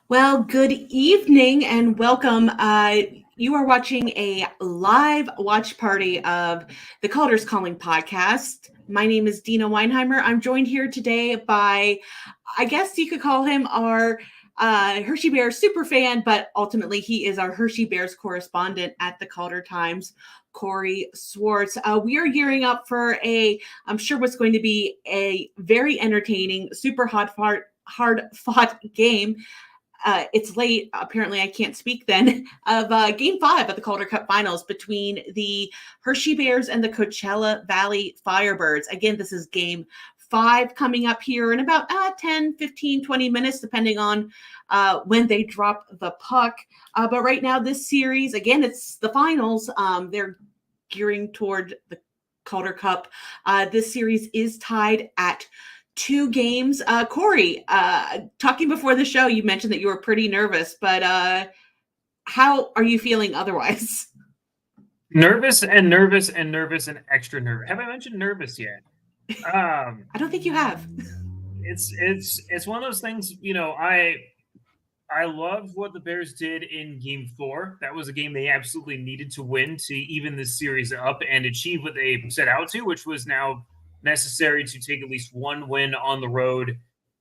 Well, good evening and welcome. You are watching a live watch party of the Calder's Calling podcast. My name is Deana Weinheimer. I'm joined here today by, I guess you could call him our Hershey Bears super fan, but ultimately he is our Hershey Bears correspondent at the Calder Times, Corey Swartz. We are gearing up for I'm sure what's going to be a very entertaining, super hard fought game. It's late. Apparently, I can't speak then of Game 5 of the Calder Cup Finals between the Hershey Bears and the Coachella Valley Firebirds. Again, this is Game 5 coming up here in about 10, 15, 20 minutes, depending on when they drop the puck. But right now, this series, again, it's the finals. They're gearing toward the Calder Cup. This series is tied at 2 games. Corey, talking before the show, you mentioned that you were pretty nervous, but how are you feeling otherwise? Nervous and extra nervous. Have I mentioned nervous yet? I don't think you have. It's one of those things. I love what the Bears did in Game 4. That was a game they absolutely needed to win to even this series up and achieve what they set out to, which was now necessary to take at least one win on the road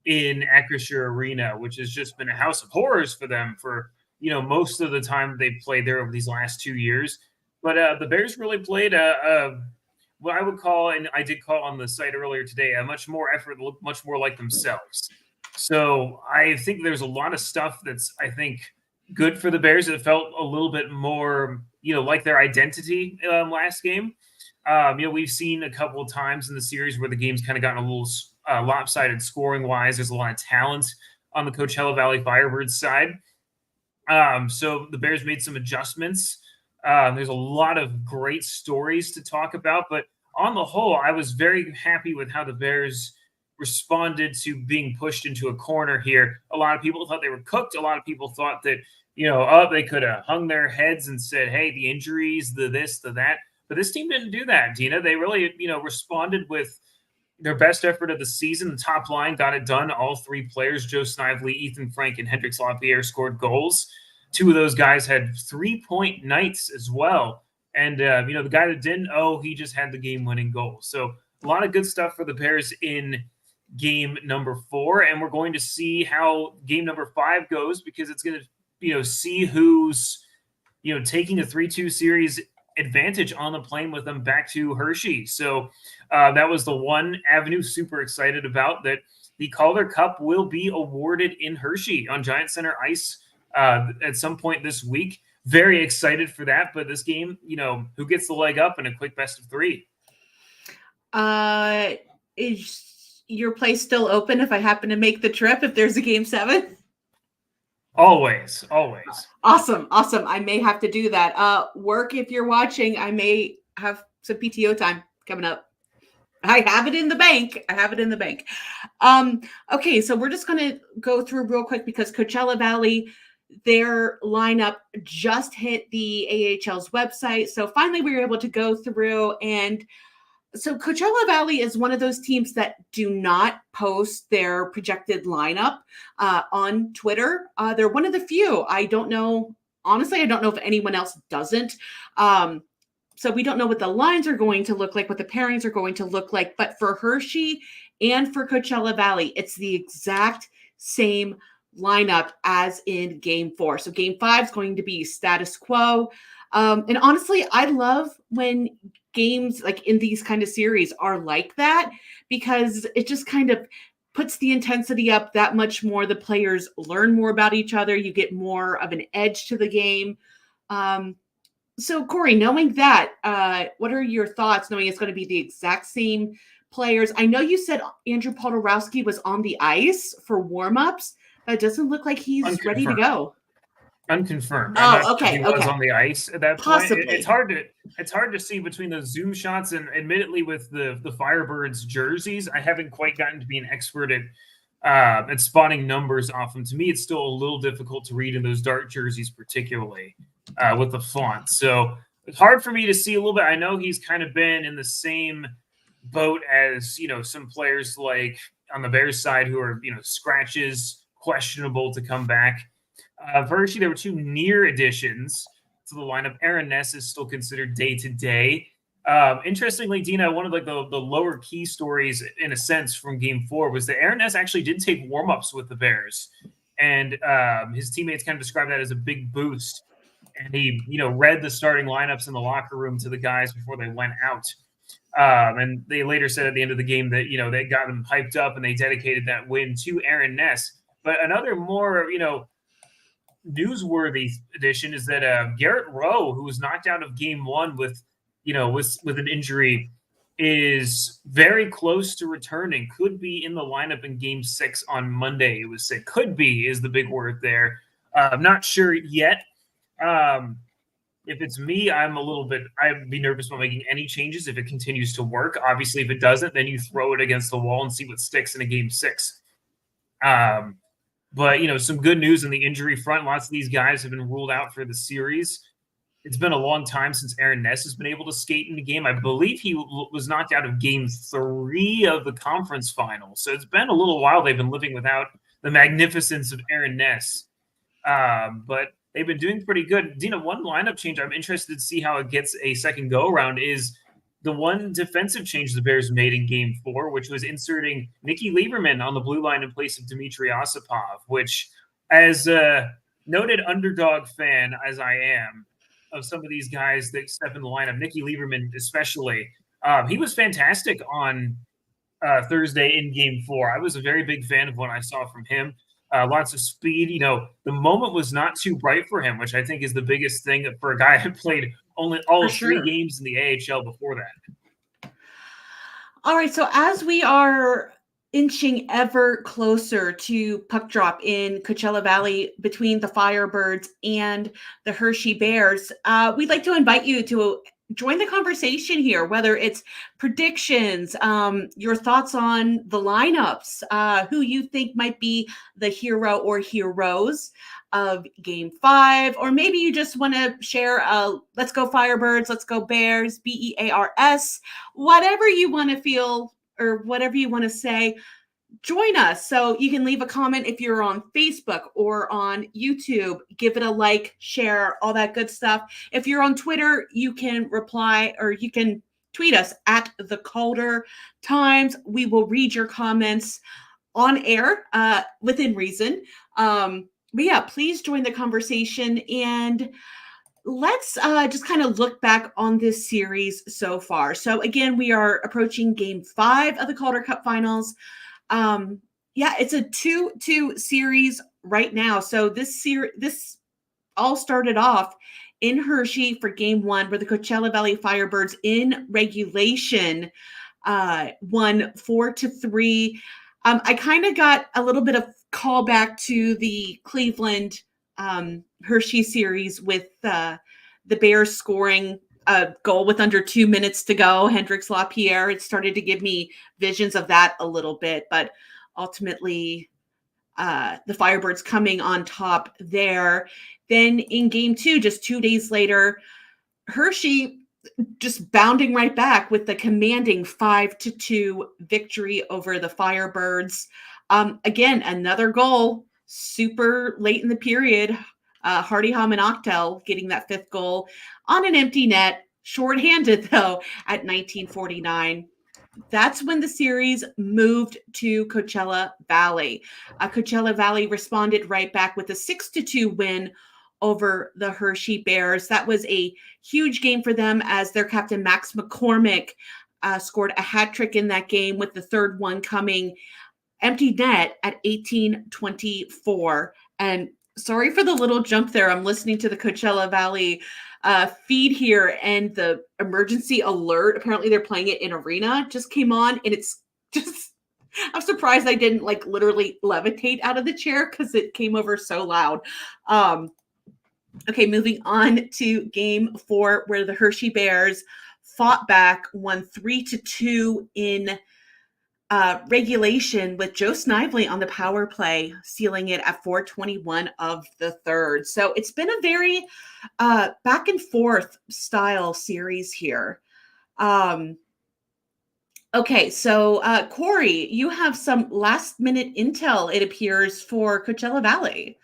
in Acrisure Arena, which has just been a house of horrors for them for most of the time they played there over these last 2 years. But the Bears really played what I would call, and I did call on the site earlier today, a much more effort, look much more like themselves. So I think there's a lot of stuff that's, I think, good for the Bears. It felt a little bit more, like their identity last game. We've seen a couple of times in the series where the game's kind of gotten a little lopsided scoring-wise. There's a lot of talent on the Coachella Valley Firebirds side. So the Bears made some adjustments. There's a lot of great stories to talk about, but on the whole, I was very happy with how the Bears responded to being pushed into a corner here. A lot of people thought they were cooked. A lot of people thought that, they could have hung their heads and said, hey, the injuries, the this, the that. But this team didn't do that, Deana. They really, responded with their best effort of the season. The top line got it done. All 3 players, Joe Snively, Ethan Frank, and Hendrix LaPierre, scored goals. 2 of those guys had 3-point nights as well. And, the guy that didn't, he just had the game-winning goal. So a lot of good stuff for the Bears in game number 4. And we're going to see how game number 5 goes, because it's going to, see who's, taking a 3-2 series advantage on the plane with them back to Hershey. So that was the one avenue super excited about, that the Calder Cup will be awarded in Hershey on Giant Center ice at some point this week. Very excited for that. But this game, who gets the leg up in a quick best of 3? Is your place still open if I happen to make the trip, if there's a Game 7? Always. Awesome. I may have to do that. Work, if you're watching, I may have some PTO time coming up. I have it in the bank. Okay, so we're just going to go through real quick, because Coachella Valley, their lineup just hit the AHL's website. So finally we were able to go through, and so Coachella Valley is one of those teams that do not post their projected lineup on Twitter. They're one of the few. I don't know if anyone else doesn't. So we don't know what the lines are going to look like, what the pairings are going to look like. But for Hershey and for Coachella Valley, it's the exact same lineup as in Game 4. So Game 5 is going to be status quo. And honestly, I love when games like in these kind of series are like that, because it just kind of puts the intensity up that much more. The players learn more about each other. You get more of an edge to the game. So Corey, knowing that, what are your thoughts knowing it's going to be the exact same players? I know you said Andrew Podorowski was on the ice for warmups, but it doesn't look like he's ready to go. Unconfirmed. Okay. He was on the ice at that Possibly. point. It's hard to see between those Zoom shots, and admittedly with the Firebirds jerseys, I haven't quite gotten to be an expert at spotting numbers off them. To me, it's still a little difficult to read in those dark jerseys, particularly with the font. So it's hard for me to see a little bit. I know he's kind of been in the same boat as some players like on the Bears side who are scratches, questionable to come back. Hershey, there were two near additions to the lineup. Aaron Ness is still considered day-to-day. Interestingly, Deana, one of like the lower key stories, in a sense, from Game 4 was that Aaron Ness actually did take warm-ups with the Bears, and his teammates kind of described that as a big boost. And he, read the starting lineups in the locker room to the guys before they went out. And they later said at the end of the game that, they got him hyped up and they dedicated that win to Aaron Ness. But another more, newsworthy addition is that Garrett Rowe, who was knocked out of Game 1 with an injury, is very close to returning. Could be in the lineup in Game 6 on Monday. It was said could be is the big word there. I'm not sure yet. If it's me, I'd be nervous about making any changes if it continues to work. Obviously, if it doesn't, then you throw it against the wall and see what sticks in a Game 6. But, some good news on the injury front. Lots of these guys have been ruled out for the series. It's been a long time since Aaron Ness has been able to skate in the game. I believe he was knocked out of Game 3 of the conference final. So it's been a little while they've been living without the magnificence of Aaron Ness. But they've been doing pretty good. Deana, one lineup change I'm interested to see how it gets a second go-around is the one defensive change the Bears made in Game 4, which was inserting Nicky Lieberman on the blue line in place of Dmitry Osipov, which, as a noted underdog fan, as I am, of some of these guys that step in the lineup, Nicky Lieberman especially, he was fantastic on Thursday in Game 4. I was a very big fan of what I saw from him. Lots of speed. The moment was not too bright for him, which I think is the biggest thing for a guy who played only all of 3 games in the AHL before that. All right, so as we are inching ever closer to puck drop in Coachella Valley between the Firebirds and the Hershey Bears, we'd like to invite you to join the conversation here, whether it's predictions, your thoughts on the lineups, who you think might be the hero or heroes of Game 5, or maybe you just want to share let's go Firebirds, let's go Bears, BEARS, whatever you want to feel or whatever you want to say. Join us. So you can leave a comment if you're on Facebook or on YouTube. Give it a like, share, all that good stuff. If you're on Twitter, you can reply or you can tweet us at the Calder Times. We will read your comments on air within reason. But yeah, please join the conversation and let's just kind of look back on this series so far. So again, we are approaching Game 5 of the Calder Cup Finals. It's a 2-2 series right now. So this all started off in Hershey for Game 1, where the Coachella Valley Firebirds in regulation won 4-3. I kind of got a little bit of callback to the Cleveland Hershey series with the Bears scoring a goal with under 2 minutes to go. Hendrix LaPierre. It started to give me visions of that a little bit, but ultimately the Firebirds coming on top there. Then in Game 2, just 2 days later, Hershey just bounding right back with the commanding 5-2 victory over the Firebirds. Again, another goal super late in the period. Hardy Hamanoktel getting that 5th goal on an empty net, shorthanded though at 19:49. That's when the series moved to Coachella Valley. Coachella Valley responded right back with a 6-2 win over the Hershey Bears. That was a huge game for them as their captain Max McCormick scored a hat trick in that game, with the 3rd one coming empty net at 18:24. And sorry for the little jump there. I'm listening to the Coachella Valley feed here, and the emergency alert, apparently they're playing it in arena, just came on, and it's just, I'm surprised I didn't literally levitate out of the chair because it came over so loud. Okay, moving on to Game 4, where the Hershey Bears fought back, won 3-2 in regulation, with Joe Snively on the power play, sealing it at 4:21 of the 3rd. So it's been a very back and forth style series here. Okay, so Corey, you have some last minute intel, it appears, for Coachella Valley.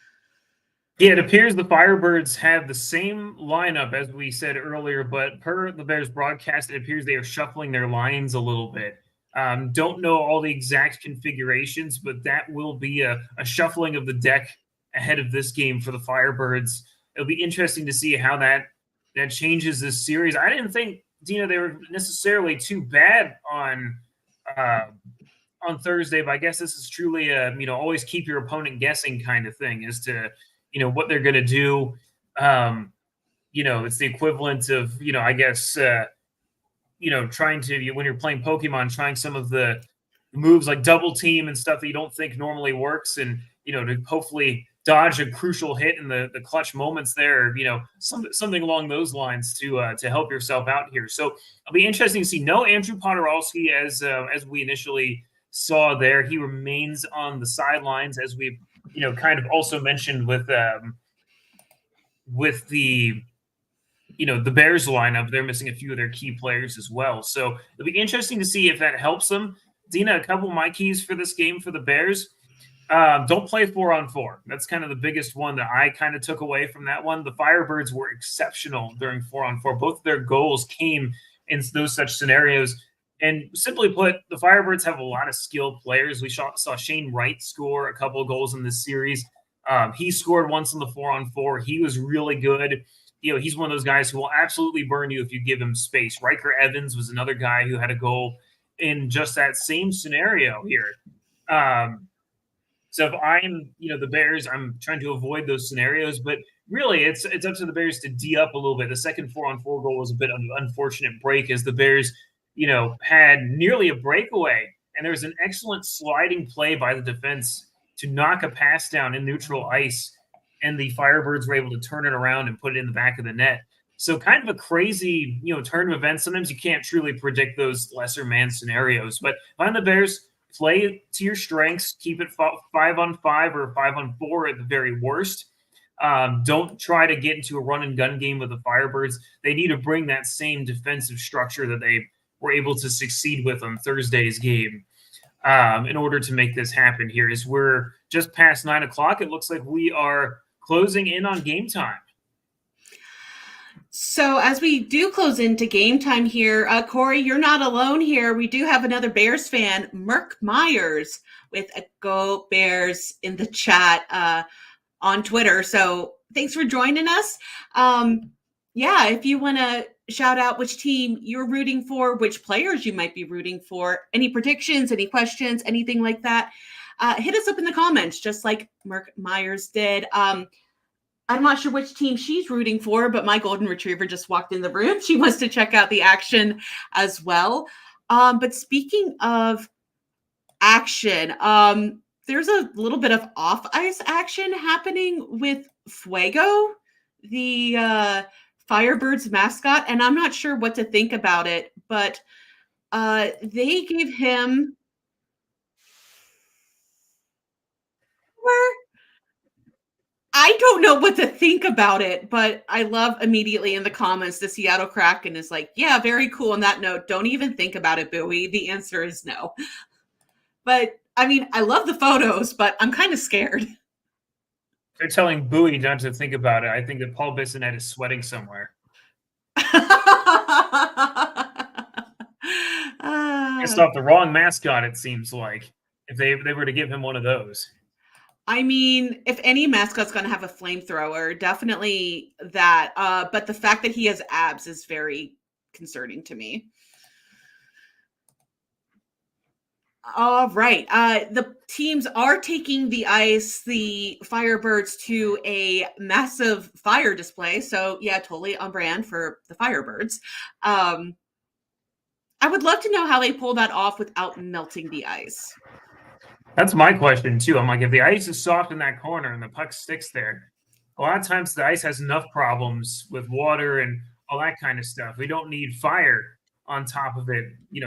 Yeah, it appears the Firebirds have the same lineup as we said earlier, but per the Bears broadcast, it appears they are shuffling their lines a little bit. Don't know all the exact configurations, but that will be a shuffling of the deck ahead of this game for the Firebirds. It'll be interesting to see how that changes this series. I didn't think, Deana, they were necessarily too bad uh, on Thursday, but I guess this is truly a always keep your opponent guessing kind of thing as to what they're going to do. It's the equivalent of I guess trying to when you're playing Pokemon, trying some of the moves like double team and stuff that you don't think normally works, and to hopefully dodge a crucial hit in the clutch moments there. Something along those lines to help yourself out here. So it'll be interesting to see. No Andrew Podorowski as we initially saw there. He remains on the sidelines, as we kind of also mentioned with the the Bears lineup. They're missing a few of their key players as well. So it'll be interesting to see if that helps them. Deana, a couple of my keys for this game for the Bears. Don't play 4-on-4. That's kind of the biggest one that I kind of took away from that one. The Firebirds were exceptional during 4-on-4. Both of their goals came in those such scenarios. And simply put, the Firebirds have a lot of skilled players. We saw Shane Wright score a couple of goals in this series. He scored once in the 4-on-4. He was really good. He's one of those guys who will absolutely burn you if you give him space. Riker Evans was another guy who had a goal in just that same scenario here. So if I'm, the Bears, I'm trying to avoid those scenarios, but really it's up to the Bears to D up a little bit. The second 4-on-4 goal was a bit of an unfortunate break as the Bears, had nearly a breakaway, and there was an excellent sliding play by the defense to knock a pass down in neutral ice, and the Firebirds were able to turn it around and put it in the back of the net. So kind of a crazy, turn of events. Sometimes you can't truly predict those lesser man scenarios, but find the Bears play to your strengths, keep it 5-on-5 or 5-on-4 at the very worst. Don't try to get into a run and gun game with the Firebirds. They need to bring that same defensive structure that they were able to succeed with on Thursday's game in order to make this happen here. As we're just past 9 o'clock, it looks like we are closing in on game time. So as we do close into game time here, Corey, you're not alone here. We do have another Bears fan, Merk Myers, with a Go Bears in the chat on Twitter. So thanks for joining us. If you want to shout out which team you're rooting for, which players you might be rooting for, any predictions, any questions, anything like that, hit us up in the comments, just like Merk Myers did. I'm not sure which team she's rooting for, but my golden retriever just walked in the room. She wants to check out the action as well. But speaking of action, there's a little bit of off-ice action happening with Fuego, the Firebirds mascot, and I'm not sure what to think about it, but they gave him I don't know what to think about it, but I love immediately in the comments the Seattle Kraken is like, yeah, very cool. On that note, don't even think about it, Bowie. The answer is no. But I mean, I love the photos, but I'm kind of scared. They're telling Bowie not to think about it. I think that Paul Bissonnette is sweating somewhere. Pissed off the wrong mascot, it seems like, if they were to give him one of those. I mean, if any mascot's going to have a flamethrower, definitely that. But the fact that he has abs is very concerning to me. All right. The teams are taking the ice, the Firebirds, to a massive fire display. So, yeah, totally on brand for the Firebirds. I would love to know how they pull that off without melting the ice. That's my question, too. I'm like, if the ice is soft in that corner and the puck sticks there, a lot of times the ice has enough problems with water and all that kind of stuff. We don't need fire on top of it,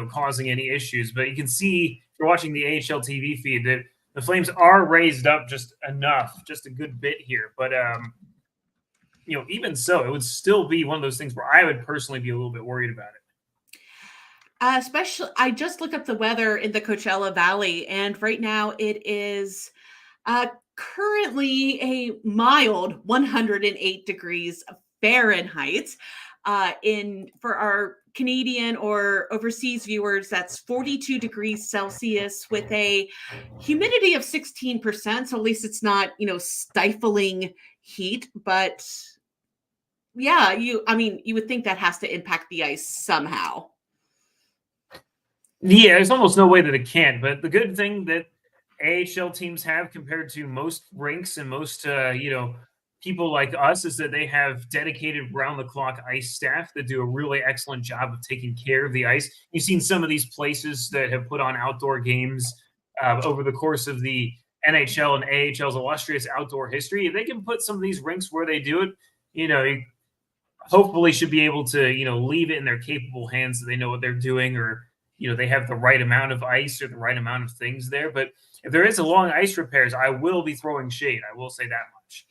causing any issues. But you can see, if you're watching the AHL TV feed, that the Flames are raised up just enough, just a good bit here. But, even so, it would still be one of those things where I would personally be a little bit worried about it. Especially, I just looked up the weather in the Coachella Valley, and right now it is currently a mild 108 degrees Fahrenheit. For our Canadian or overseas viewers, that's 42 degrees Celsius with a humidity of 16%. So at least it's not, stifling heat, but yeah, you would think that has to impact the ice somehow. Yeah, there's almost no way that it can't. But the good thing that AHL teams have compared to most rinks and most, people like us is that they have dedicated round-the-clock ice staff that do a really excellent job of taking care of the ice. You've seen some of these places that have put on outdoor games over the course of the NHL and AHL's illustrious outdoor history. If they can put some of these rinks where they do it, you hopefully should be able to, leave it in their capable hands so they know what they're doing, or, they have the right amount of ice or the right amount of things there. But if there is a long ice repairs, I will be throwing shade. I will say that much.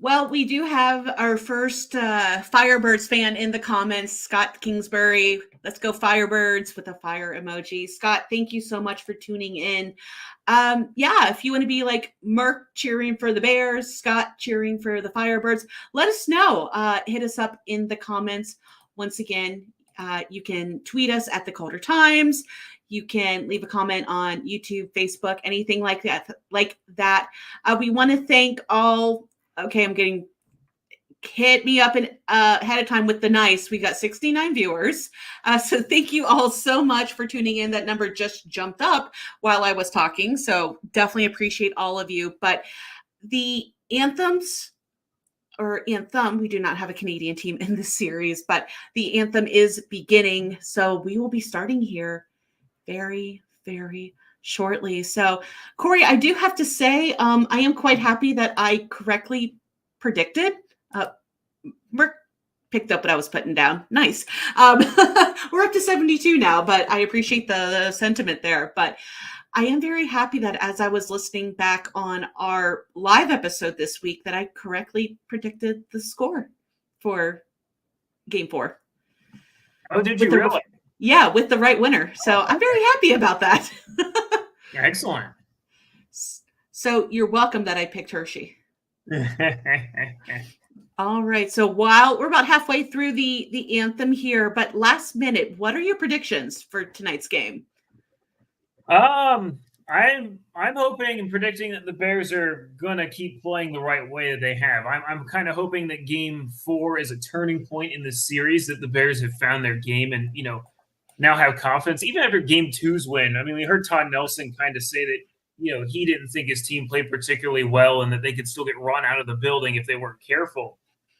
Well, we do have our first Firebirds fan in the comments, Scott Kingsbury. Let's go Firebirds with a fire emoji. Scott, thank you so much for tuning in. If you want to be like Mark cheering for the Bears, Scott cheering for the Firebirds, let us know. Hit us up in the comments. Once again, you can tweet us at the Calder Times. You can leave a comment on YouTube, Facebook, anything like that. We want to thank all. Okay, I'm getting hit me up ahead of time with the nice. We got 69 viewers. So thank you all so much for tuning in. That number just jumped up while I was talking. So definitely appreciate all of you. But the anthems or anthem, we do not have a Canadian team in this series, but the anthem is beginning. So we will be starting here very, very shortly. So, Corey, I do have to say, I am quite happy that I correctly predicted. Mark picked up what I was putting down. Nice. We're up to 72 now, but I appreciate the sentiment there. But I am very happy that as I was listening back on our live episode this week, that I correctly predicted the score for Game 4. Oh, did you really? Yeah, with the right winner. So I'm very happy about that. Excellent. So you're welcome that I picked Hershey. All right. So while we're about halfway through the anthem here, but last minute, what are your predictions for tonight's game? I'm hoping and predicting that the Bears are gonna keep playing the right way that they have. I'm kind of hoping that Game 4 is a turning point in this series, that the Bears have found their game and now have confidence. Even after Game 2's win, I mean, we heard Todd Nelson kind of say that he didn't think his team played particularly well and that they could still get run out of the building if they weren't careful,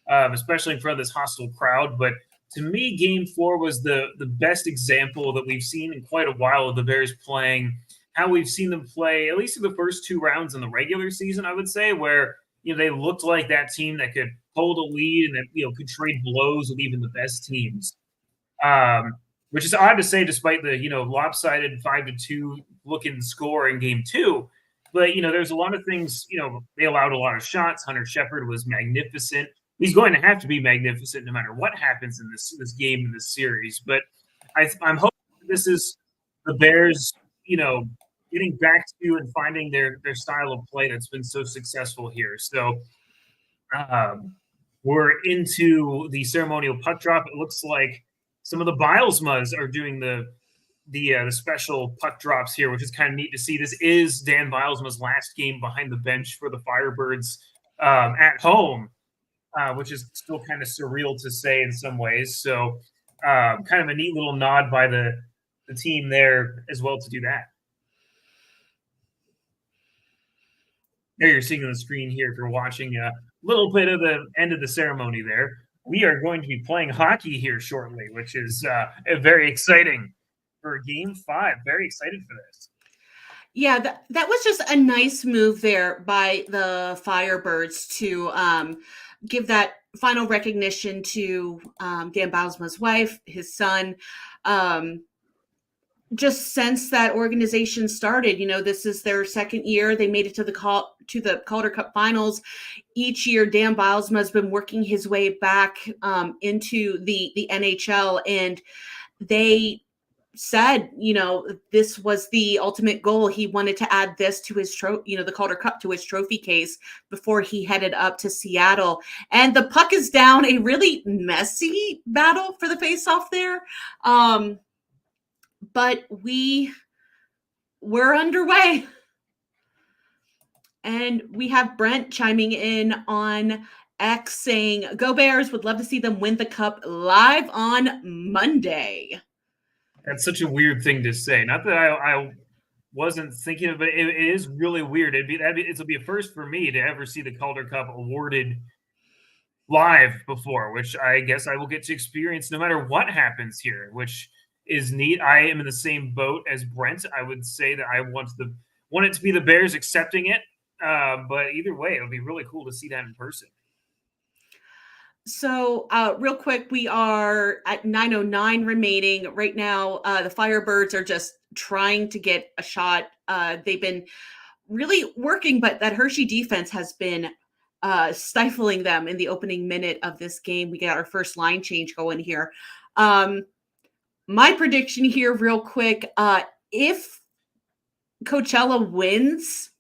especially in front of this hostile crowd. But to me, Game 4 was the best example that we've seen in quite a while of the Bears playing how we've seen them play, at least in the first 2 rounds in the regular season, I would say, where they looked like that team that could hold a lead and that could trade blows with even the best teams. Which is odd to say, despite the lopsided 5-2 looking score in Game 2. But there's a lot of things. They allowed a lot of shots. Hunter Shepard was magnificent. He's going to have to be magnificent no matter what happens in this game, in this series. But I'm hoping this is the Bears, getting back to and finding their style of play that's been so successful here. So we're into the ceremonial puck drop. It looks like some of the Bilesmas are doing the special puck drops here, which is kind of neat to see. This is Dan Bilesma's last game behind the bench for the Firebirds at home, which is still kind of surreal to say in some ways. So kind of a neat little nod by the team there as well to do that. There you're seeing on the screen here if you're watching a little bit of the end of the ceremony there. We are going to be playing hockey here shortly, which is very exciting for Game 5. Very excited for this. Yeah, that was just a nice move there by the Firebirds to give that final recognition to Dan Bilesma's wife, his son. Just since that organization started, this is their second year. They made it to the Calder Cup Finals. Each year, Dan Bilesma has been working his way back into the NHL, and they said, this was the ultimate goal. He wanted to add this to his the Calder Cup to his trophy case before he headed up to Seattle. And the puck is down. A really messy battle for the faceoff there. But we're underway. And we have Brent chiming in on X saying, "Go Bears, would love to see them win the cup live on Monday." That's such a weird thing to say. Not that I wasn't thinking of it. It is really weird. It'll be a first for me to ever see the Calder Cup awarded live before, which I guess I will get to experience no matter what happens here, which is neat. I am in the same boat as Brent. I would say that I want it to be the Bears accepting it. But either way, it'll be really cool to see that in person. So real quick, we are at 9:09 remaining right now. The Firebirds are just trying to get a shot. They've been really working, but that Hershey defense has been stifling them in the opening minute of this game. We got our first line change going here. My prediction here real quick, if Coachella wins,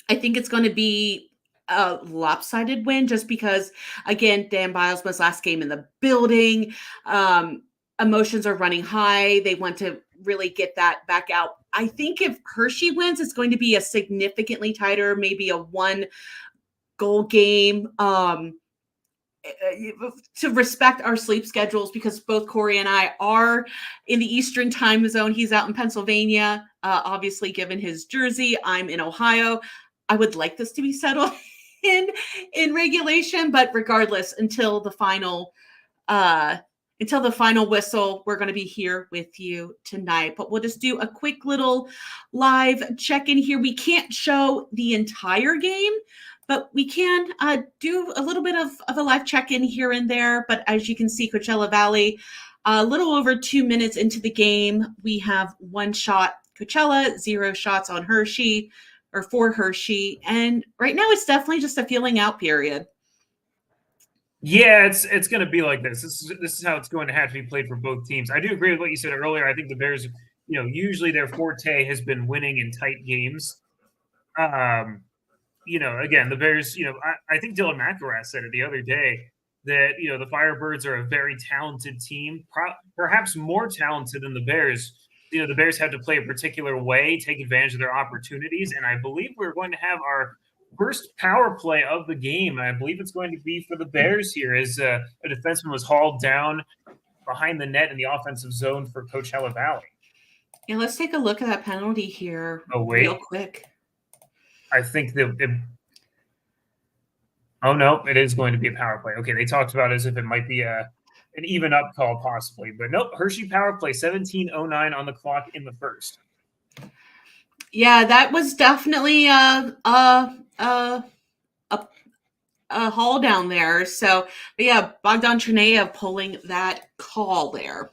I think it's going to be a lopsided win just because, again, Dan Bilesma's last game in the building. Emotions are running high. They want to really get that back out. I think if Hershey wins, it's going to be a significantly tighter, maybe a 1-goal game. To respect our sleep schedules, because both Corey and I are in the Eastern time zone. He's out in Pennsylvania, obviously, given his jersey. I'm in Ohio. I would like this to be settled in regulation, but regardless, until the final whistle, we're going to be here with you tonight. But we'll just do a quick little live check-in here. We can't show the entire game, but we can do a little bit of a live check-in here and there. But as you can see, Coachella Valley, a little over 2 minutes into the game, we have 1 shot Coachella, 0 shots on Hershey, or for Hershey. And right now it's definitely just a feeling out period. Yeah, it's going to be like this. This is how it's going to have to be played for both teams. I do agree with what you said earlier. I think the Bears, usually their forte has been winning in tight games. Again, the Bears, I think Dylan McElrath said it the other day that, the Firebirds are a very talented team, perhaps more talented than the Bears. The Bears had to play a particular way, take advantage of their opportunities. And I believe we're going to have our first power play of the game. I believe it's going to be for the Bears here as a defenseman was hauled down behind the net in the offensive zone for Coachella Valley. Yeah, let's take a look at that penalty here real quick. I think it is going to be a power play. Okay, they talked about it as if it might be an even up call possibly, but nope. Hershey power play, 17:09 on the clock in the first. Yeah, that was definitely a haul down there. So, but yeah, Bogdan Trineyev pulling that call there.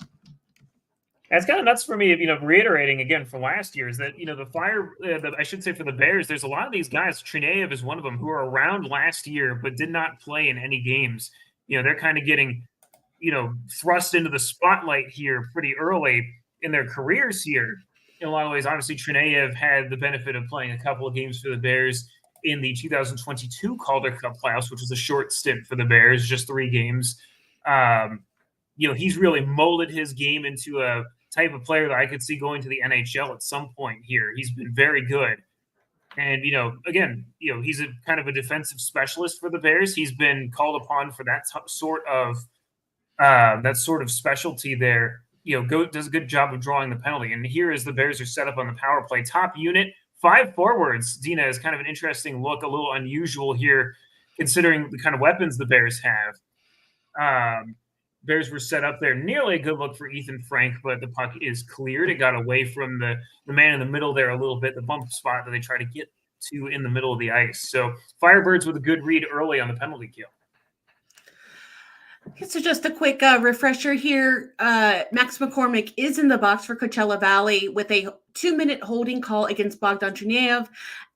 That's kind of nuts for me. Reiterating again from last year is that I should say for the Bears, there's a lot of these guys. Trineyev is one of them who are around last year but did not play in any games. They're kind of getting thrust into the spotlight here pretty early in their careers here. In a lot of ways, obviously, Trineyev had the benefit of playing a couple of games for the Bears in the 2022 Calder Cup playoffs, which was a short stint for the Bears, just 3 games. He's really molded his game into a type of player that I could see going to the NHL at some point here. He's been very good. And, again, he's a kind of a defensive specialist for the Bears. He's been called upon for that sort of specialty there. Does a good job of drawing the penalty. And here as the Bears are set up on the power play, top unit, 5 forwards. Deana is kind of an interesting look, a little unusual here, considering the kind of weapons the Bears have. Bears were set up there. Nearly a good look for Ethan Frank, but the puck is cleared. It got away from the man in the middle there a little bit, the bump spot that they try to get to in the middle of the ice. So Firebirds with a good read early on the penalty kill. So just a quick refresher here. Max McCormick is in the box for Coachella Valley with a 2-minute holding call against Bogdan Trineyev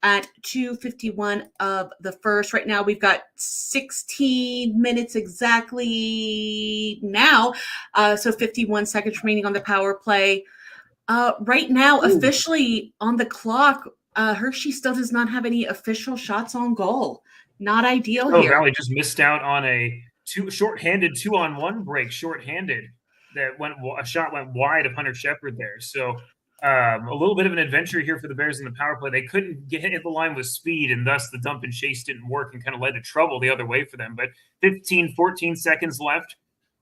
at 2:51 of the first. Right now, we've got 16 minutes exactly now. So 51 seconds remaining on the power play. Right now, officially on the clock, Hershey still does not have any official shots on goal. Not ideal here. Valley just missed out on a shorthanded 2-on-1 break, shorthanded. A shot went wide of Hunter Shepard there. So a little bit of an adventure here for the Bears in the power play. They couldn't hit the line with speed, and thus the dump and chase didn't work and kind of led to trouble the other way for them. But 14 seconds left.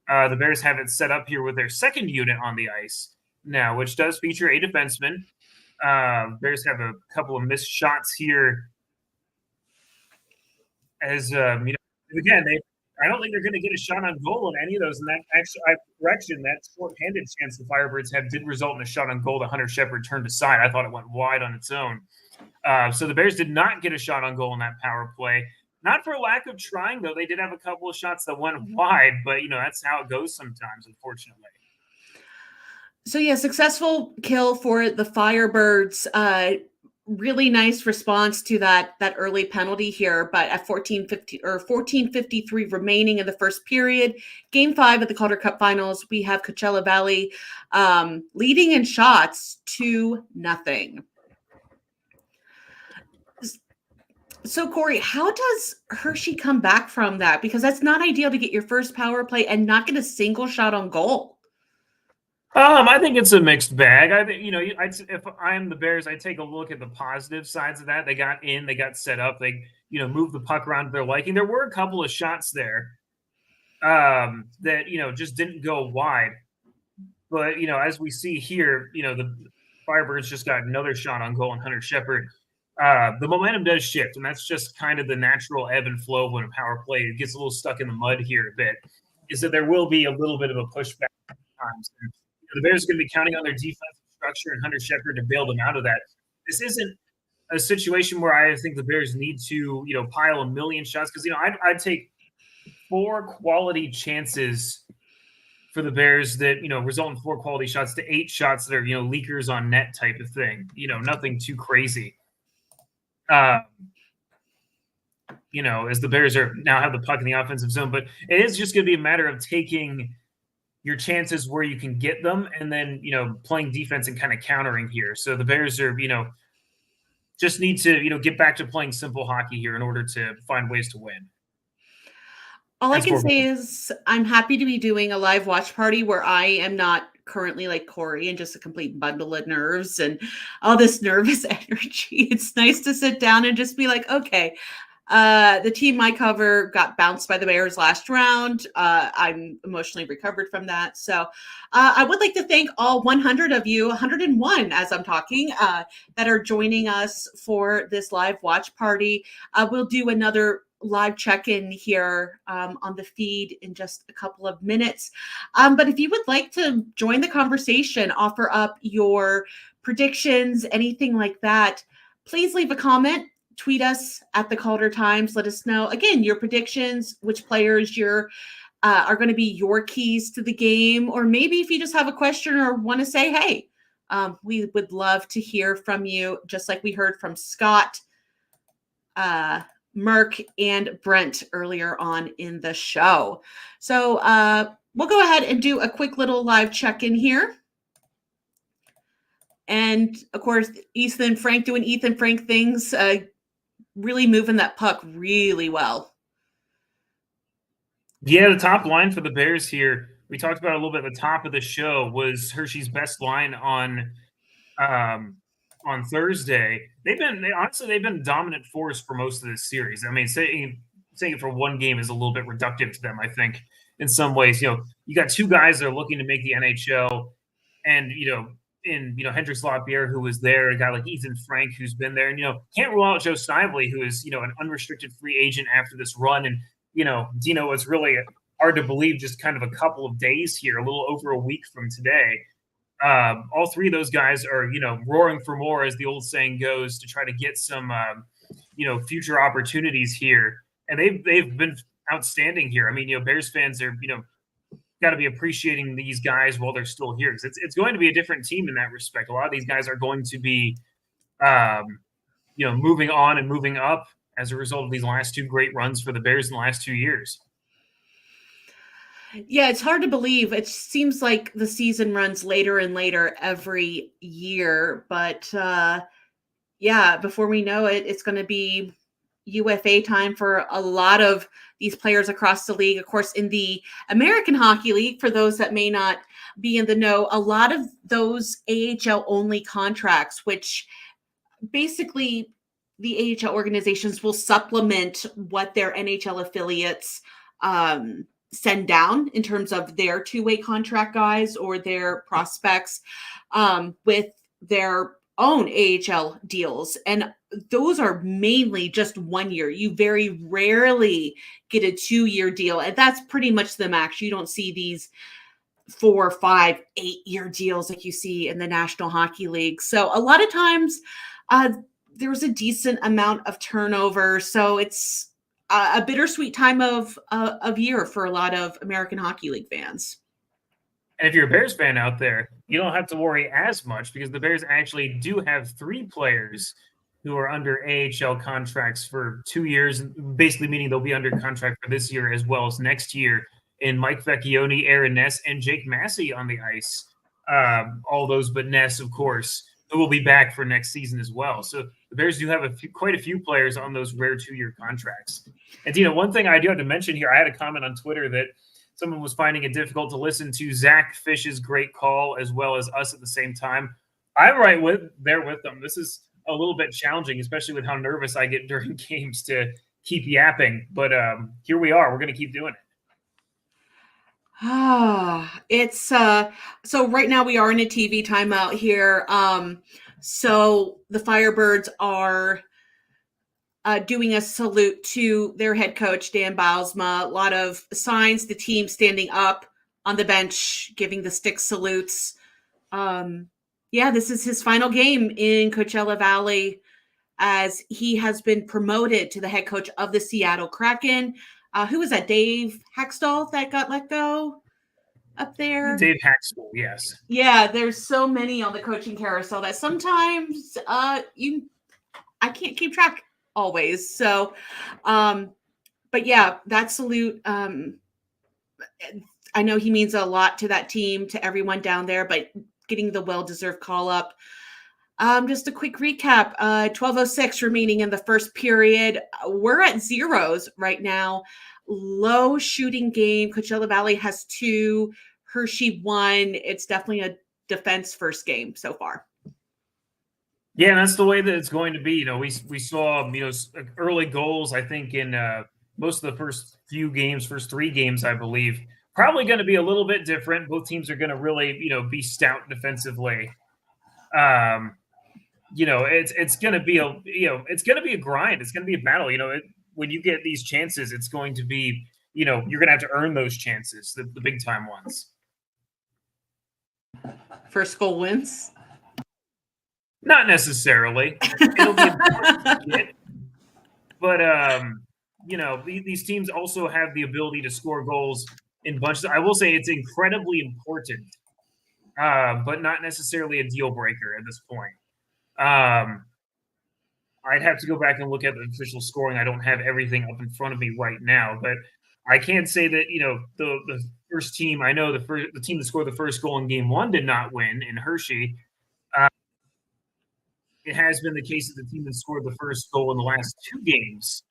The Bears have it set up here with their second unit on the ice now, which does feature a defenseman. Bears have a couple of missed shots here. As again, I don't think they're going to get a shot on goal in any of those. And that short-handed chance the Firebirds had did result in a shot on goal that Hunter Shepard turned aside. I thought it went wide on its own. So the Bears did not get a shot on goal in that power play. Not for lack of trying, though. They did have a couple of shots that went wide, but that's how it goes sometimes, unfortunately. So yeah, successful kill for the Firebirds. Really nice response to that early penalty here, but at 14:53 remaining in the first period, Game 5 of the Calder Cup Finals, we have Coachella Valley leading in shots 2-0. So Corey, how does Hershey come back from that? Because that's not ideal to get your first power play and not get a single shot on goal. I think it's a mixed bag. I think, if I'm the Bears, I take a look at the positive sides of that. They got in, they got set up, they, moved the puck around to their liking. There were a couple of shots there that, just didn't go wide. But, as we see here, the Firebirds just got another shot on goal on Hunter Shepard. The momentum does shift, and that's just kind of the natural ebb and flow when a power play gets a little stuck in the mud here a bit, is that there will be a little bit of a pushback at times. The Bears are going to be counting on their defensive structure and Hunter Shepard to bail them out of that. This isn't a situation where I think the Bears need to, pile a million shots, because, I'd take 4 quality chances for the Bears that, result in 4 quality shots to 8 shots that are, leakers on net type of thing. Nothing too crazy. As the Bears are now have the puck in the offensive zone, but it is just going to be a matter of taking your chances where you can get them, and then, playing defense and kind of countering here. So the Bears are, just need to, get back to playing simple hockey here in order to find ways to win. All I can say is I'm happy to be doing a live watch party where I am not currently like Corey and just a complete bundle of nerves and all this nervous energy. It's nice to sit down and just be like, okay, the team I cover got bounced by the Bears last round. I'm emotionally recovered from that. So I would like to thank all 100 of you, 101 as I'm talking, that are joining us for this live watch party. We'll do another live check-in here on the feed in just a couple of minutes. But if you would like to join the conversation, offer up your predictions, anything like that, please leave a comment. Tweet us at the Calder Times. Let us know, again, your predictions, which players are going to be your keys to the game. Or maybe if you just have a question or want to say, hey, we would love to hear from you, just like we heard from Scott, Merck, and Brent earlier on in the show. So we'll go ahead and do a quick little live check-in here. And, of course, Ethan Frank doing Ethan Frank things, really moving that puck really well. Yeah, the top line for the Bears here, we talked about a little bit at the top of the show, was Hershey's best line on Thursday. They've been a dominant force for most of this series. I mean, saying it for one game is a little bit reductive to them, I think, in some ways. You got 2 guys that are looking to make the NHL, and Hendrix Lapierre, who was there, a guy like Ethan Frank, who's been there, and can't rule out Joe Snively, who is an unrestricted free agent after this run. And Deana, was really hard to believe just kind of a couple of days here, a little over a week from today. All 3 of those guys are roaring for more, as the old saying goes, to try to get some future opportunities here. And they've been outstanding here. I mean, Bears fans are, got to be appreciating these guys while they're still here. It's going to be a different team in that respect. A lot of these guys are going to be, moving on and moving up as a result of these last two great runs for the Bears in the last 2 years. Yeah, it's hard to believe. It seems like the season runs later and later every year. But before we know it, it's going to be UFA time for a lot of these players across the league. Of course, in the American Hockey League, for those that may not be in the know, a lot of those AHL only contracts, which basically the AHL organizations will supplement what their NHL affiliates send down in terms of their two-way contract guys or their prospects with their own AHL deals. And those are mainly just 1 year. You very rarely get a 2-year deal. And that's pretty much the max. You don't see these 4, 5, 8-year deals like you see in the National Hockey League. So a lot of times there's a decent amount of turnover. So it's a bittersweet time of year for a lot of American Hockey League fans. And if you're a Bears fan out there, you don't have to worry as much because the Bears actually do have 3 players who are under AHL contracts for 2 years, basically meaning they'll be under contract for this year as well as next year. And Mike Vecchione, Aaron Ness, and Jake Massey on the ice. All those but Ness, of course, who will be back for next season as well. So the Bears do have quite a few players on those rare 2-year contracts. And, Deana, one thing I do have to mention here, I had a comment on Twitter that someone was finding it difficult to listen to Zach Fish's great call as well as us at the same time. I'm right there with them. This is a little bit challenging, especially with how nervous I get during games to keep yapping. But here we are. We're going to keep doing it. It's so right now we are in a TV timeout here. So the Firebirds are doing a salute to their head coach, Dan Bylsma. A lot of signs, the team standing up on the bench, giving the stick salutes. This is his final game in Coachella Valley as he has been promoted to the head coach of the Seattle Kraken. Who was that? Dave Hackstall that got let go up there? Dave Hackstall, yes. Yeah, there's so many on the coaching carousel that sometimes I can't keep track always. So, but yeah, that salute. I know he means a lot to that team, to everyone down there, but getting the well-deserved call up. Just a quick recap, 12:06 remaining in the first period. We're at zeros right now. Low shooting game. Coachella Valley has 2, Hershey 1. It's definitely a defense first game so far. Yeah, and that's the way that it's going to be. We saw, early goals, I think, in most of the first 3 games, I believe. Probably going to be a little bit different. Both teams are going to really, be stout defensively. It's going to be it's going to be a grind. It's going to be a battle. When you get these chances, it's going to be, you're going to have to earn those chances, the big time ones. First goal wins? Not necessarily. It'll be important to get. But, these teams also have the ability to score goals in bunches. I will say it's incredibly important, but not necessarily a deal breaker at this point. I'd have to go back and look at the official scoring. I don't have everything up in front of me right now, but I can say that, the first team, I know the team that scored the first goal in game 1 did not win in Hershey. It has been the case that the team that scored the first goal in the last 2 games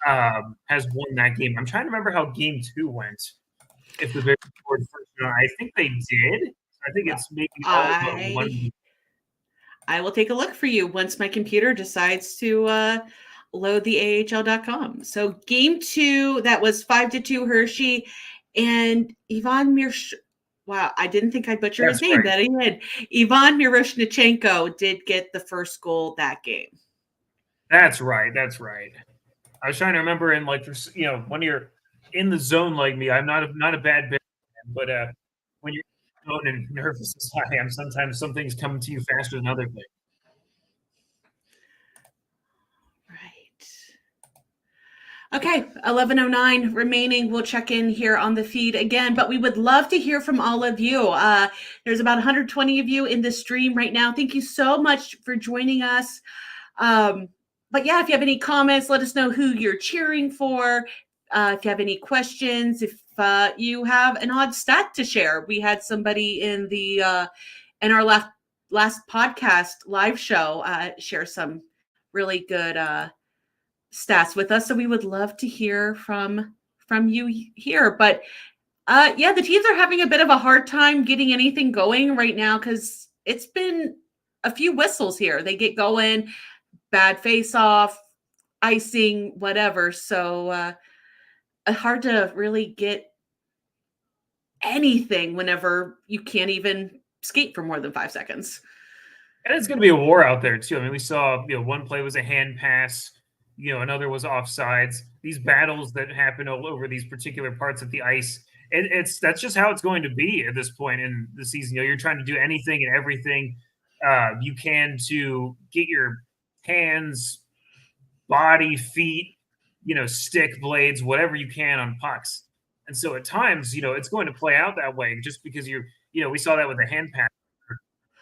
has won that game. I'm trying to remember how game 2 went. If the Bears scored first, I think they did. I think it's maybe all but 1. I will take a look for you once my computer decides to load the AHL.com. So game 2, that was 5-2 Hershey, and Ivan Mirsh. Wow, I didn't think I'd butcher his name, but I did. Ivan Miroshnichenko did get the first goal that game. That's right. I was trying to remember, and when you're in the zone like me, I'm not a bad Bear fan, but when you're in the zone and nervous as I am, sometimes some things come to you faster than other things. Okay, 11:09 remaining. We'll check in here on the feed again, but we would love to hear from all of you. There's about 120 of you in the stream right now. Thank you so much for joining us. But yeah, if you have any comments, let us know who you're cheering for. If you have any questions, if you have an odd stat to share, we had somebody in our last podcast live show share some really good stats with us, so we would love to hear from you here. But yeah, the teams are having a bit of a hard time getting anything going right now because it's been a few whistles here. They get going, bad face off, icing, whatever. So hard to really get anything whenever you can't even skate for more than 5 seconds. And it's going to be a war out there too. I mean, we saw, one play was a hand pass, another was offsides. These battles that happen all over these particular parts of the ice, that's just how it's going to be at this point in the season. You're trying to do anything and everything you can to get your hands, body, feet, stick, blades, whatever you can on pucks. And so at times, it's going to play out that way just because we saw that with the hand pass.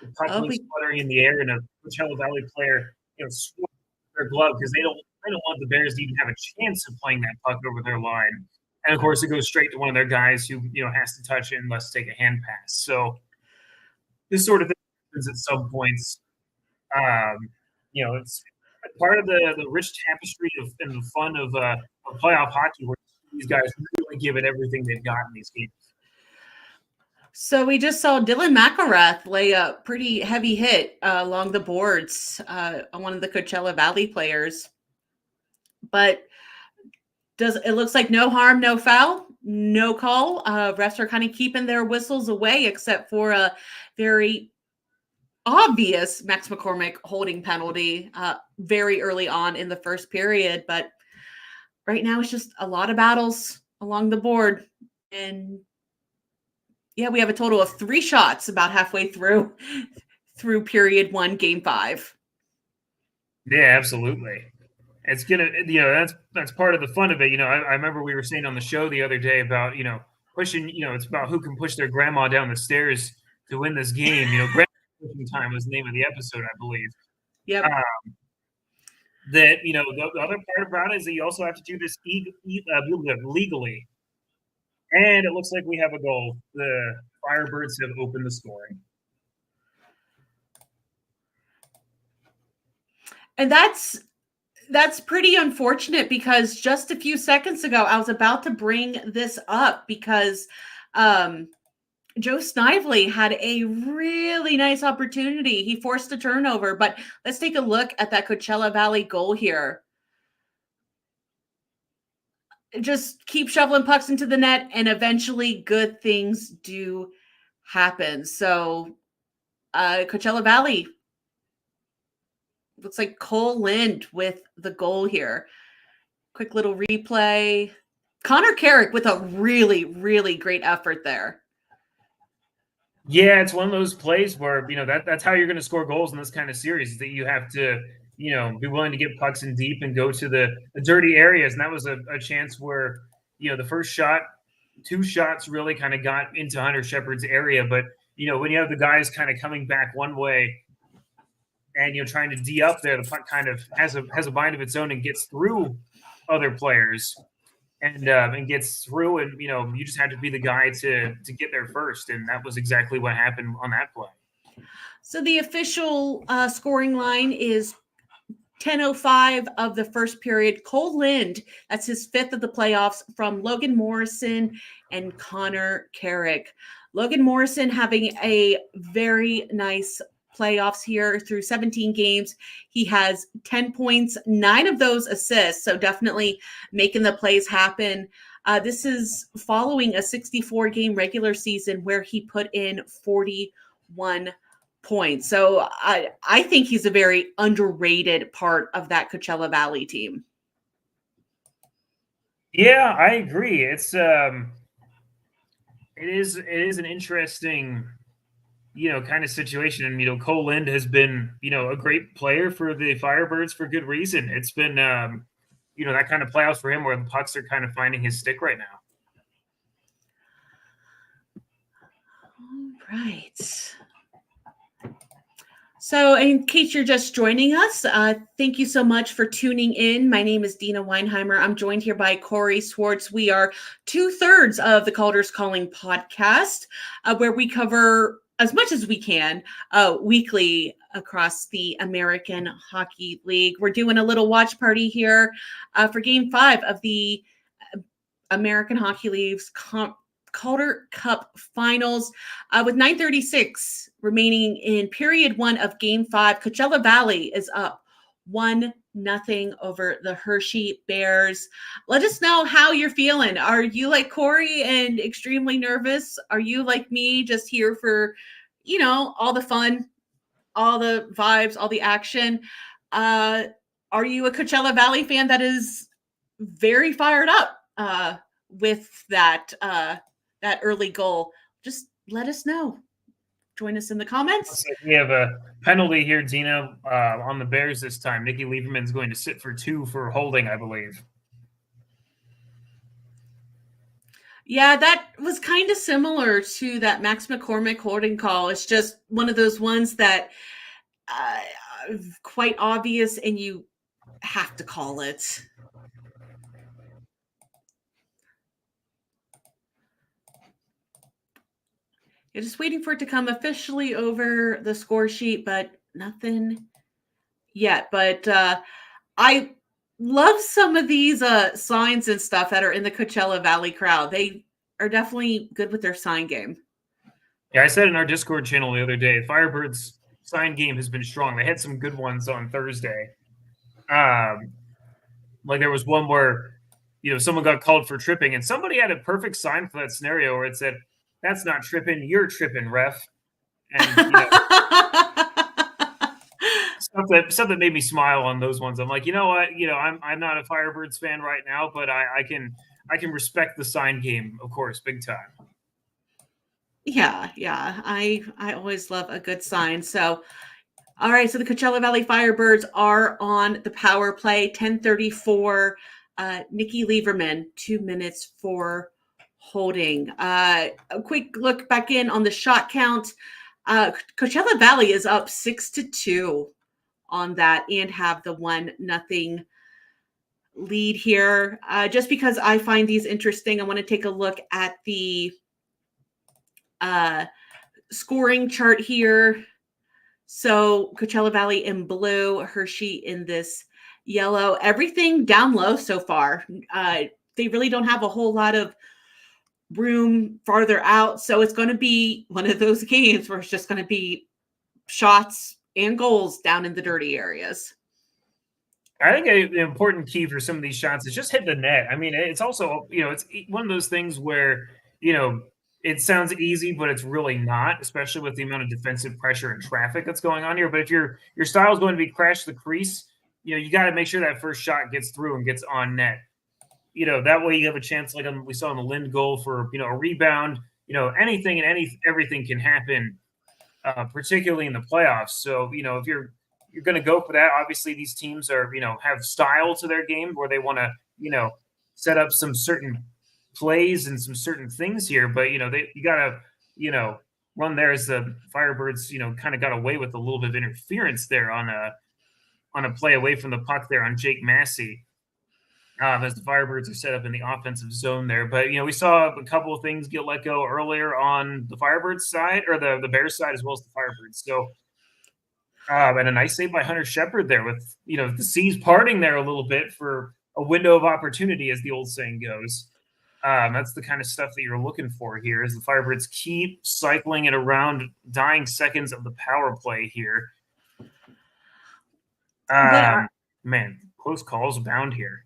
The puck was fluttering in the air, and a Coachella Valley player, swung their glove because they don't want the Bears to even have a chance of playing that puck over their line. And of course, it goes straight to one of their guys who has to touch it and must take a hand pass. So this sort of thing happens at some points. It's part of the rich tapestry and the fun of playoff hockey, where these guys really give it everything they've got in these games. So we just saw Dylan McElrath lay a pretty heavy hit along the boards on one of the Coachella Valley players. But it looks like no harm, no foul, no call. Refs are kind of keeping their whistles away, except for a very obvious Max McCormick holding penalty very early on in the first period. But right now it's just a lot of battles along the board. And yeah, we have a total of 3 shots about halfway through period 1, game 5. Yeah, absolutely. It's gonna, that's part of the fun of it. I remember we were saying on the show the other day about, pushing, it's about who can push their grandma down the stairs to win this game. Grandma pushing time was the name of the episode, I believe. Yep. That, the other part about it is that you also have to do this legally. And it looks like we have a goal. The Firebirds have opened the scoring. And that's pretty unfortunate because just a few seconds ago, I was about to bring this up because Joe Snively had a really nice opportunity. He forced a turnover, but let's take a look at that Coachella Valley goal here. Just keep shoveling pucks into the net, and eventually good things do happen. So Coachella Valley, looks like Cole Lind with the goal here. Quick little replay. Connor Carrick with a really, really great effort there. Yeah, it's one of those plays where, that's how you're going to score goals in this kind of series, is that you have to, be willing to get pucks in deep and go to the dirty areas. And that was a chance where, the first shot, 2 shots really kind of got into Hunter Shepard's area. But, when you have the guys kind of coming back one way and, trying to D up there, the puck kind of has a mind of its own and gets through other players and gets through. And, you just had to be the guy to get there first. And that was exactly what happened on that play. So the official scoring line is 10:05 of the first period. Cole Lind, that's his 5th of the playoffs, from Logan Morrison and Connor Carrick. Logan Morrison having a very nice playoffs here through 17 games. He has 10 points, 9 of those assists, so definitely making the plays happen. This is following a 64-game regular season where he put in 41 points. So I think he's a very underrated part of that Coachella Valley team. Yeah, I agree. It is an interesting, kind of situation. And, Cole Lind has been, a great player for the Firebirds for good reason. It's been, that kind of playoffs for him where the pucks are kind of finding his stick right now. All right. So in case you're just joining us, thank you so much for tuning in. My name is Deana Weinheimer. I'm joined here by Corey Swartz. We are 2/3 of the Calder's Calling podcast, where we cover as much as we can weekly across the American Hockey League. We're doing a little watch party here for Game 5 of the American Hockey League's Calder Cup Finals, with 9:36 remaining in period 1 of Game 5. Coachella Valley is up 1-0 over the Hershey Bears. Let us know how you're feeling. Are you like Corey and extremely nervous? Are you like me, just here for, all the fun, all the vibes, all the action? Are you a Coachella Valley fan that is very fired up with that early goal? Just let us know. Join us in the comments. We have a penalty here, Deana, on the Bears this time. Nikki Lieberman's going to sit for 2 for holding, I believe. Yeah, that was kind of similar to that Max McCormick holding call. It's just one of those ones that quite obvious and you have to call it. You're just waiting for it to come officially over the score sheet, but nothing yet. But I love some of these signs and stuff that are in the Coachella Valley crowd. They are definitely good with their sign game. Yeah, I said in our Discord channel the other day, Firebirds sign game has been strong. They had some good ones on Thursday. Like there was one where, someone got called for tripping, and somebody had a perfect sign for that scenario where it said, "That's not tripping, you're tripping, ref." And stuff that made me smile on those ones. I'm like, you know what? I'm not a Firebirds fan right now, but I can respect the sign game, of course, big time. Yeah. I always love a good sign. So, all right. So the Coachella Valley Firebirds are on the power play. 10:34. Nikki Lieberman, 2 minutes for holding. A quick look back in on the shot count. Coachella Valley is up 6-2 on that and have the 1-0 lead here. Just because I find these interesting, I want to take a look at the scoring chart here. So Coachella Valley in blue, Hershey in this yellow, everything down low so far. They really don't have a whole lot of room farther out. So it's going to be one of those games where it's just going to be shots and goals down in the dirty areas. I think an important key for some of these shots is just hit the net. I mean, it's also, it's one of those things where, it sounds easy, but it's really not, especially with the amount of defensive pressure and traffic that's going on here. But if your style is going to be crash the crease, you got to make sure that first shot gets through and gets on net. That way you have a chance, like we saw on the Lind goal, for, a rebound. Anything and everything can happen, particularly in the playoffs. So, if you're going to go for that, obviously these teams are, have style to their game where they want to, set up some certain plays and some certain things here. But, you got to, run there as the Firebirds, kind of got away with a little bit of interference there on a play away from the puck there on Jake Massey. As the Firebirds are set up in the offensive zone there. But, we saw a couple of things get let go earlier on the Firebirds side, or the Bears side, as well as the Firebirds. So, and a nice save by Hunter Shepard there with, the seas parting there a little bit for a window of opportunity, as the old saying goes. That's the kind of stuff that you're looking for here, as the Firebirds keep cycling it around dying seconds of the power play here. Man, close calls abound here.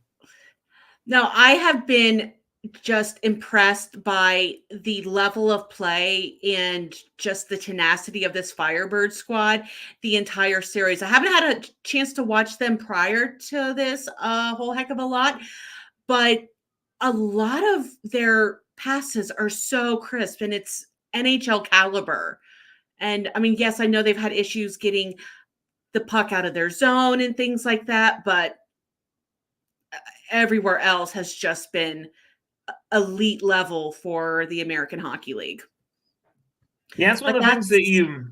No, I have been just impressed by the level of play and just the tenacity of this Firebird squad the entire series. I haven't had a chance to watch them prior to this a whole heck of a lot, but a lot of their passes are so crisp and it's NHL caliber. And I mean, yes, I know they've had issues getting the puck out of their zone and things like that, but everywhere else has just been elite level for the American Hockey League. Yeah, that's one of the things that you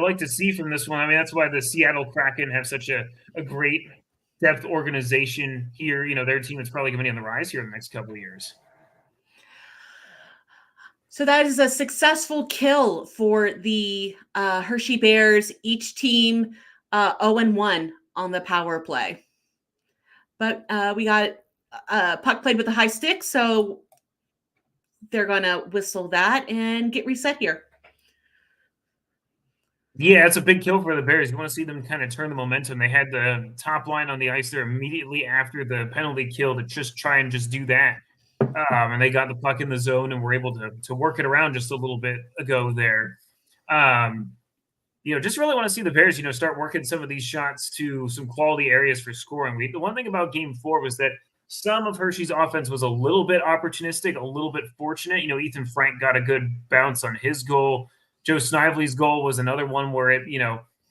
like to see from this one. I mean, that's why the Seattle Kraken have such a great depth organization here. Their team is probably going to be on the rise here in the next couple of years. So that is a successful kill for the Hershey Bears. Each team 0-1 on the power play. But we got puck played with a high stick, so they're going to whistle that and get reset here. Yeah, it's a big kill for the Bears. You want to see them kind of turn the momentum. They had the top line on the ice there immediately after the penalty kill to just try and just do that. And they got the puck in the zone and were able to work it around just a little bit ago there. Just really want to see the Bears, start working some of these shots to some quality areas for scoring. The one thing about Game 4 was that some of Hershey's offense was a little bit opportunistic, a little bit fortunate. Ethan Frank got a good bounce on his goal. Joe Snively's goal was another one where it,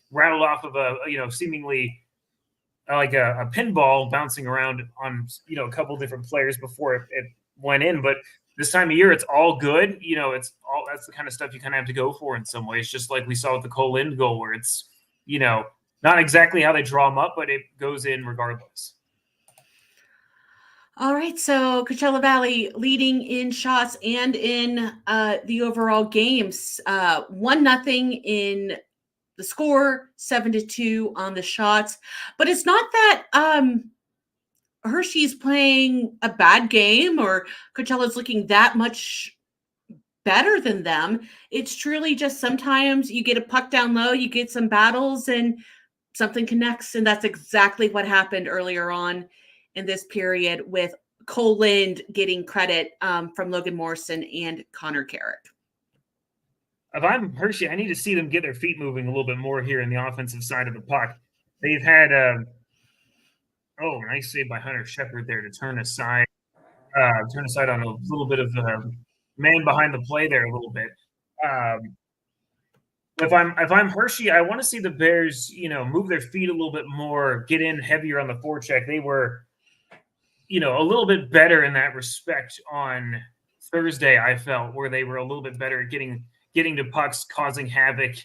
rattled off of a, seemingly like a pinball bouncing around on, a couple different players before it went in. But this time of year, it's all good. That's the kind of stuff you kind of have to go for in some ways, just like we saw with the Cole Lind goal where it's, not exactly how they draw them up, but it goes in regardless. All right, so Coachella Valley leading in shots and in the overall games. 1-0 in the score, 7-2 on the shots. But it's not that Hershey's playing a bad game or Coachella's looking that much better than them. It's truly just sometimes you get a puck down low, you get some battles, and something connects. And that's exactly what happened earlier on in this period with Cole Lind getting credit from Logan Morrison and Connor Carrick. If I'm Hershey, I need to see them get their feet moving a little bit more here in the offensive side of the puck. They've had nice save by Hunter Shepard there to turn aside on a little bit of man behind the play there a little bit. If I'm Hershey, I want to see the Bears, move their feet a little bit more, get in heavier on the forecheck. They were, a little bit better in that respect on Thursday, I felt, where they were a little bit better at getting to pucks, causing havoc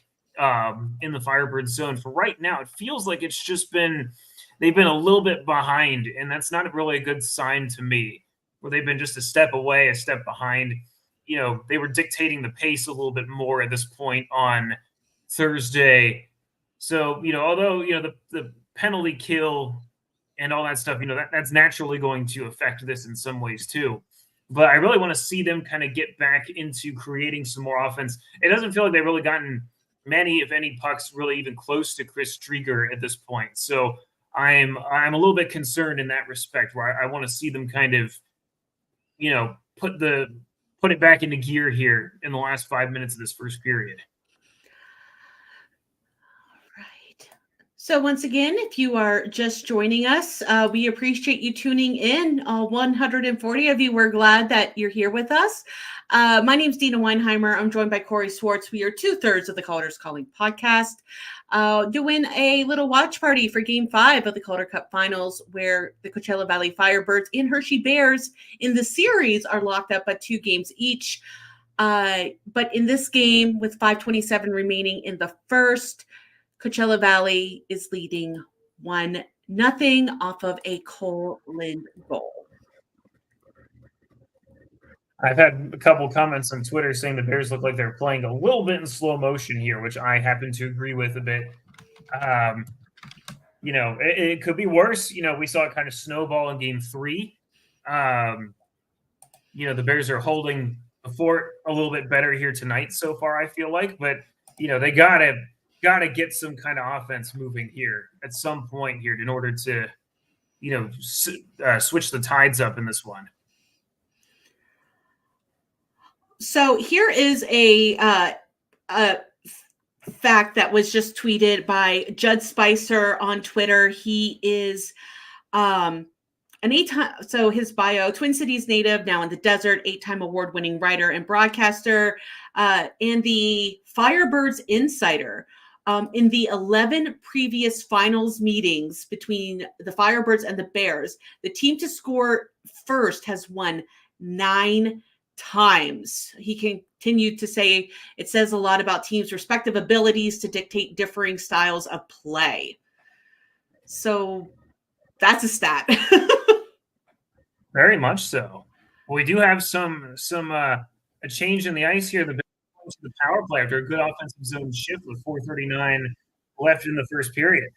in the Firebirds zone. For right now, it feels like it's just they've been a little bit behind, and that's not really a good sign to me, where they've been just a step away, a step behind. They were dictating the pace a little bit more at this point on Thursday. So, although, the penalty kill and all that stuff, that's naturally going to affect this in some ways too. But I really want to see them kind of get back into creating some more offense. It doesn't feel like they've really gotten many, if any, pucks really even close to Chris Strieger at this point. So I'm a little bit concerned in that respect, where I want to see them kind of, put it back into gear here in the last 5 minutes of this first period. So once again, if you are just joining us, we appreciate you tuning in. All 140 of you, we're glad that you're here with us. My name is Deana Weinheimer. I'm joined by Corey Swartz. We are 2/3 of the Calder's Calling podcast, doing a little watch party for Game 5 of the Calder Cup Finals, where the Coachella Valley Firebirds and Hershey Bears in the series are locked up at 2 games each. But in this game, with 5:27 remaining in the first, Coachella Valley is leading 1-0 off of a Cole Lind goal. I've had a couple comments on Twitter saying the Bears look like they're playing a little bit in slow motion here, which I happen to agree with a bit. It could be worse. We saw it kind of snowball in Game 3. The Bears are holding the fort a little bit better here tonight so far, I feel like. But, they got to get some kind of offense moving here at some point here in order to, switch the tides up in this one. So here is a fact that was just tweeted by Judd Spicer on Twitter. He is an 8-time, so his bio, Twin Cities native, now in the desert, 8-time award-winning writer and broadcaster, and the Firebirds insider. In the 11 previous finals meetings between the Firebirds and the Bears, the team to score first has won 9 times. He continued to say it says a lot about teams' respective abilities to dictate differing styles of play. So that's a stat. Very much so. Well, we do have a change in the ice here. The power play after a good offensive zone shift with 4:39 left in the first period.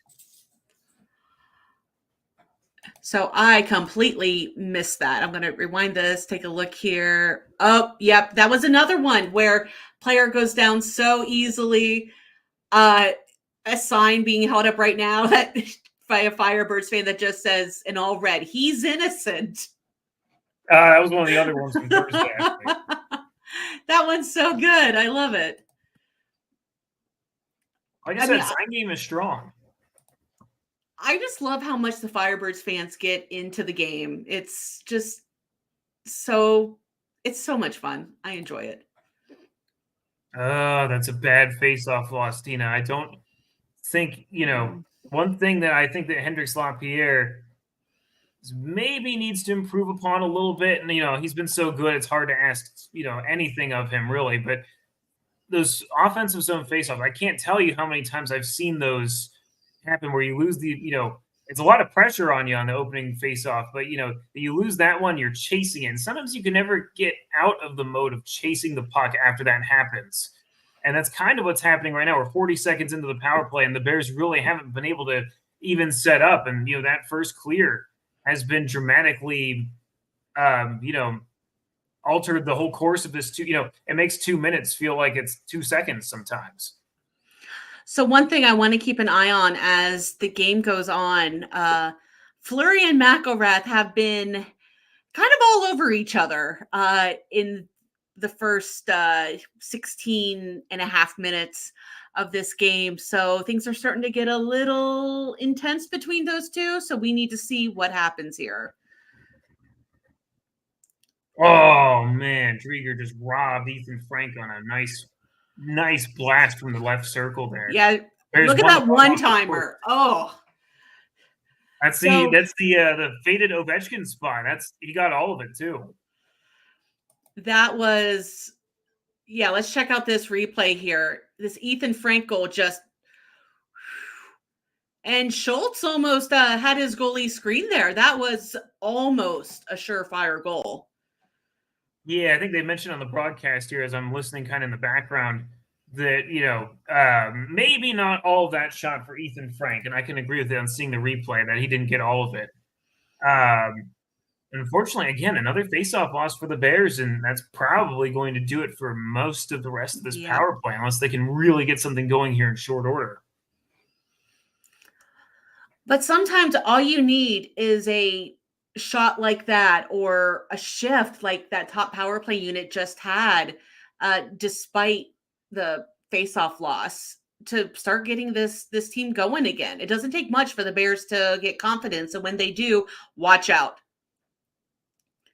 So I completely missed that. I'm going to rewind this, take a look here. Oh, yep. That was another one where player goes down so easily. A sign being held up right now that by a Firebirds fan that just says in all red, he's innocent. That was one of the other ones from Thursday, actually. That one's so good. I love it. Like I said, sign game is strong. I just love how much the Firebirds fans get into the game. It's just so much fun. I enjoy it. Oh, that's a bad face-off loss, Deana. I don't think, one thing that I think that Hendrix Lapierre maybe needs to improve upon a little bit. And, he's been so good, it's hard to ask, anything of him, really. But those offensive zone face-offs, I can't tell you how many times I've seen those happen where you lose it's a lot of pressure on you on the opening face-off, but, you lose that one, you're chasing it. And sometimes you can never get out of the mode of chasing the puck after that happens. And that's kind of what's happening right now. We're 40 seconds into the power play, and the Bears really haven't been able to even set up. And, that first clear has been dramatically, altered the whole course of this. It makes 2 minutes feel like it's 2 seconds sometimes. So one thing I want to keep an eye on as the game goes on, Fleury and McElrath have been kind of all over each other in the first 16 and a half minutes of this game. So things are starting to get a little intense between those two. So we need to see what happens here. Oh, man. Drieger just robbed Ethan Frank on a nice blast from the left circle there. Yeah. Look at that one-timer. Oh. That's the faded Ovechkin spot. He got all of it too. That was, let's check out this replay here. This Ethan Frank goal and Schultz almost had his goalie screen there. That was almost a surefire goal. Yeah, I think they mentioned on the broadcast here as I'm listening kind of in the background that, maybe not all that shot for Ethan Frank. And I can agree with it on seeing the replay that he didn't get all of it. Unfortunately, again, another faceoff loss for the Bears, and that's probably going to do it for most of the rest of this power play, unless they can really get something going here in short order. But sometimes all you need is a shot like that or a shift like that top power play unit just had, despite the faceoff loss, to start getting this team going again. It doesn't take much for the Bears to get confidence, and when they do, watch out.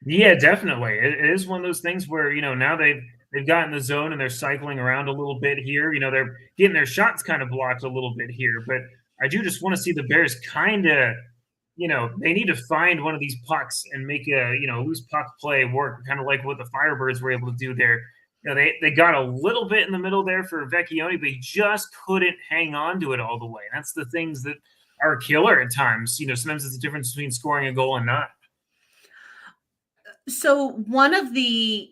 Yeah, definitely. It is one of those things where, now they've gotten the zone and they're cycling around a little bit here. They're getting their shots kind of blocked a little bit here. But I do just want to see the Bears kind of, they need to find one of these pucks and make a, loose puck play work, kind of like what the Firebirds were able to do there. They got a little bit in the middle there for Vecchione, but he just couldn't hang on to it all the way. That's the things that are killer at times. Sometimes it's the difference between scoring a goal and not. So one of the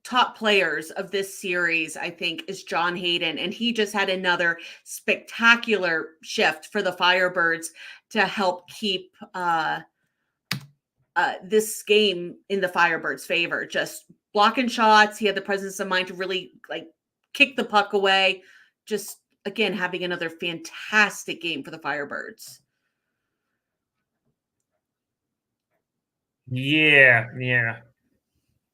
top players of this series, I think, is John Hayden, and he just had another spectacular shift for the Firebirds to help keep this game in the Firebirds' favor. Just blocking shots. He had the presence of mind to really kick the puck away. Just, again, having another fantastic game for the Firebirds. Yeah.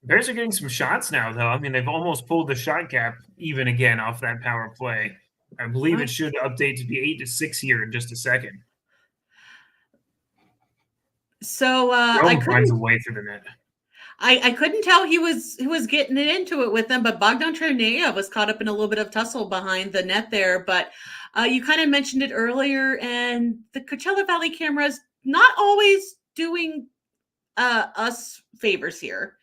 Bears are getting some shots now, though. I mean, they've almost pulled the shot gap even again off that power play. I believe it should update to be 8-6 here in just a second. So I couldn't find a way through the net. I couldn't tell who was getting into it with them, but Bogdan Trineyev was caught up in a little bit of tussle behind the net there. But you kind of mentioned it earlier, and the Coachella Valley cameras not always doing us favors here.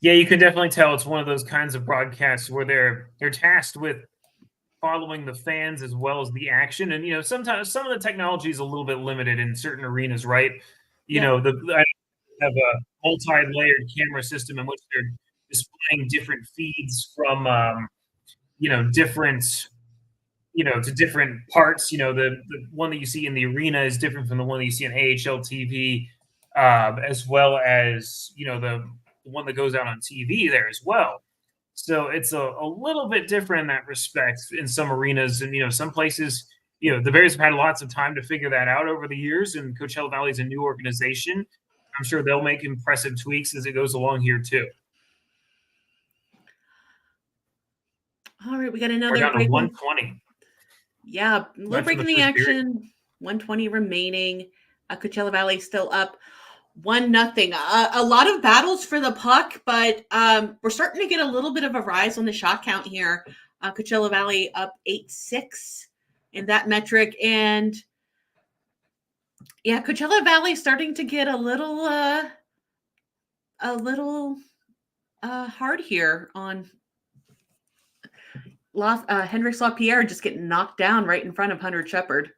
Yeah, you can definitely tell it's one of those kinds of broadcasts where they're tasked with following the fans as well as the action. And sometimes some of the technology is a little bit limited in certain arenas, right? I have a multi-layered camera system in which they're displaying different feeds from different to different parts. The one that you see in the arena is different from the one that you see on AHL TV, as well as the one that goes out on TV there as well. So it's a little bit different in that respect in some arenas, and some places. The Bears have had lots of time to figure that out over the years, and Coachella Valley is a new organization. I'm sure they'll make impressive tweaks as it goes along here too. All right, we got another We're down to break. 120. Yeah, a little break in the action. 120 remaining. Coachella Valley still up 1-0. A lot of battles for the puck, but we're starting to get a little bit of a rise on the shot count here. Coachella Valley up 8-6 in that metric, and yeah, Coachella Valley starting to get a little hard here on Hendrix LaPierre just getting knocked down right in front of Hunter Shepard.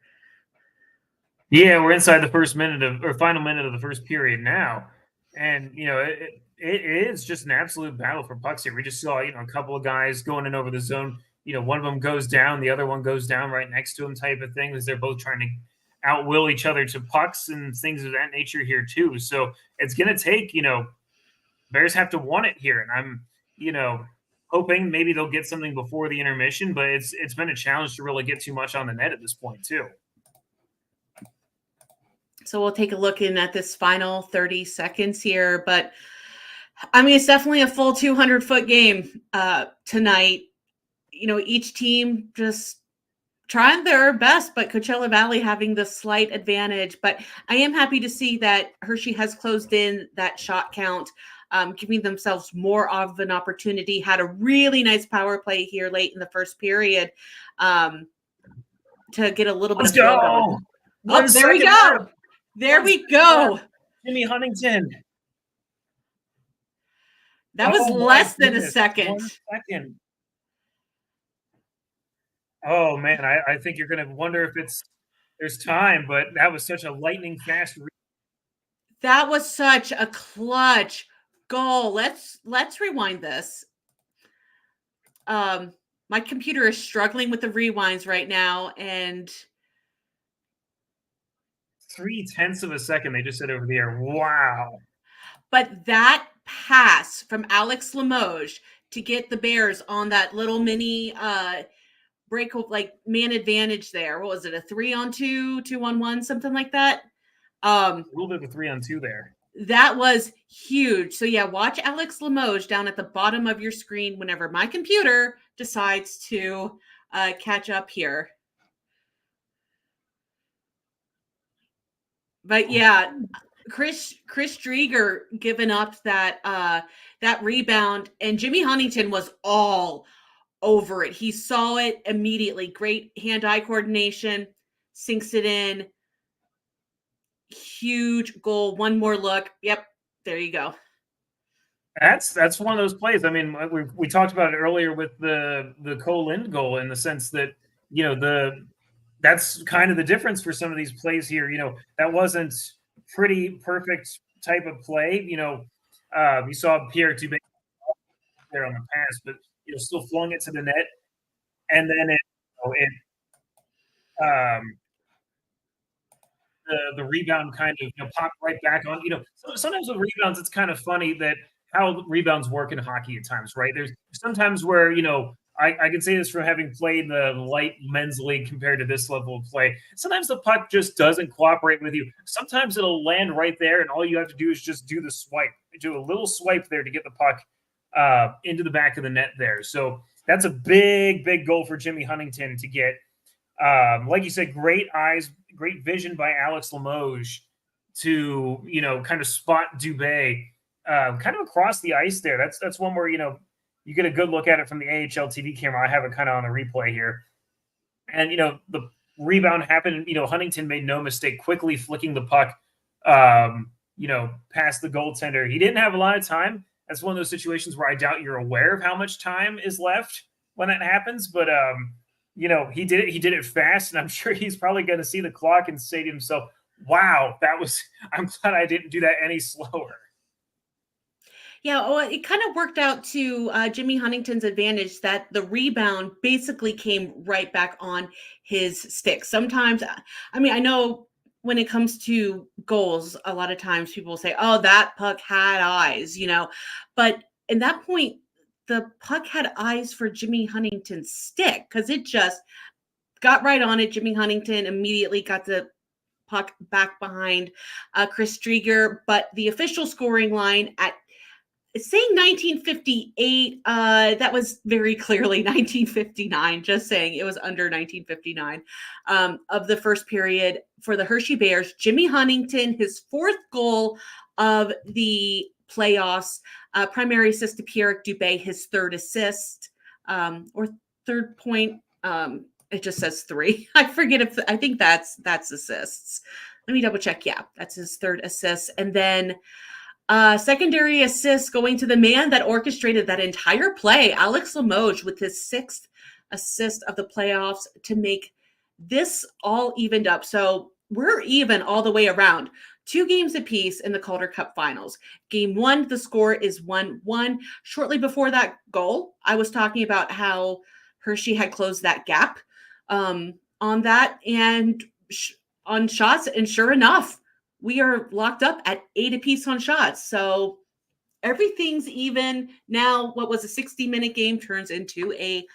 Yeah, we're inside the final minute of the first period now, and it is just an absolute battle for pucks here. We just saw a couple of guys going in over the zone. One of them goes down, the other one goes down right next to him, type of thing, as they're both trying to outwill each other to pucks and things of that nature here too. So it's going to take Bears have to want it here, and I'm hoping maybe they'll get something before the intermission, but it's been a challenge to really get too much on the net at this point too. So we'll take a look in at this final 30 seconds here, but I mean, it's definitely a full 200-foot game tonight. Each team just trying their best, but Coachella Valley having the slight advantage. But I am happy to see that Hershey has closed in that shot count, giving themselves more of an opportunity. Had a really nice power play here late in the first period to get a little bit. Let's go. Oh, there we go. There we go. Jimmy Huntington. That was less than a second. 1 second. Oh man, I think you're gonna wonder if there's time, but that was such a lightning fast. That was such a clutch goal. Let's rewind this. My computer is struggling with the rewinds right now, and 0.3 of a second they just said over the air. Wow. But that pass from Alex Limoges to get the Bears on that little mini break, like man advantage there. What was it? A 3-on-2, 2-on-1, something like that? A little bit of a 3-on-2 there. That was huge. So yeah, watch Alex Limoges down at the bottom of your screen whenever my computer decides to catch up here. But yeah, Chris Drieger giving up that rebound, and Jimmy Huntington was all over it. He saw it immediately. Great hand-eye coordination, sinks it in. Huge goal. One more look. Yep, there you go. That's one of those plays. I mean, we talked about it earlier with the Cole Lind goal, in the sense that that's kind of the difference for some of these plays here. That wasn't pretty perfect type of play. You saw Pierre Dubé there on the pass, but still flung it to the net, and then the rebound kind of popped right back on. Sometimes with rebounds, it's kind of funny that how rebounds work in hockey at times, right? There's sometimes where I can say this from having played the light men's league compared to this level of play. Sometimes the puck just doesn't cooperate with you. Sometimes it'll land right there, and all you have to do is just do the swipe. Do a little swipe there to get the puck into the back of the net there. So that's a big, big goal for Jimmy Huntington to get. Like you said, great eyes, great vision by Alex Limoges to, kind of spot Dubé kind of across the ice there. That's one where, you get a good look at it from the AHL TV camera. I have it kind of on a replay here. And, the rebound happened. Huntington made no mistake, quickly flicking the puck, past the goaltender. He didn't have a lot of time. That's one of those situations where I doubt you're aware of how much time is left when that happens. But, he did it. He did it fast. And I'm sure he's probably going to see the clock and say to himself, wow, I'm glad I didn't do that any slower. Yeah, well, it kind of worked out to Jimmy Huntington's advantage that the rebound basically came right back on his stick. Sometimes, I mean, I know when it comes to goals, a lot of times people say, oh, that puck had eyes, but in that point, the puck had eyes for Jimmy Huntington's stick because it just got right on it. Jimmy Huntington immediately got the puck back behind Chris Drieger, but the official scoring line at saying 1958, that was very clearly 1959, just saying it was under 1959 of the first period for the Hershey Bears. Jimmy Huntington, his fourth goal of the playoffs, primary assist to Pierre Dubé, his third assist or third point. It just says 3. I forget I think that's assists. Let me double check. Yeah, that's his third assist. And then secondary assist going to the man that orchestrated that entire play, Alex Limoges, with his 6th assist of the playoffs to make this all evened up. So we're even all the way around. 2 games apiece in the Calder Cup Finals. Game 1, the score is 1-1. Shortly before that goal, I was talking about how Hershey had closed that gap on that and on shots, and sure enough, we are locked up at 8 apiece on shots. So everything's even. Now, what was a 60-minute game turns into a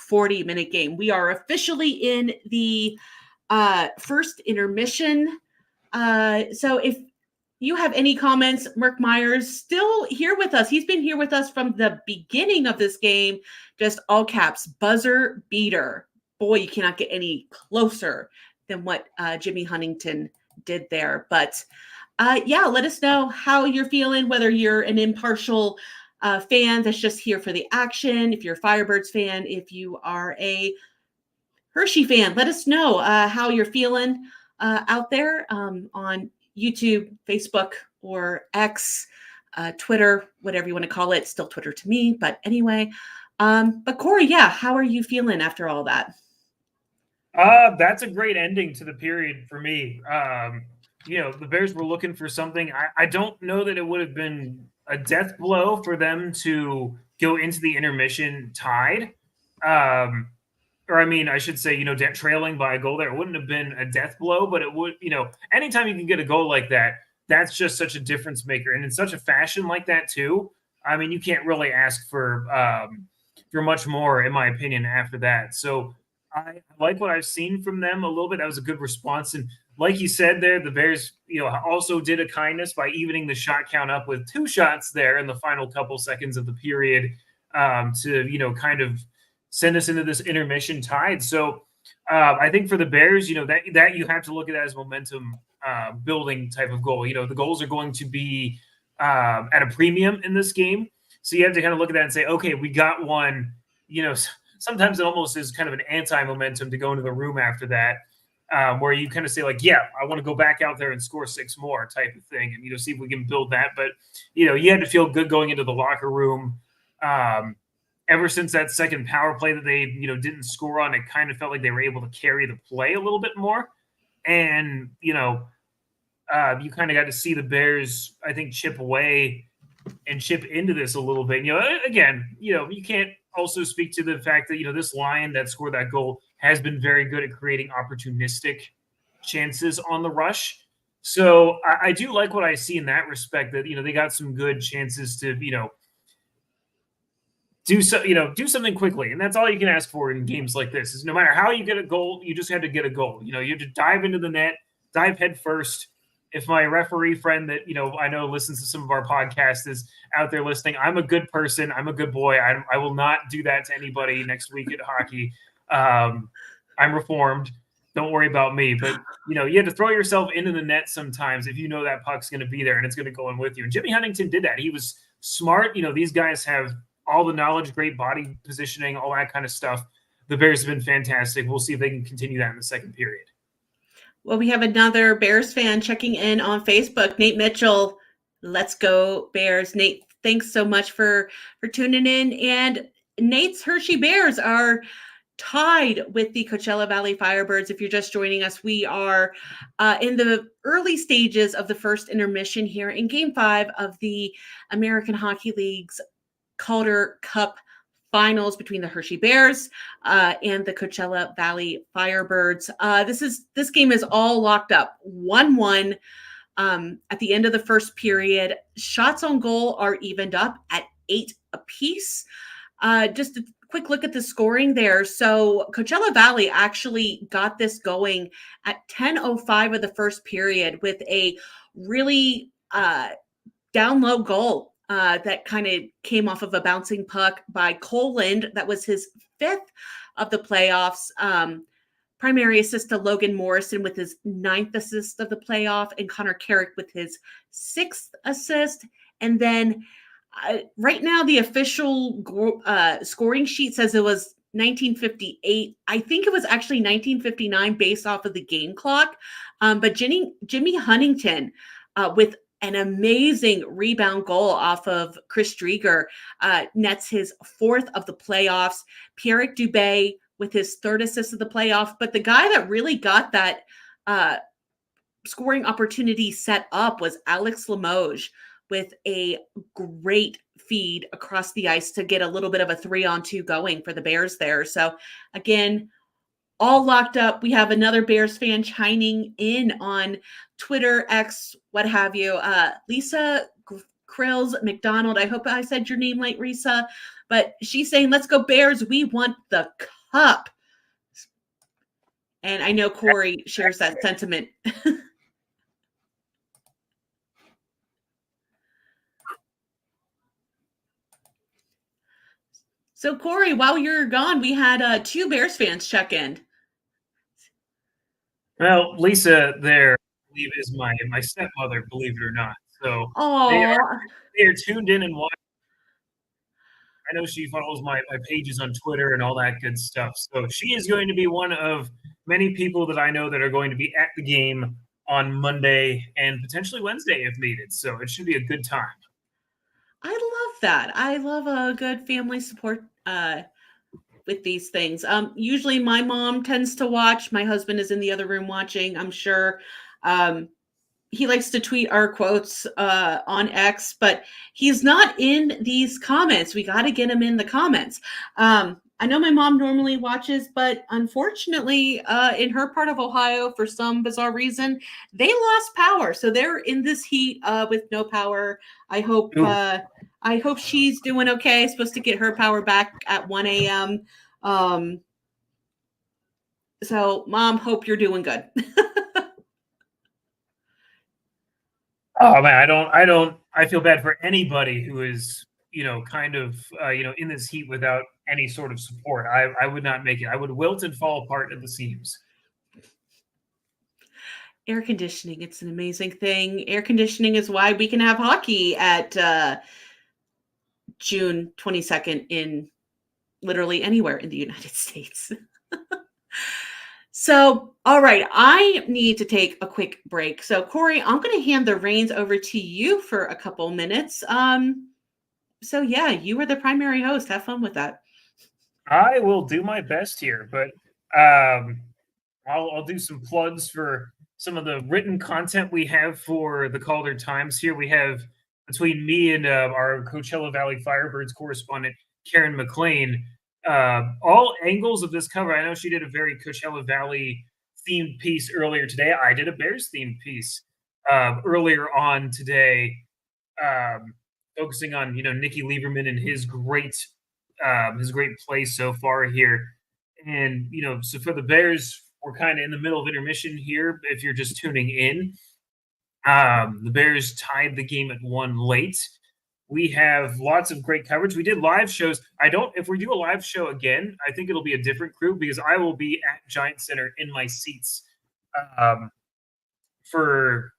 40-minute game. We are officially in the first intermission. So if you have any comments, Mark Myers still here with us. He's been here with us from the beginning of this game. Just all caps, buzzer beater. Boy, you cannot get any closer than what Jimmy Huntington did there. But let us know how you're feeling, whether you're an impartial fan that's just here for the action, if you're a Firebirds fan, if you are a Hershey fan, let us know how you're feeling out there on YouTube, Facebook, or X, Twitter, whatever you want to call it. Still Twitter to me, but anyway. But Corey, how are you feeling after all that? That's a great ending to the period for me. The Bears were looking for something. I don't know that it would have been a death blow for them to go into the intermission tied. I should say, trailing by a goal there. It wouldn't have been a death blow, but it would, anytime you can get a goal like that, that's just such a difference maker. And in such a fashion like that too, I mean, you can't really ask for much more, in my opinion, after that. So I like what I've seen from them a little bit. That was a good response. And like you said there, the Bears, also did a kindness by evening the shot count up with 2 shots there in the final couple seconds of the period to, kind of send us into this intermission tied. So I think for the Bears, that you have to look at that as momentum building type of goal. The goals are going to be at a premium in this game. So you have to kind of look at that and say, okay, we got one. Sometimes it almost is kind of an anti-momentum to go into the room after that, where you kind of say like, yeah, I want to go back out there and score 6 more type of thing. And, see if we can build that. But, you had to feel good going into the locker room. Ever since that second power play that they, didn't score on, it kind of felt like they were able to carry the play a little bit more. And, you kind of got to see the Bears, I think, chip away and chip into this a little bit. Again, you can't also speak to the fact that, this line that scored that goal has been very good at creating opportunistic chances on the rush. So I do like what I see in that respect, that, they got some good chances to, do something quickly. And that's all you can ask for in games like this, is no matter how you get a goal, you just have to get a goal. You have to dive into the net, dive head first. If my referee friend that, I know listens to some of our podcasts is out there listening, I'm a good person. I'm a good boy. I will not do that to anybody next week at hockey. I'm reformed. don't worry about me. But you have to throw yourself into the net sometimes if you know that puck's going to be there and it's going to go in with you. And Jimmy Huntington did that. He was smart. These guys have all the knowledge, great body positioning, all that kind of stuff. The Bears have been fantastic. We'll see if they can continue that in the second period. Well, we have another Bears fan checking in on Facebook, Nate Mitchell. Let's go Bears. Nate, thanks so much for tuning in. And Nate's Hershey Bears are tied with the Coachella Valley Firebirds. If you're just joining us, we are in the early stages of the first intermission here in Game 5 of the American Hockey League's Calder Cup Finals between the Hershey Bears and the Coachella Valley Firebirds. This game is all locked up 1-1 at the end of the first period. Shots on goal are evened up at 8 apiece. Just a quick look at the scoring there. So Coachella Valley actually got this going at 10:05 of the first period with a really down low goal that kind of came off of a bouncing puck by Coland. That was his 5th of the playoffs. Primary assist to Logan Morrison with his 9th assist of the playoff, and Connor Carrick with his 6th assist. And then right now, the official scoring sheet says it was 1958. I think it was actually 1959 based off of the game clock. But Jimmy Huntington with an amazing rebound goal off of Chris Drieger nets his 4th of the playoffs. Pierrick Dubé with his 3rd assist of the playoff. But the guy that really got that scoring opportunity set up was Alex Limoges with a great feed across the ice to get a little bit of a 3-on-2 going for the Bears there. So again, all locked up. We have another Bears fan chiming in on Twitter, X, what have you. Lisa Krills McDonald. I hope I said your name right, Risa. But she's saying, let's go Bears. We want the cup. And I know Corey shares that sentiment. So, Corey, while you're gone, we had 2 Bears fans check in. Well, Lisa there, I believe, is my stepmother, believe it or not. So they are tuned in and watching. I know she follows my pages on Twitter and all that good stuff. So she is going to be one of many people that I know that are going to be at the game on Monday and potentially Wednesday if needed. So it should be a good time. I love that. I love a good family support with these things. Usually my mom tends to watch. My husband is in the other room watching, I'm sure. He likes to tweet our quotes on X, but he's not in these comments. We got to get him in the comments. I know my mom normally watches, but unfortunately, in her part of Ohio, for some bizarre reason, they lost power. So they're in this heat with no power. I hope she's doing okay. Supposed to get her power back at 1 a.m. So, Mom, hope you're doing good. Oh man, I feel bad for anybody who is, kind of, in this heat without any sort of support. I would not make it. I would wilt and fall apart at the seams. Air conditioning, it's an amazing thing. Air conditioning is why we can have hockey at June 22nd in literally anywhere in the United States. So, all right, I need to take a quick break. So, Corey, I'm going to hand the reins over to you for a couple minutes. So yeah, you were the primary host. Have fun with that. I will do my best here, but I'll do some plugs for some of the written content we have for the Calder Times here. We have, between me and our Coachella Valley Firebirds correspondent, Karen McLean, all angles of this cover. I know she did a very Coachella Valley themed piece earlier today. I did a Bears themed piece earlier on today, focusing on Nicky Lieberman and his great play so far here. And so for the Bears, we're kind of in the middle of intermission here. If you're just tuning in, the Bears tied the game at 1 late. We have lots of great coverage. We did live shows. If we do a live show again, I think it'll be a different crew because I will be at Giant Center in my seats for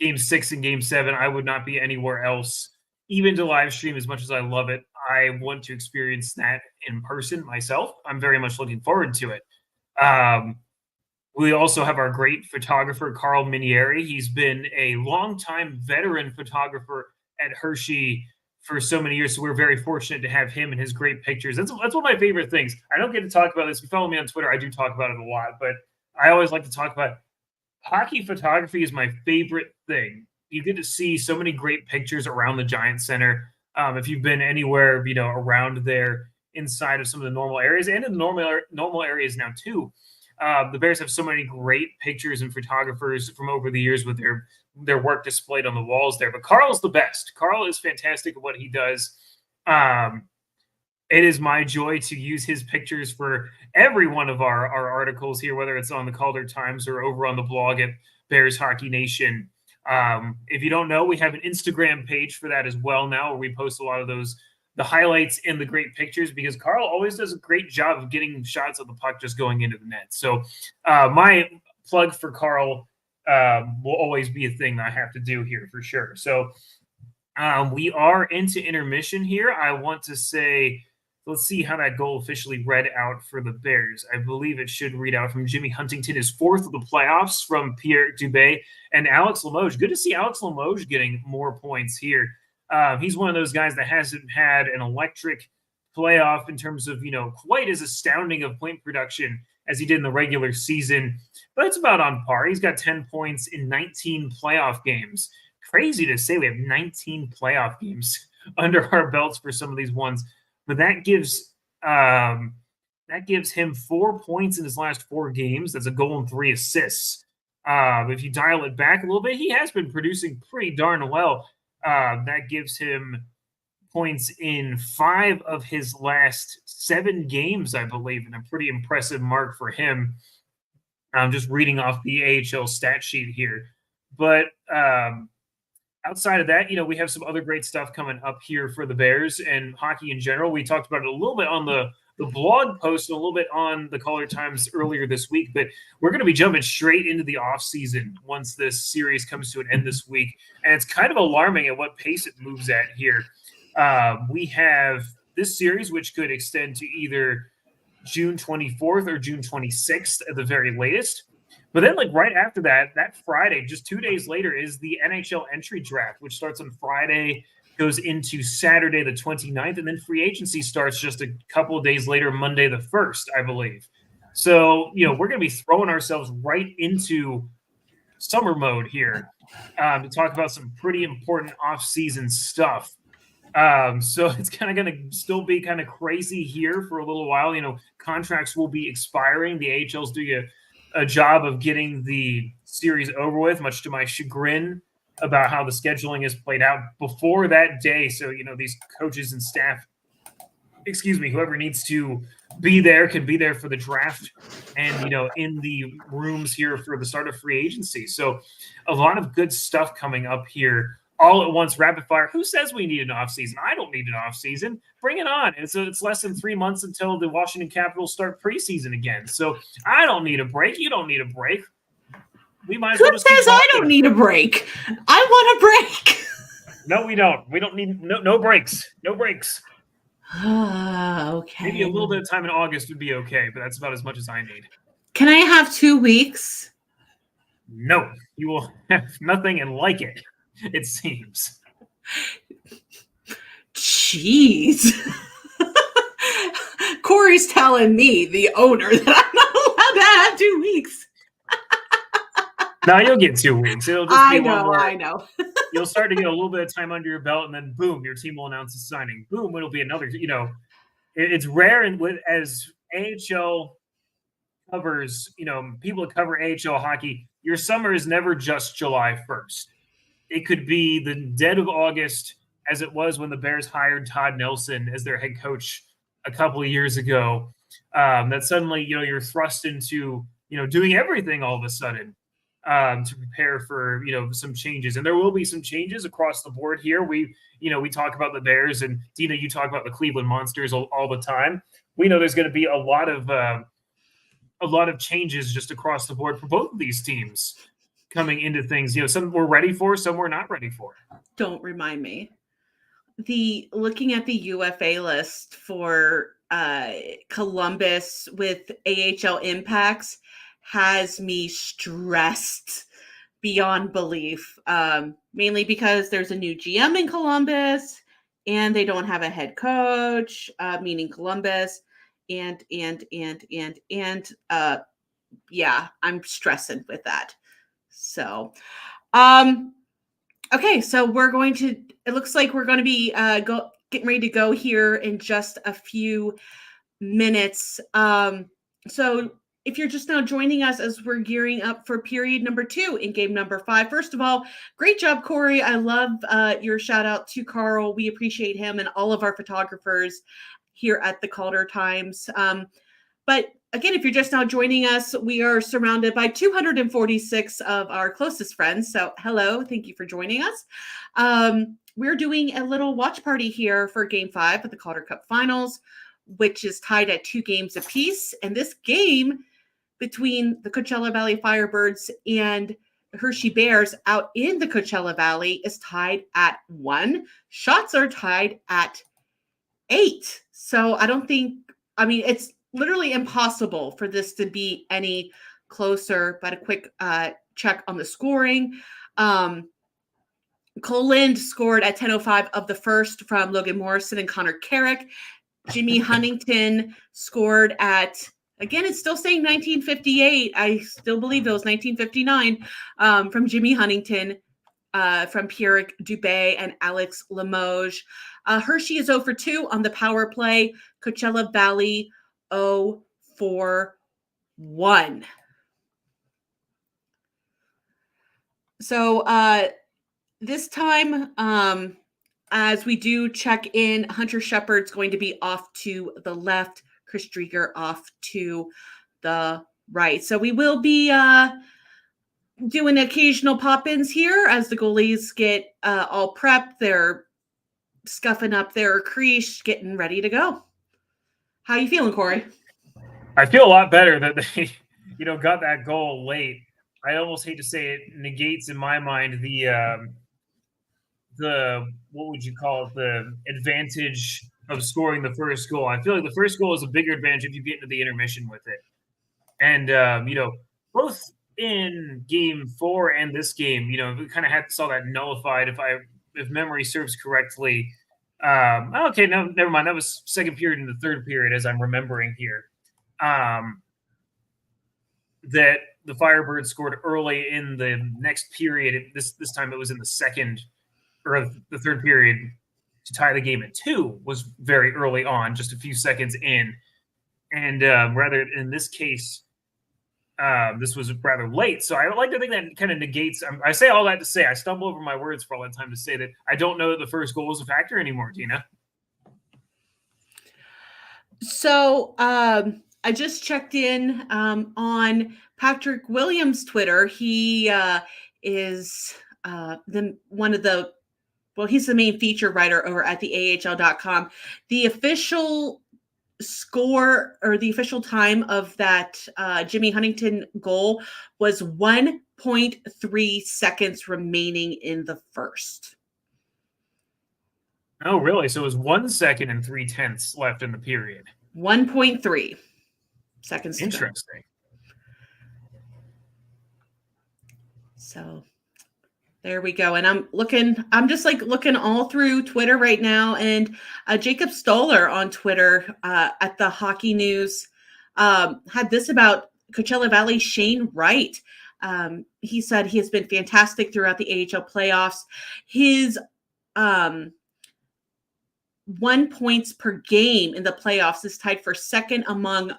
Game 6 and Game 7. I would not be anywhere else, even to live stream. As much as I love it, I want to experience that in person myself. I'm very much looking forward to it. We also have our great photographer, Carl Minieri. He's been a longtime veteran photographer at Hershey for so many years. So we're very fortunate to have him and his great pictures. That's one of my favorite things. I don't get to talk about this. If you follow me on Twitter, I do talk about it a lot, but I always like to talk about hockey photography is my favorite thing. You get to see so many great pictures around the Giant Center. If you've been anywhere, around there inside of some of the normal areas and in the normal areas now too. The Bears have so many great pictures and photographers from over the years with their work displayed on the walls there. But Carl's the best. Carl is fantastic at what he does. It is my joy to use his pictures for every one of our articles here, whether it's on the Calder Times or over on the blog at Bears Hockey Nation. If you don't know, we have an Instagram page for that as well now, where we post a lot of the highlights and the great pictures, because Carl always does a great job of getting shots of the puck just going into the net. So my plug for Carl will always be a thing that I have to do here for sure. So we are into intermission here. I want to say, let's see how that goal officially read out for the Bears. I believe it should read out from Jimmy Huntington, his fourth of the playoffs, from Pierre Dubé and Alex Limoges. Good to see Alex Limoges getting more points here. He's one of those guys that hasn't had an electric playoff in terms of, quite as astounding of point production as he did in the regular season, but it's about on par. He's got 10 points in 19 playoff games. Crazy to say we have 19 playoff games under our belts for some of these ones, but that gives him 4 points in his last 4 games. That's a goal and 3 assists. If you dial it back a little bit, he has been producing pretty darn well. That gives him points in 5 of his last 7 games, I believe, and a pretty impressive mark for him. I'm just reading off the AHL stat sheet here. But outside of that, we have some other great stuff coming up here for the Bears and hockey in general. We talked about it a little bit on the blog post and a little bit on the Calder Times earlier this week, but we're going to be jumping straight into the offseason once this series comes to an end this week. And it's kind of alarming at what pace it moves at here. We have this series, which could extend to either June 24th or June 26th at the very latest. But then, right after that Friday, just 2 days later, is the NHL entry draft, which starts on Friday, goes into Saturday the 29th, and then free agency starts just a couple of days later, Monday the 1st, I believe. So, we're going to be throwing ourselves right into summer mode here to talk about some pretty important off-season stuff. So it's kind of going to still be kind of crazy here for a little while. Contracts will be expiring. The AHL's doing a job of getting the series over with, much to my chagrin about how the scheduling is played out before that day. So, these coaches and staff, whoever needs to be there can be there for the draft and, in the rooms here for the start of free agency. So a lot of good stuff coming up here all at once, rapid fire. Who says we need an offseason? I don't need an offseason. Bring it on. It's less than 3 months until the Washington Capitals start preseason again. So I don't need a break. You don't need a break. We might as well just says I don't need a break? I want a break. No, we don't. We don't need no breaks. No breaks. Okay. Maybe a little bit of time in August would be okay, but that's about as much as I need. Can I have 2 weeks? No, you will have nothing and like it. It seems. Jeez. Corey's telling me, the owner, that I'm not allowed to have 2 weeks. No, you'll get 2 weeks. It'll just be I know. You'll start to get a little bit of time under your belt, and then boom, your team will announce a signing. Boom, it'll be another. It's rare, and as AHL covers, people that cover AHL hockey, your summer is never just July 1st. It could be the dead of August, as it was when the Bears hired Todd Nelson as their head coach a couple of years ago. That suddenly, you're thrust into, doing everything all of a sudden. to prepare for, some changes. And there will be some changes across the board here. We talk about the Bears, and Deana, you talk about the Cleveland Monsters all the time. We know there's going to be a lot of changes just across the board for both of these teams coming into things. Some we're ready for, some we're not ready for. Don't remind me. Looking at the UFA list for Columbus with AHL impacts has me stressed beyond belief, mainly because there's a new GM in Columbus and they don't have a head coach, meaning Columbus, and yeah, I'm stressing with that. So, okay, so it looks like we're going to be getting ready to go here in just a few minutes. So if you're just now joining us as we're gearing up for period number 2 in game number 5, first of all, great job, Corey. I love your shout out to Carl. We appreciate him and all of our photographers here at the Calder Times. But again, if you're just now joining us, we are surrounded by 246 of our closest friends. So hello, thank you for joining us. We're doing a little watch party here for Game 5 of the Calder Cup Finals, which is tied at 2 games apiece. And this game between the Coachella Valley Firebirds and Hershey Bears out in the Coachella Valley is tied at 1. Shots are tied at 8. So it's literally impossible for this to be any closer, but a quick check on the scoring. Cole Lind scored at 10:05 of the first from Logan Morrison and Connor Carrick. Jimmy Huntington scored at, again, it's still saying 1958. I still believe it was 1959 from Jimmy Huntington, from Pierre Dubé and Alex Limoges. Hershey is 0 for 2 on the power play. Coachella Valley 0 for 1. So this time, as we do check in, Hunter Shepard's going to be off to the left, Chris Drieger off to the right. So we will be doing occasional pop-ins here as the goalies get all prepped. They're scuffing up their crease, getting ready to go. How you feeling, Corey? I feel a lot better that they, got that goal late. I almost hate to say it negates in my mind the what would you call it, the advantage of scoring the first goal. I feel like the first goal is a bigger advantage if you get into the intermission with it. And both in game 4 and this game, we kind of saw that nullified if memory serves correctly. Okay, no, never mind. That was second period and the third period, as I'm remembering here. That the Firebirds scored early in the next period. This time it was in the second or the third period to tie the game at 2 was very early on, just a few seconds in. And rather in this case, this was rather late. So I like to think that kind of negates. I say all that to say I stumble over my words for all that time to say that I don't know that the first goal is a factor anymore, Deana. So I just checked in on Patrick Williams' Twitter. He is he's the main feature writer over at the AHL.com. The official score or the official time of that Jimmy Huntington goal was 1.3 seconds remaining in the first. Oh, really? So it was 1 second and 3/10 left in the period. 1.3 seconds. Interesting. So there we go. And I'm just looking all through Twitter right now. And Jacob Stoller on Twitter at the Hockey News had this about Coachella Valley Shane Wright. He said he has been fantastic throughout the AHL playoffs. His 1 points per game in the playoffs is tied for second among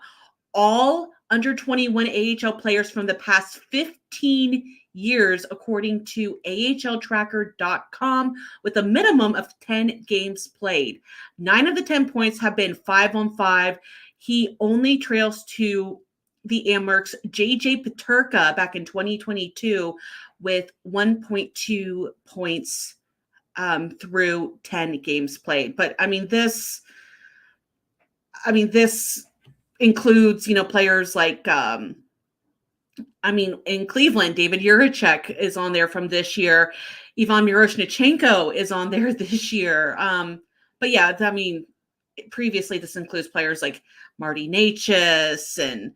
all under 21 AHL players from the past 15 years, according to ahltracker.com, with a minimum of 10 games played. 9 of the 10 points have been 5-on-5. He only trails to the Amherst JJ Peterka back in 2022 with 1.2 points through 10 games played. But this includes, players like, in Cleveland, David Juracek is on there from this year. Ivan Miroshnichenko is on there this year. But yeah, previously this includes players like Marty Necas and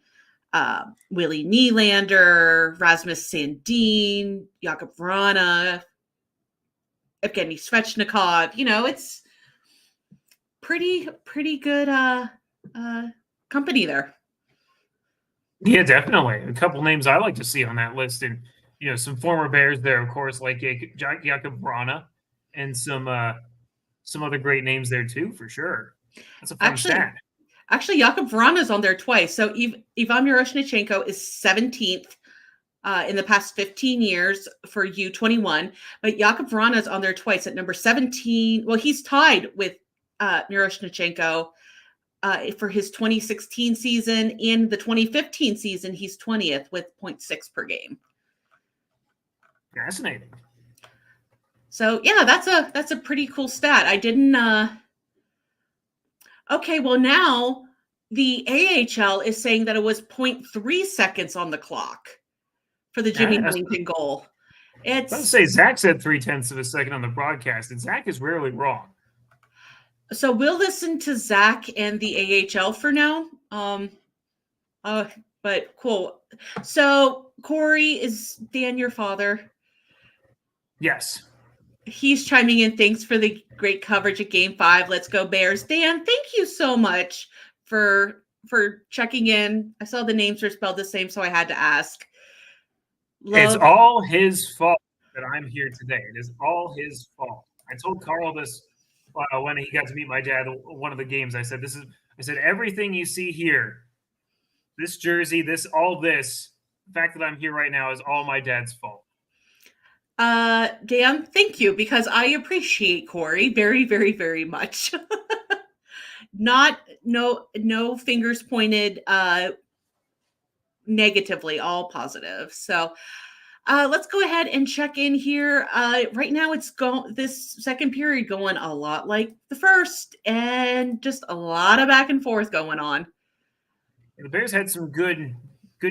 Willie Nylander, Rasmus Sandin, Jakub Vrana, Evgeny Svechnikov. It's pretty good company there. Yeah, definitely. A couple names I like to see on that list, and some former Bears there, of course, like Jakub Vrana, and some other great names there too, for sure. That's a fun stat. Actually, Jakub Vrana is on there twice. So Ivan Miroshnichenko is 17th in the past 15 years for U21, but Jakub Vrana is on there twice at number 17. Well, he's tied with Miroshnichenko for his 2016 season. In the 2015 season, he's 20th with 0.6 per game. Fascinating. So yeah, that's a pretty cool stat. I didn't. Okay, well now the AHL is saying that it was 0.3 seconds on the clock for the Jimmy Millington goal. I was going to say, Zach said 0.3 of a second on the broadcast, and Zach is rarely wrong. So we'll listen to Zach and the AHL for now. But cool. So Corey, is Dan your father? Yes. He's chiming in. Thanks for the great coverage of Game 5. Let's go Bears. Dan, thank you so much for checking in. I saw the names were spelled the same, so I had to ask. It's all his fault that I'm here today. It is all his fault. I told Carl this when he got to meet my dad one of the games. I said, everything you see here, this jersey, the fact that I'm here right now is all my dad's fault. Dan, thank you, because I appreciate Corey very, very, very much. No fingers pointed negatively, all positive. So let's go ahead and check in here. Right now it's this second period going a lot like the first, and just a lot of back and forth going on. The Bears had some good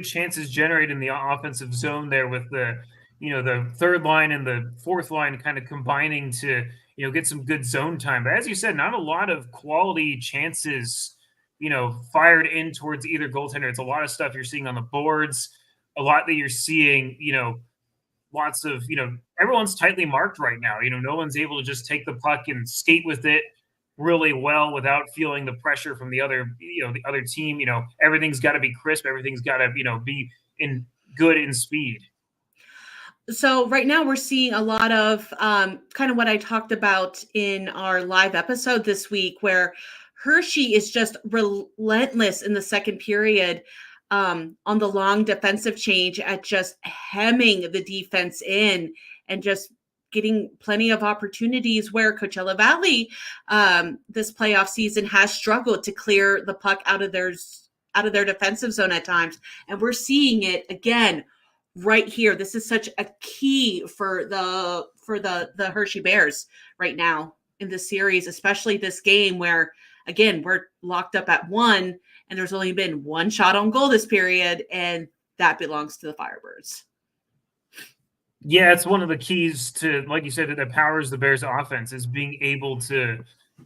chances generated in the offensive zone there with the third line and the fourth line kind of combining to, get some good zone time. But as you said, not a lot of quality chances, fired in towards either goaltender. It's a lot of stuff you're seeing on the boards, a lot that you're seeing, lots of, everyone's tightly marked right now. No one's able to just take the puck and skate with it really well without feeling the pressure from the other team. Everything's got to be crisp. Everything's got to, be good in speed. So right now we're seeing a lot of kind of what I talked about in our live episode this week, where Hershey is just relentless in the second period on the long defensive change at just hemming the defense in and just getting plenty of opportunities, where Coachella Valley this playoff season has struggled to clear the puck out of their defensive zone at times. And we're seeing it again right here. This is such a key for the Hershey Bears right now in this series, especially this game where, again, we're locked up at 1 and there's only been one shot on goal this period, and that belongs to the Firebirds. Yeah, it's one of the keys to, like you said, that powers the Bears offense, is being able to,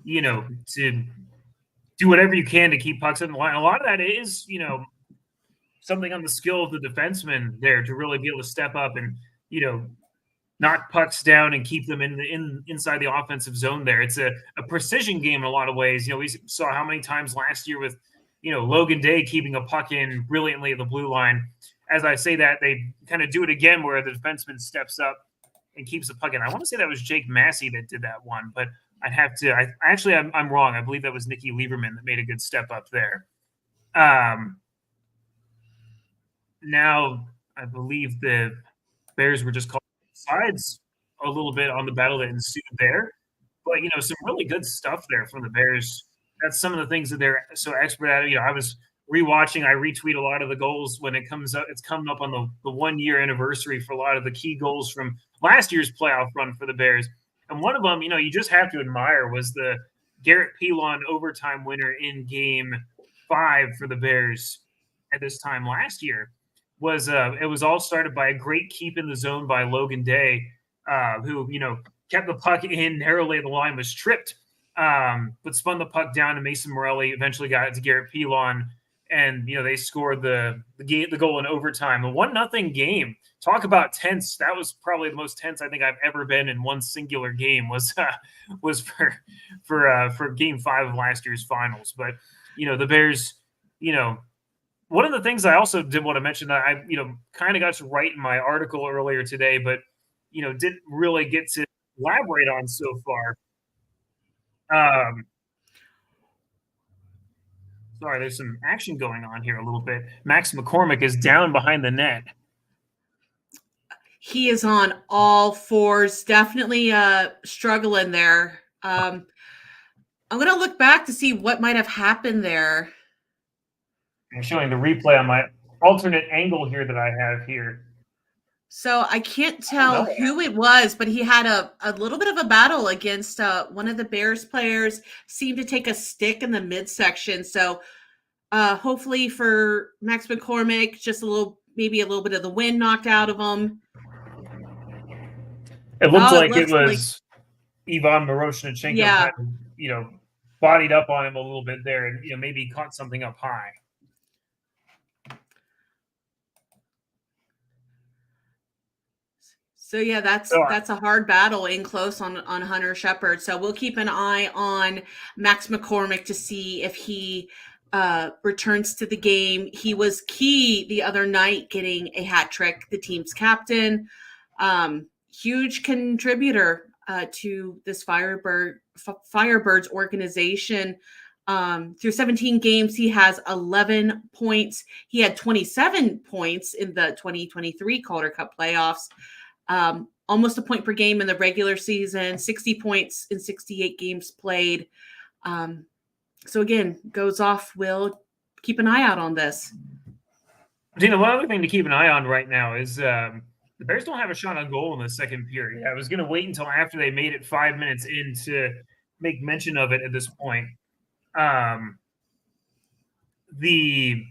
to do whatever you can to keep pucks in the line. A lot of that is, something on the skill of the defenseman there to really be able to step up and, knock pucks down and keep them inside the offensive zone there. It's a precision game in a lot of ways. We saw how many times last year with, Logan Day keeping a puck in brilliantly at the blue line. As I say that, they kind of do it again where the defenseman steps up and keeps the puck in. I want to say that was Jake Massey that did that one, but I'd have to. I'm wrong. I believe that was Nicky Lieberman that made a good step up there. Now, I believe the Bears were just called sides a little bit on the battle that ensued there. But, some really good stuff there from the Bears. That's some of the things that they're so expert at. I was rewatching, I retweet a lot of the goals when it comes up. It's coming up on the 1 year anniversary for a lot of the key goals from last year's playoff run for the Bears. And one of them, you just have to admire, was the Garrett Pilon overtime winner in Game 5 for the Bears at this time last year. It was all started by a great keep in the zone by Logan Day, who kept the puck in narrowly at the line, was tripped, but spun the puck down to Mason Morelli. Eventually got it to Garrett Pilon, and they scored the goal in overtime. A 1-0 game. Talk about tense. That was probably the most tense I think I've ever been in one singular game. Was for Game 5 of last year's finals. But the Bears, one of the things I also did want to mention that I kind of got to write in my article earlier today, but didn't really get to elaborate on so far. Sorry, there's some action going on here a little bit. Max McCormick is down behind the net. He is on all fours, definitely struggling there. I'm going to look back to see what might have happened there. I'm showing the replay on my alternate angle here that I have here. So I can't tell who it was, but he had a little bit of a battle against one of the Bears players, seemed to take a stick in the midsection. So hopefully for Max McCormick, just maybe a little bit of the wind knocked out of him. It looked like it was Ivan Miroshnichenko, bodied up on him a little bit there, and maybe caught something up high. So yeah, that's a hard battle in close on Hunter Shepard. So we'll keep an eye on Max McCormick to see if he returns to the game. He was key the other night, getting a hat trick, the team's captain. Huge contributor to this Firebirds organization. Through 17 games, he has 11 points. He had 27 points in the 2023 Calder Cup playoffs. Almost a point per game in the regular season, 60 points in 68 games played. So again, goes off. We'll keep an eye out on this. Deana, one other thing to keep an eye on right now is the Bears don't have a shot on goal in the second period. I was going to wait until after they made it 5 minutes in to make mention of it at this point. The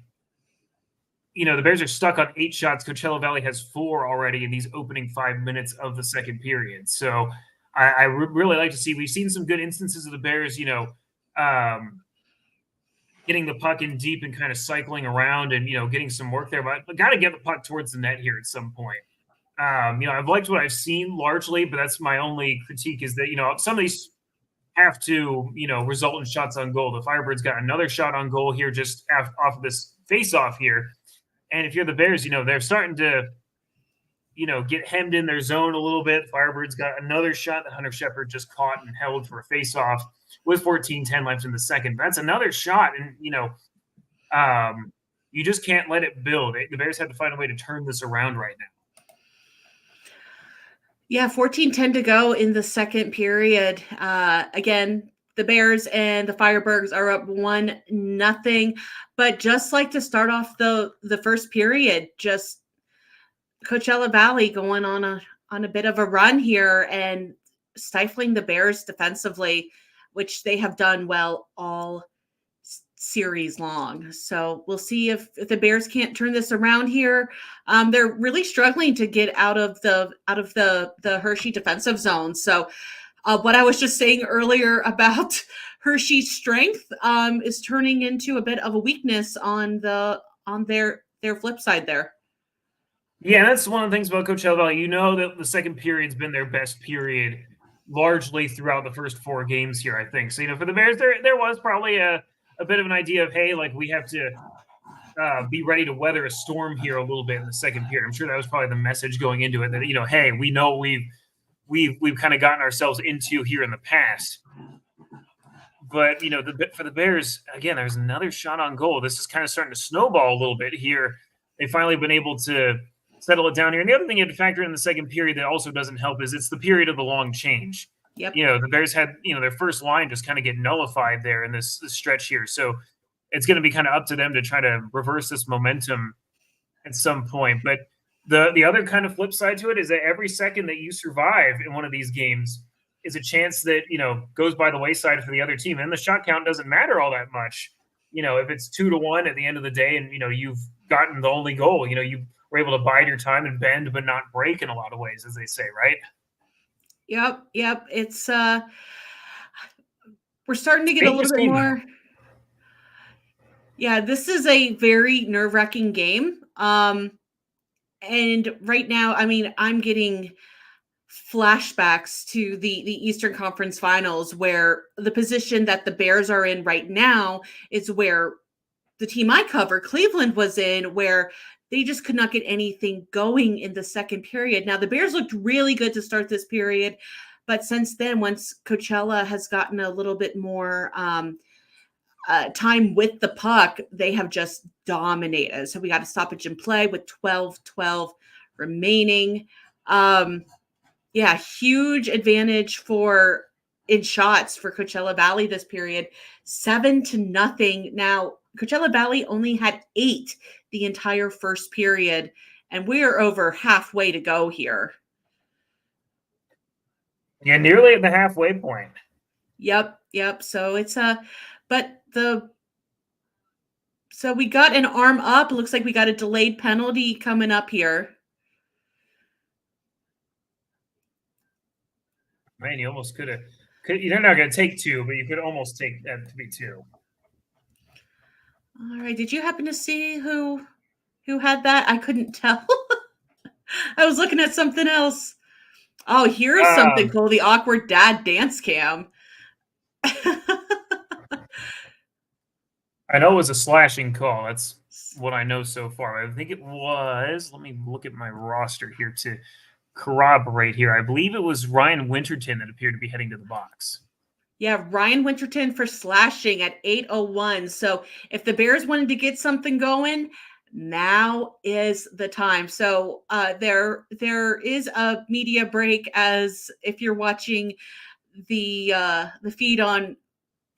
Bears are stuck on 8 shots. Coachella Valley has 4 already in these opening 5 minutes of the second period. So I really like to see. We've seen some good instances of the Bears, getting the puck in deep and kind of cycling around and, getting some work there. But got to get the puck towards the net here at some point. I've liked what I've seen largely, but that's my only critique is that, some of these have to, result in shots on goal. The Firebirds got another shot on goal here just off of this face-off here. And if you're the Bears, they're starting to, get hemmed in their zone a little bit. Firebirds got another shot that Hunter Shepard just caught and held for a face-off with 14:10 left in the second. That's another shot, and, you just can't let it build. The Bears had to find a way to turn this around right now. Yeah, 14:10 to go in the second period. Again, the Bears and the Firebirds are up 1-0, but just like to start off the first period, just Coachella Valley going on a bit of a run here and stifling the Bears defensively, which they have done well all series long. So we'll see if the Bears can't turn this around here. They're really struggling to get out of the Hershey defensive zone. So what I was just saying earlier about Hershey's strength is turning into a bit of a weakness on their flip side there. Yeah, that's one of the things about Coachella Valley. That the second period's been their best period largely throughout the first 4 games here, I think. So, for the Bears, there was probably a bit of an idea of, hey, like we have to be ready to weather a storm here a little bit in the second period. I'm sure that was probably the message going into it that, hey, we know we've kind of gotten ourselves into here in the past. But, for the Bears, again, there's another shot on goal. This is kind of starting to snowball a little bit here. They've finally been able to settle it down here. And the other thing you have to factor in the second period that also doesn't help is it's the period of the long change. Yep. The Bears had, their first line just kind of get nullified there in this stretch here. So, it's going to be kind of up to them to try to reverse this momentum at some point. But the other kind of flip side to it is that every second that you survive in one of these games is a chance that, goes by the wayside for the other team. And the shot count doesn't matter all that much. If it's 2-1 at the end of the day and, you've gotten the only goal, you were able to bide your time and bend, but not break in a lot of ways, as they say, right? Yep. It's, we're starting to get a little bit more. Yeah, this is a very nerve-wracking game. And right now, I mean, I'm getting flashbacks to the Eastern Conference Finals, where the position that the Bears are in right now is where the team I cover, Cleveland, was in, where they just could not get anything going in the second period. Now, the Bears looked really good to start this period, but since then, once Coachella has gotten a little bit more time with the puck, they have just dominated. So we got a stoppage in play with 12 remaining. Yeah, huge advantage in shots for Coachella Valley this period, 7-0. Now, Coachella Valley only had 8 the entire first period, and we're over halfway to go here. Yeah, nearly at the halfway point. Yep. So it's so we got an arm up. It looks like we got a delayed penalty coming up here. Man, you almost could have. You're not going to take 2, but you could almost take that to be 2. All right. Did you happen to see who had that? I couldn't tell. I was looking at something else. Oh, here's something cool. The awkward dad dance cam. I know it was a slashing call. That's what I know so far. I think it was. Let me look at my roster here to corroborate here. I believe it was Ryan Winterton that appeared to be heading to the box. Yeah, Ryan Winterton for slashing at 8:01. So if the Bears wanted to get something going, now is the time. So there is a media break, as if you're watching the feed on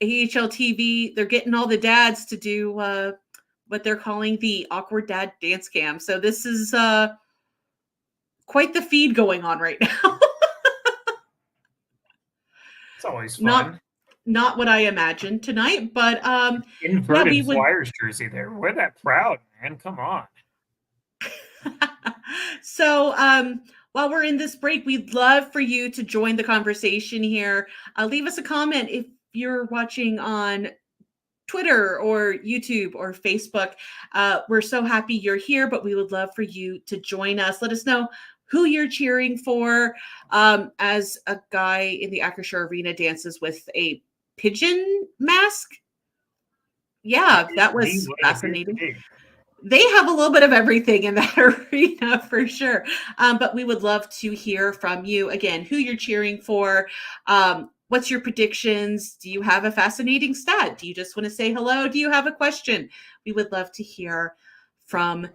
AHL TV, they're getting all the dads to do what they're calling the awkward dad dance cam. So this is quite the feed going on right now. It's always fun. Not what I imagined tonight, but inverted Flyers jersey there. We're that proud, man. Come on. So while we're in this break, we'd love for you to join the conversation here. Leave us a comment if you're watching on Twitter or YouTube or Facebook. We're so happy you're here, but we would love for you to join us. Let us know who you're cheering for, as a guy in the Acrisure Arena dances with a pigeon mask. Yeah, that was fascinating. They have a little bit of everything in that arena for sure. But we would love to hear from you. Again, who you're cheering for. What's your predictions? Do you have a fascinating stat? Do you just want to say hello? Do you have a question? We would love to hear from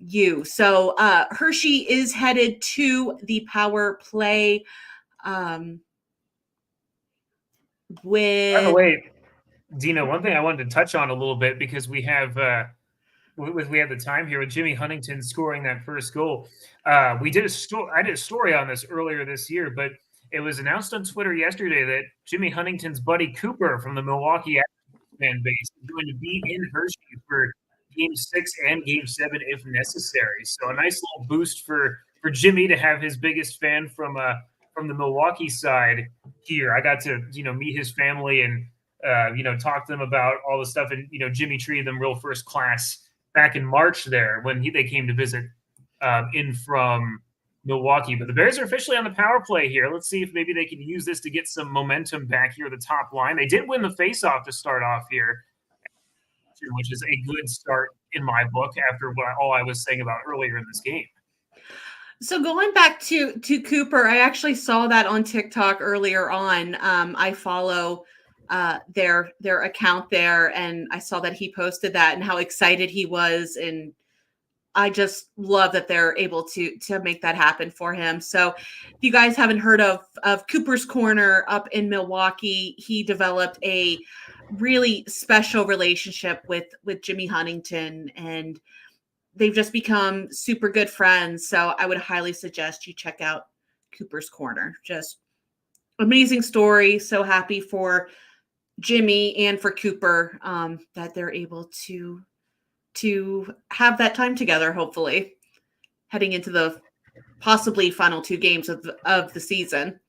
you. So Hershey is headed to the power play. By the way, Deana, one thing I wanted to touch on a little bit, because we have the time here with Jimmy Huntington scoring that first goal. I did a story on this earlier this year, but it was announced on Twitter yesterday that Jimmy Huntington's buddy Cooper from the Milwaukee fan base is going to be in Hershey for Game 6 and Game 7 if necessary. So a nice little boost for Jimmy to have his biggest fan from the Milwaukee side here. I got to meet his family and talk to them about all the stuff, and Jimmy treated them real first class back in March there when they came to visit in from Milwaukee. But the Bears are officially on the power play here. Let's see if maybe they can use this to get some momentum back here at the top line. They did win the faceoff to start off here, which is a good start in my book after all I was saying about earlier in this game. So going back to Cooper, I actually saw that on TikTok earlier on. I follow their account there, and I saw that he posted that and how excited he was, and I just love that they're able to make that happen for him. So if you guys haven't heard of Cooper's Corner up in Milwaukee, he developed a really special relationship with Jimmy Huntington, and they've just become super good friends. So I would highly suggest you check out Cooper's Corner. Just amazing story. So happy for Jimmy and for Cooper that they're able to have that time together, hopefully heading into the possibly final 2 games of the season.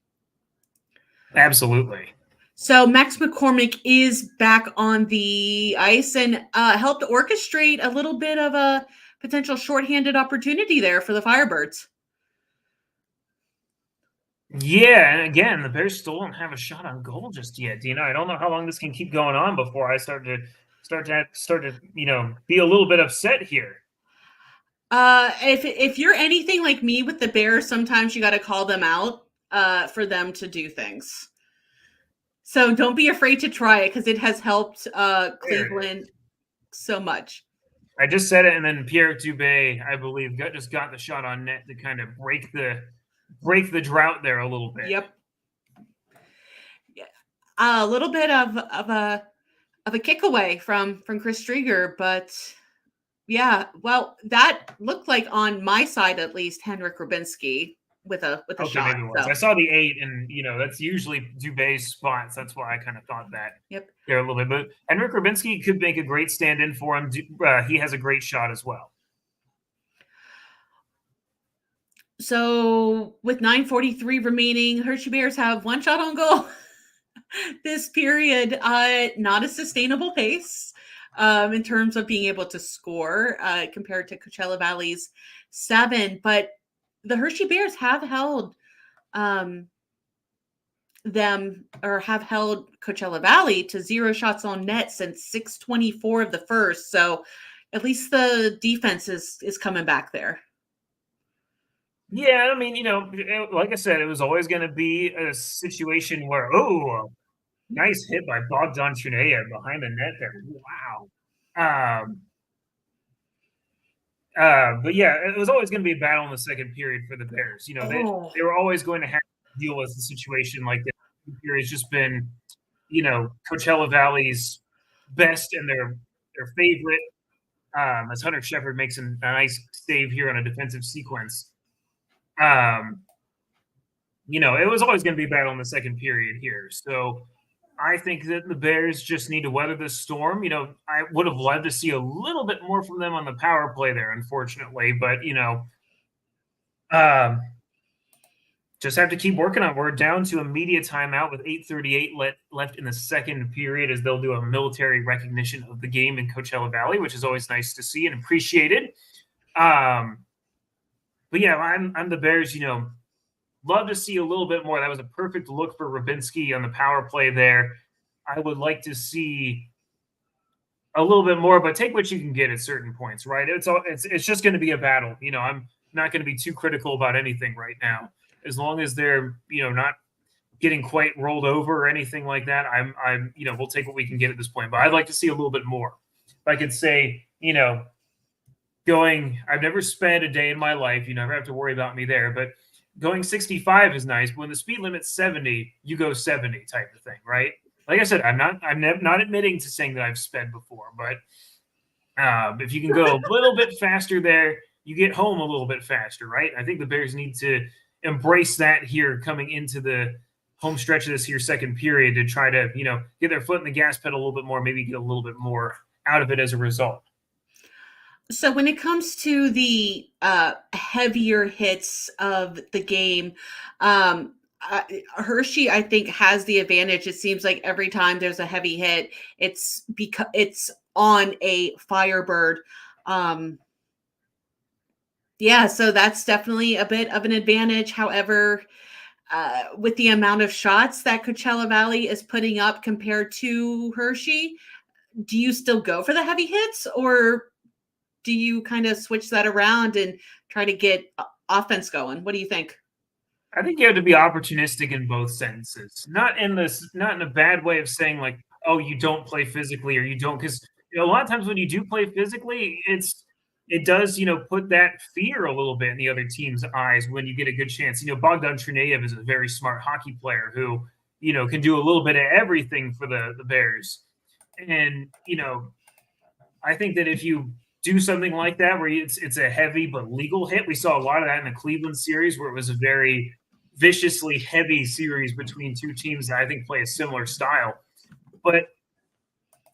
Absolutely. So Max McCormick is back on the ice and helped orchestrate a little bit of a potential shorthanded opportunity there for the Firebirds. Yeah, and again, the Bears still don't have a shot on goal just yet, Deana. I don't know how long this can keep going on before I start to be a little bit upset here. If you're anything like me with the Bears, sometimes you got to call them out for them to do things. So don't be afraid to try it because it has helped Cleveland so much. I just said it, and then Pierre Dubé, I believe, just got the shot on net to kind of break the drought there a little bit. Yep. Yeah. A little bit of a kick away from Chris Strieger, but yeah, well, that looked like on my side at least Henrik Rubinski with a shot. Maybe it was. So. I saw the 8, and that's usually Dubé's spots. That's why I kind of thought that. Yep. There a little bit, but Henrik Rubinski could make a great stand-in for him. He has a great shot as well. So with 9:43 remaining, Hershey Bears have 1 shot on goal this period. Not a sustainable pace in terms of being able to score compared to Coachella Valley's 7. But the Hershey Bears have held have held Coachella Valley to 0 shots on net since 6:24 of the first. So at least the defense is coming back there. Yeah, I mean, like I said, it was always going to be a situation where, nice hit by Bogdan Chuneyev behind the net there. Wow. But yeah, it was always going to be a battle in the second period for the Bears. They were always going to have to deal with a situation like this. The period has just been, Coachella Valley's best and their favorite. As Hunter Shepard makes a nice save here on a defensive sequence. It was always going to be a battle in the second period here. So I think that the Bears just need to weather this storm. I would have loved to see a little bit more from them on the power play there, unfortunately. But, just have to keep working on it. We're down to immediate timeout with 8:38 left in the second period as they'll do a military recognition of the game in Coachella Valley, which is always nice to see and appreciated. But yeah, I'm the Bears, love to see a little bit more. That was a perfect look for Rubinski on the power play there. I would like to see a little bit more, but take what you can get at certain points, right? It's just going to be a battle. I'm not going to be too critical about anything right now. As long as they're, not getting quite rolled over or anything like that, we'll take what we can get at this point. But I'd like to see a little bit more. If I could say, I've never spent a day in my life. You never have to worry about me there. But going 65 is nice. But when the speed limit's 70, you go 70 type of thing, right? Like I said, I'm not admitting to saying that I've sped before. But if you can go a little bit faster there, you get home a little bit faster, right? I think the Bears need to embrace that here coming into the home stretch of this here second period to try to, get their foot in the gas pedal a little bit more, maybe get a little bit more out of it as a result. So when it comes to the heavier hits of the game, Hershey, I think, has the advantage. It seems like every time there's a heavy hit, it's because it's on a Firebird. Yeah, so that's definitely a bit of an advantage. However, with the amount of shots that Coachella Valley is putting up compared to Hershey, do you still go for the heavy hits, or do you kind of switch that around and try to get offense going? What do you think? I think you have to be opportunistic in both senses. Not in a bad way of saying like, oh, you don't play physically or you don't, because a lot of times when you do play physically, it's it does, put that fear a little bit in the other team's eyes when you get a good chance. Bogdan Trineyev is a very smart hockey player who, can do a little bit of everything for the Bears. And, I think that if you do something like that where it's a heavy but legal hit, we saw a lot of that in the Cleveland series where it was a very viciously heavy series between two teams that I think play a similar style. But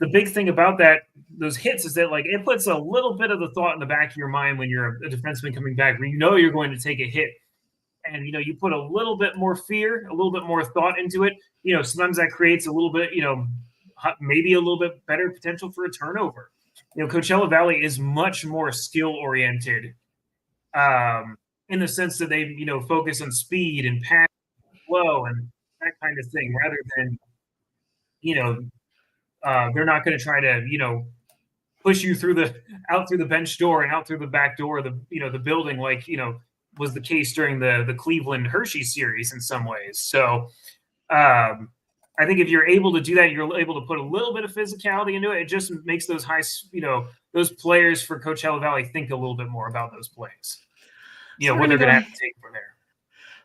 the big thing about those hits is that it puts a little bit of the thought in the back of your mind when you're a defenseman coming back where you're going to take a hit. And, you put a little bit more fear, a little bit more thought into it. Sometimes that creates a little bit, maybe a little bit better potential for a turnover. Coachella Valley is much more skill-oriented in the sense that they, focus on speed and pass, flow, and that kind of thing rather than, they're not going to try to, push you out through the bench door and out through the back door of the building was the case during the Cleveland Hershey series in some ways. So I think if you're able to do that, you're able to put a little bit of physicality into it. It just makes those those players for Coachella Valley think a little bit more about those plays. What they're going to have to take from there.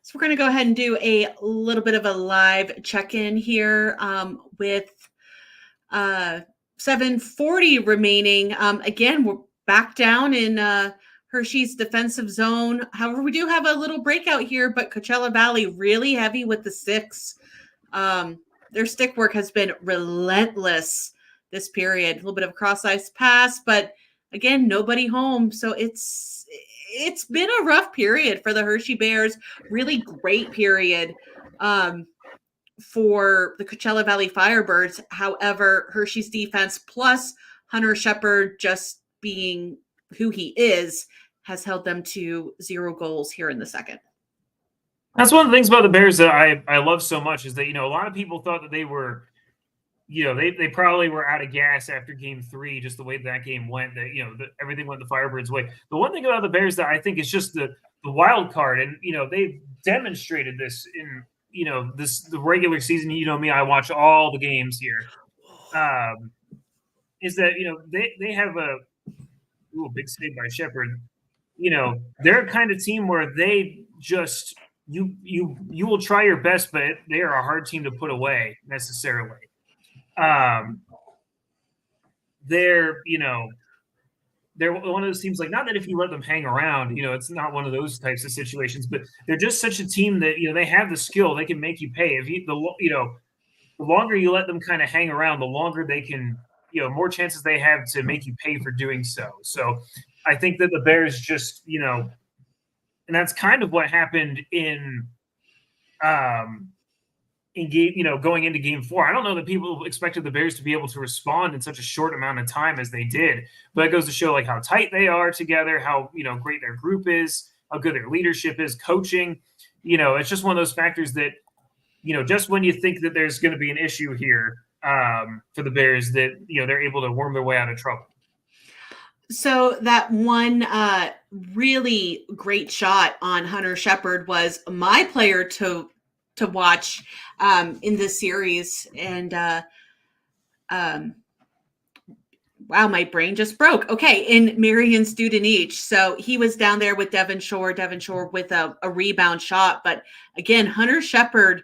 So we're going to go ahead and do a little bit of a live check-in here with 7:40 remaining. Again, we're back down in Hershey's defensive zone. However, we do have a little breakout here, but Coachella Valley really heavy with the sticks. Their stick work has been relentless this period. A little bit of cross-ice pass, but again, nobody home. So it's been a rough period for the Hershey Bears. Really great period for the Coachella Valley Firebirds. However, Hershey's defense plus Hunter Shepard just being who he is has held them to 0 goals here in the second. That's one of the things about the Bears that I love so much is that, a lot of people thought that they were, they probably were out of gas after game 3, just the way that game went, that, everything went the Firebirds' way. The one thing about the Bears that I think is just the wild card, and, they've demonstrated this in, the regular season. Me, I watch all the games here. Is that, they have a big save by Shepard. They're a kind of team where they just – you will try your best, but they are a hard team to put away necessarily. They're one of those teams, not that if you let them hang around, it's not one of those types of situations, but they're just such a team that, they have the skill, they can make you pay. If the longer you let them kind of hang around, the longer they can, more chances they have to make you pay for doing so. So I think that the Bears just, and that's kind of what happened in game, going into game 4. I don't know that people expected the Bears to be able to respond in such a short amount of time as they did, but it goes to show how tight they are together, how, great their group is, how good their leadership is, coaching. It's just one of those factors that, just when you think that there's going to be an issue here for the Bears, that, they're able to worm their way out of trouble. So that one really great shot on Hunter Shepard was my player to watch in this series. And wow, my brain just broke. Okay, in Marion Studenich. So he was down there with Devon Shore with a rebound shot. But again, Hunter Shepard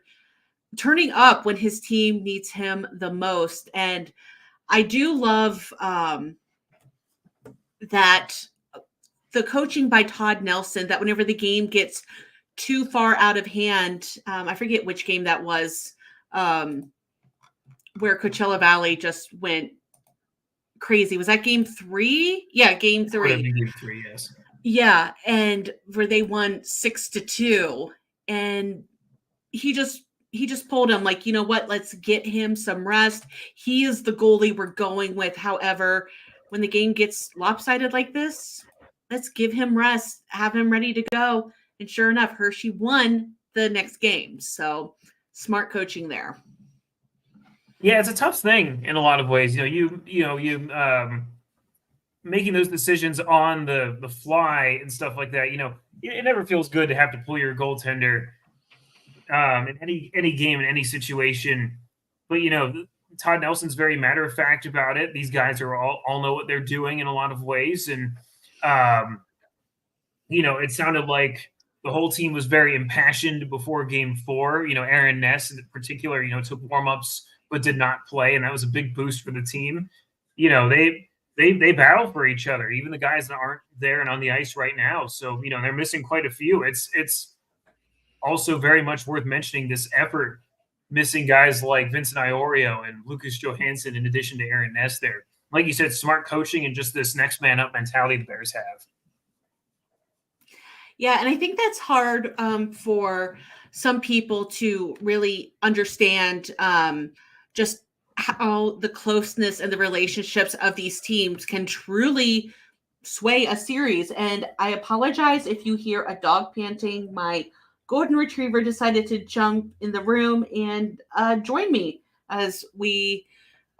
turning up when his team needs him the most. And I do love that the coaching by Todd Nelson, that whenever the game gets too far out of hand, I forget which game that was, where Coachella Valley just went crazy. Was that game 3? Yeah, game 3. Game 3, yes. Yeah, and where they won 6-2, and he just pulled him you know what? Let's get him some rest. He is the goalie we're going with. However, when the game gets lopsided like this, let's give him rest, have him ready to go. And sure enough, Hershey won the next game. So smart coaching there. Yeah, it's a tough thing in a lot of ways. You making those decisions on the fly and stuff like that. It never feels good to have to pull your goaltender in any game, in any situation. But Todd Nelson's very matter of fact about it. These guys are all know what they're doing in a lot of ways, and It sounded like the whole team was very impassioned before Game 4. Aaron Ness in particular, took warm-ups but did not play, and that was a big boost for the team. They battle for each other, even the guys that aren't there and on the ice right now. So, they're missing quite a few. It's also very much worth mentioning this effort, missing guys like Vincent Iorio and Lucas Johansson in addition to Aaron Ness there. Like you said, smart coaching and just this next man up mentality the Bears have. Yeah, and I think that's hard for some people to really understand just how the closeness and the relationships of these teams can truly sway a series. And I apologize if you hear a dog panting. My golden retriever decided to jump in the room and join me as we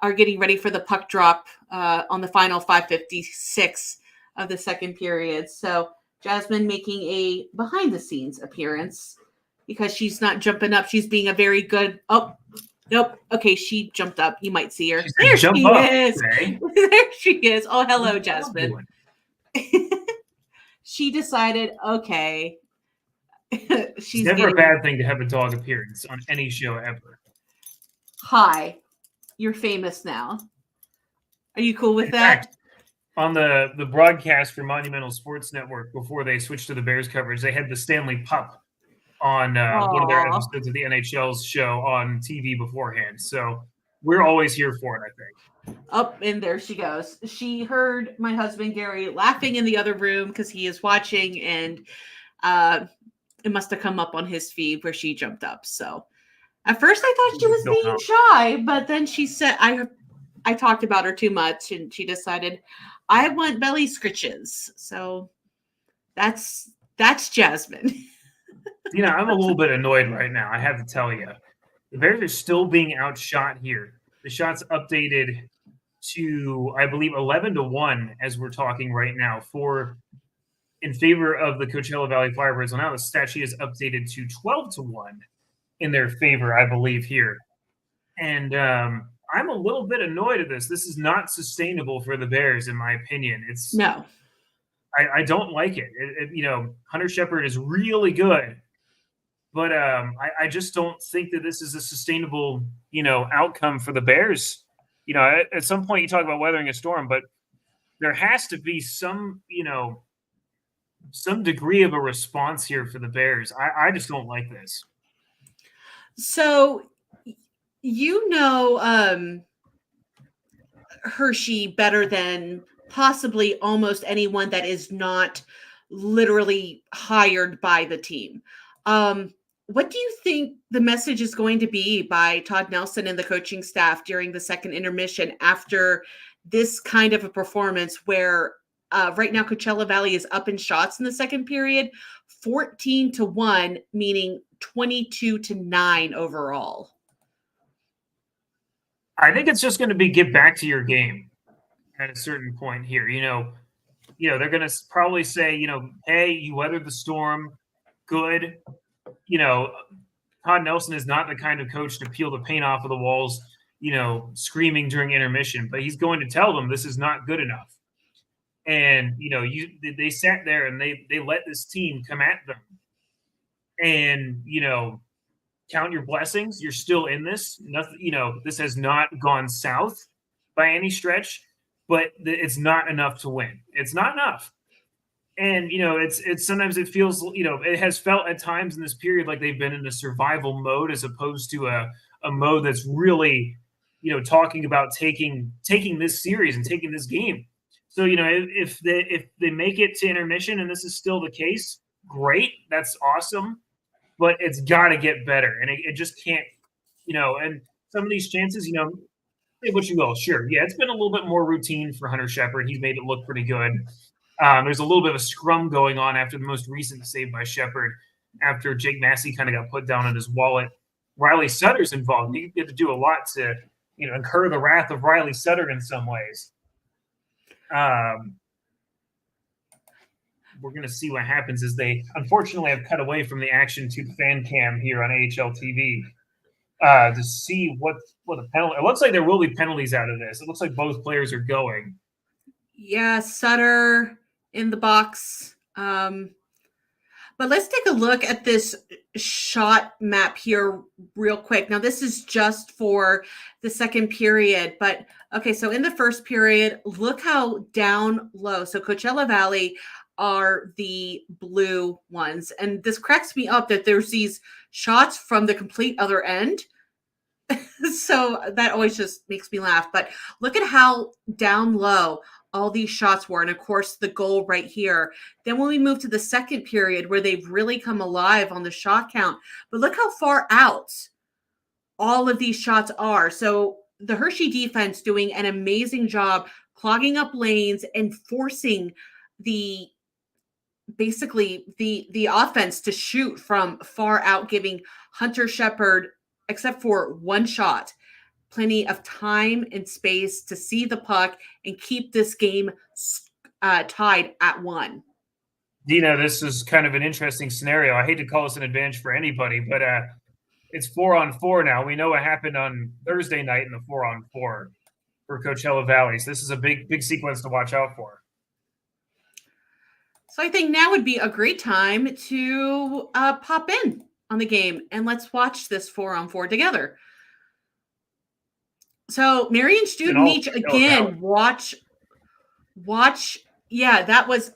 are getting ready for the puck drop on the final 5:56 of the second period. So Jasmine making a behind-the-scenes appearance because she's not jumping up. She's being a very good. Oh, nope. Okay, she jumped up. You might see her. There she is. There she is. Oh, hello, Jasmine. She decided, okay. She's never a bad thing to have a dog appearance on any show ever. Hi, you're famous now. Are you cool with that? Fact, on the broadcast for Monumental Sports Network before they switched to the Bears coverage, they had the Stanley Pup on one of their episodes of the NHL's show on TV beforehand. So we're always here for it, I think. Up and there she goes. She heard my husband Gary laughing in the other room because he is watching, and it must have come up on his feed where she jumped up. So at first I thought she was being shy, but then she said I talked about her too much, and she decided I want belly scritches. So that's Jasmine. I'm a little bit annoyed right now, I have to tell you. The Bears are still being outshot here. The shot's updated to, I believe, 11-1 as we're talking right now in favor of the Coachella Valley Firebirds. Well, now the stat sheet is updated to 12-1 in their favor, I believe, here. And I'm a little bit annoyed at this. This is not sustainable for the Bears, in my opinion. No. I don't like it. Hunter Shepard is really good, but I just don't think that this is a sustainable, outcome for the Bears. At some point you talk about weathering a storm, but there has to be some degree of a response here for the Bears. I just don't like this. So, Hershey better than possibly almost anyone that is not literally hired by the team. What do you think the message is going to be by Todd Nelson and the coaching staff during the second intermission after this kind of a performance where right now Coachella Valley is up in shots in the second period, 14-1, meaning 22-9 overall? I think it's just going to be get back to your game at a certain point here. They're going to probably say, hey, you weathered the storm. Good. Todd Nelson is not the kind of coach to peel the paint off of the walls, screaming during intermission, but he's going to tell them this is not good enough. And, they sat there and they let this team come at them. And, count your blessings. You're still in this. Nothing, this has not gone south by any stretch, but it's not enough to win. It's not enough. And, it's sometimes it feels, it has felt at times in this period like they've been in a survival mode as opposed to a mode that's really, talking about taking this series and taking this game. So, if they make it to intermission and this is still the case, great. That's awesome. But it's got to get better. And it just can't, and some of these chances, say what you will. Sure. Yeah, it's been a little bit more routine for Hunter Shepard. He's made it look pretty good. There's a little bit of a scrum going on after the most recent save by Shepard after Jake Massey kind of got put down in his wallet. Riley Sutter's involved. He had to do a lot to, incur the wrath of Riley Sutter in some ways. We're going to see what happens as they unfortunately have cut away from the action to the fan cam here on AHL TV to see what the penalty. It looks like there will be penalties out of this. It looks like both players are going. Yeah, Sutter in the box. But let's take a look at this shot map here real quick. Now, this is just for the second period, but okay, so in the first period, look how down low. So Coachella Valley are the blue ones. And this cracks me up that there's these shots from the complete other end. So that always just makes me laugh. But look at how down low all these shots were. And of course, the goal right here. Then when we move to the second period where they've really come alive on the shot count, but look how far out all of these shots are. So the Hershey defense doing an amazing job clogging up lanes and forcing the offense to shoot from far out, giving Hunter Shepherd, except for one shot, plenty of time and space to see the puck and keep this game tied at 1. Deana, this is kind of an interesting scenario. I hate to call this an advantage for anybody, but it's 4-on-4 now. We know what happened on Thursday night in the 4-on-4 for Coachella Valley. So this is a big sequence to watch out for. So I think now would be a great time to pop in on the game and let's watch this 4-on-4 together. So Marion Student each again, watch. Yeah, that was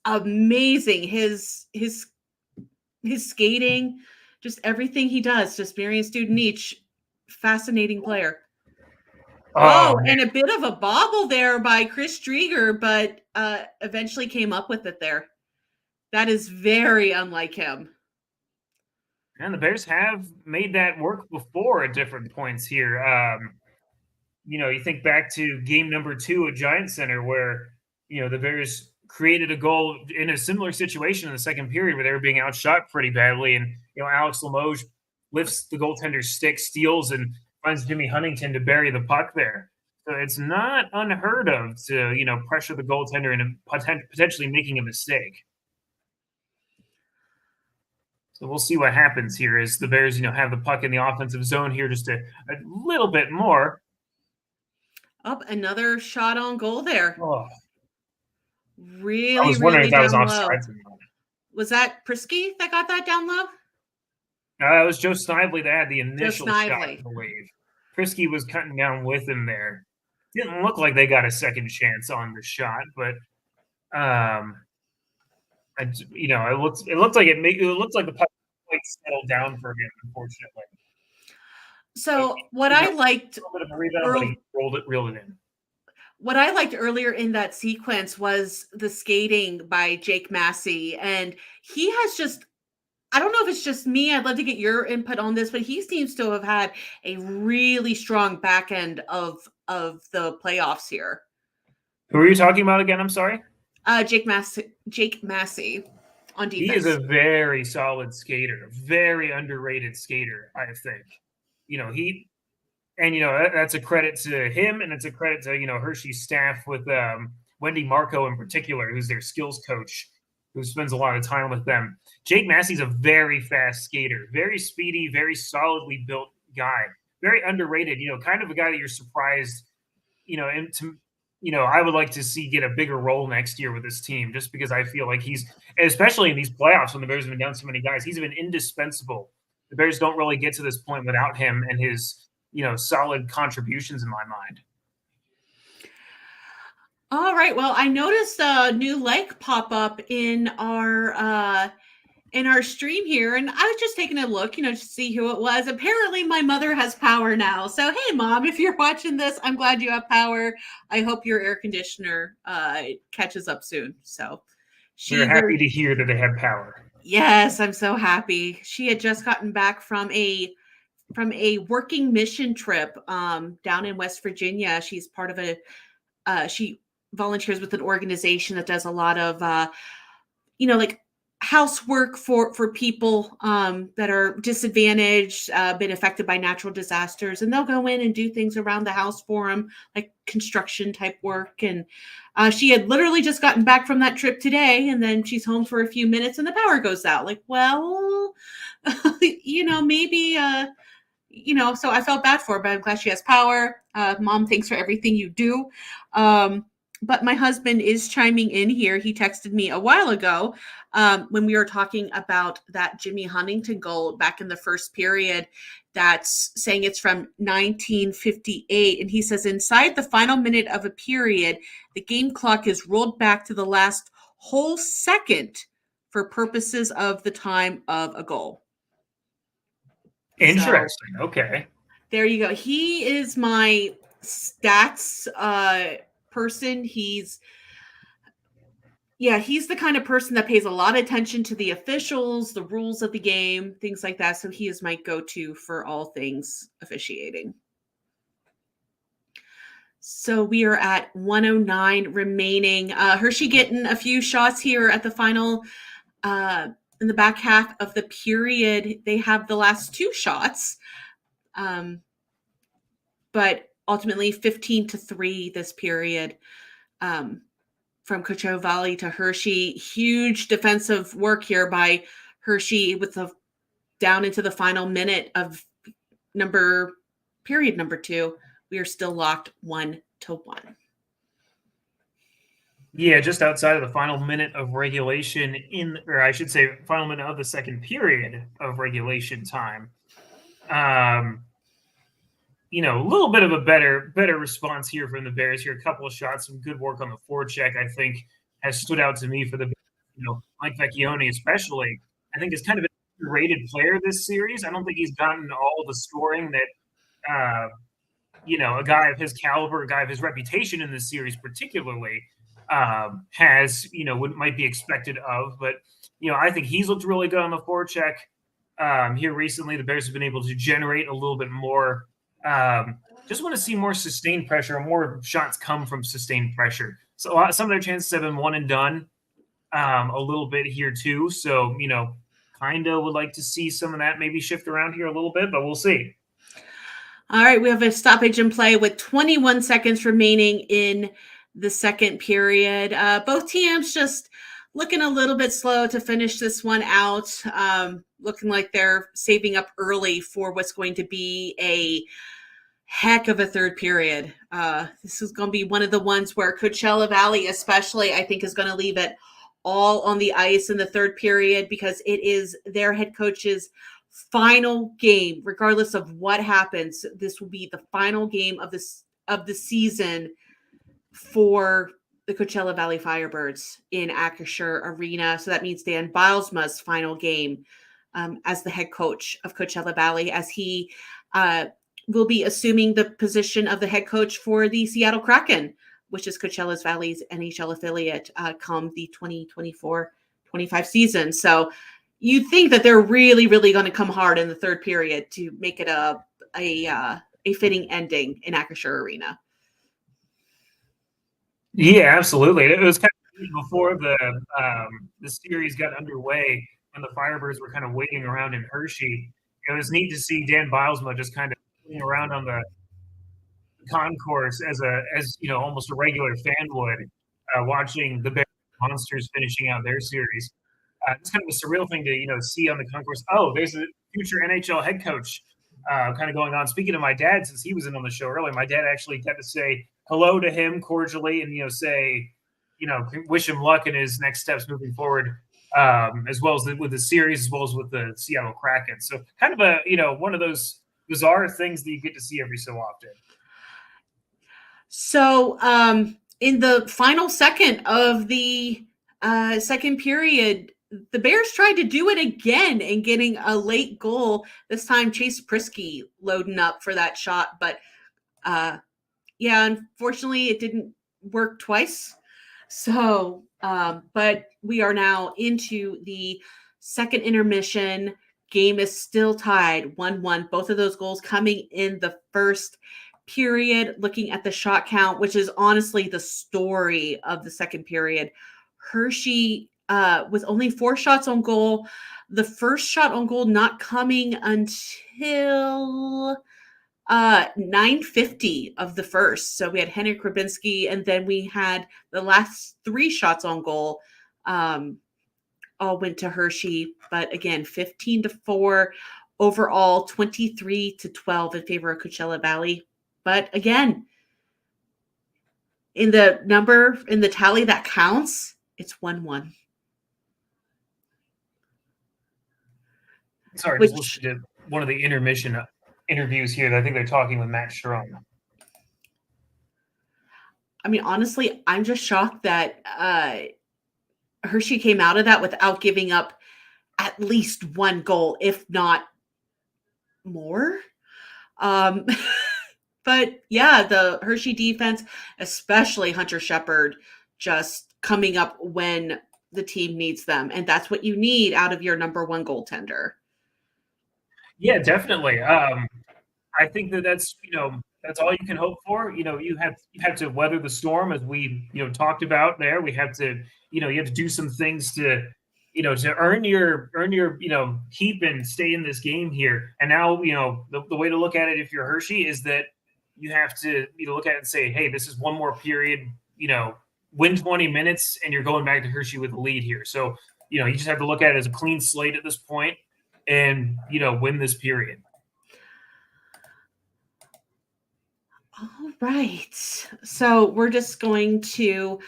amazing. His skating, just everything he does, just Marion Student each, fascinating player. And a bit of a bobble there by Chris Drieger, but eventually came up with it there. That is very unlike him. And the Bears have made that work before at different points here. You think back to game number 2 at Giant Center where, the Bears created a goal in a similar situation in the second period where they were being outshot pretty badly. And, Alex Limoges lifts the goaltender's stick, steals, and finds Jimmy Huntington to bury the puck there. So it's not unheard of to, pressure the goaltender into potentially making a mistake. So we'll see what happens here as the Bears, have the puck in the offensive zone here just a little bit more. Up another shot on goal there. Oh. Really, I was wondering really if that was down offside. low. Was that Prisky that got that down low? It was Joe Snively that had the initial shot, I believe. Prisky was cutting down with him there. Didn't look like they got a second chance on the shot, but it looked like the puck settled down for him, unfortunately. So what I liked, a little bit of a rebound, but he reeled it in. What I liked earlier in that sequence was the skating by Jake Massey, and he has just, I don't know if it's just me, I'd love to get your input on this, but he seems to have had a really strong back end of the playoffs here. Who are you talking about again? I'm sorry. Jake Massey on defense. He is a very solid skater, very underrated skater, I think. That's a credit to him, and it's a credit to, Hershey's staff with Wendy Marco in particular, who's their skills coach, who spends a lot of time with them. Jake Massey's a very fast skater, very speedy, very solidly built guy, very underrated, kind of a guy that you're surprised, I would like to see get a bigger role next year with this team, just because I feel like he's, especially in these playoffs when the Bears have been down so many guys, he's been indispensable. The Bears don't really get to this point without him and his, solid contributions in my mind. All right. Well, I noticed a new like pop up in our stream here, and I was just taking a look, to see who it was. Apparently, my mother has power now. So, hey, Mom, if you're watching this, I'm glad you have power. I hope your air conditioner catches up soon. So, we're happy to hear that they have power. Yes, I'm so happy. She had just gotten back from a working mission trip down in West Virginia. She's part of she volunteers with an organization that does a lot of like housework for people that are disadvantaged, been affected by natural disasters, and they'll go in and do things around the house for them, like construction type work. And she had literally just gotten back from that trip today, and then she's home for a few minutes and the power goes out. Like, well, maybe so I felt bad for her, but I'm glad she has power. Mom, thanks for everything you do. but my husband is chiming in here. He texted me a while ago when we were talking about that Jimmy Huntington goal back in the first period, that's saying it's from 1958. And he says, inside the final minute of a period, the game clock is rolled back to the last whole second for purposes of the time of a goal. Interesting. So, okay. There you go. He is my stats person. He's the kind of person that pays a lot of attention to the officials, the rules of the game, things like that. So he is my go-to for all things officiating. So we are at 109 remaining. Hershey getting a few shots here at the final in the back half of the period. They have the last two shots. But ultimately 15-3 this period. From Coachella Valley to Hershey. Huge defensive work here by Hershey with the down into the final minute of period number 2. We are still locked 1-1. Yeah, just outside of the final minute of regulation or I should say final minute of the second period of regulation time. A little bit of a better response here from the Bears here. A couple of shots, some good work on the forecheck, I think, has stood out to me for the, Mike Vecchione especially. I think is kind of an underrated player this series. I don't think he's gotten all the scoring that, a guy of his caliber, a guy of his reputation in this series particularly has, might be expected of. But, I think he's looked really good on the forecheck. Here recently, the Bears have been able to generate a little bit more. Just want to see more sustained pressure, more shots come from sustained pressure. So some of their chances have been one and done a little bit here too. So, kind of would like to see some of that maybe shift around here a little bit, but we'll see. All right, we have a stoppage in play with 21 seconds remaining in the second period. Both teams just looking a little bit slow to finish this one out. Looking like they're saving up early for what's going to be a heck of a third period. This is going to be one of the ones where Coachella Valley especially, I think, is going to leave it all on the ice in the third period because it is their head coach's final game. Regardless of what happens, this will be the final game of the season for the Coachella Valley Firebirds in Acrisure Arena. So that means Dan Bilesma's final game as the head coach of Coachella Valley, as he will be assuming the position of the head coach for the Seattle Kraken, which is Coachella Valley's NHL affiliate come the 2024-25 season. So you think that they're really, really going to come hard in the third period to make it a fitting ending in Acrisure Arena. Yeah, absolutely. It was kind of before the series got underway and the Firebirds were kind of waiting around in Hershey. It was neat to see Dan Bilesma just kind of sitting around on the concourse as almost a regular fan would, watching the Bears Monsters finishing out their series. It's kind of a surreal thing to see on the concourse. Oh, there's a future NHL head coach kind of going on. Speaking of my dad, since he was in on the show earlier, my dad actually got to say hello to him cordially and say wish him luck in his next steps moving forward, as well as with the series, as well as with the Seattle Kraken. So kind of a one of those bizarre things that you get to see every so often. So in the final second of the second period, the Bears tried to do it again and getting a late goal. This time, Chase Prisky loading up for that shot. But unfortunately, it didn't work twice. So, but we are now into the second intermission. Game is still tied 1-1. Both of those goals coming in the first period. Looking at the shot count, which is honestly the story of the second period. Hershey with only 4 shots on goal. The first shot on goal not coming until 9:50 of the first. So we had Henrik Rubinski, and then we had the last 3 shots on goal all went to Hershey. But again, 15-4 overall, 23-12 in favor of Coachella Valley. But again, in the number, in the tally that counts, it's 1-1. Sorry, just listening to one of the intermission interviews here. I think they're talking with Matt Strom. I mean, honestly, I'm just shocked that Hershey came out of that without giving up at least one goal, if not more. But yeah, the Hershey defense, especially Hunter Shepherd, just coming up when the team needs them. And that's what you need out of your number one goaltender. Yeah, definitely. I think that's all you can hope for. You have to weather the storm, as we talked about there. We have to you have to do some things to to earn your keep and stay in this game here. And now the way to look at it, if you're Hershey, is that you have to look at it and say, hey, this is one more period. Win 20 minutes, and you're going back to Hershey with a lead here. So you just have to look at it as a clean slate at this point, and win this period. All right. So we're just going to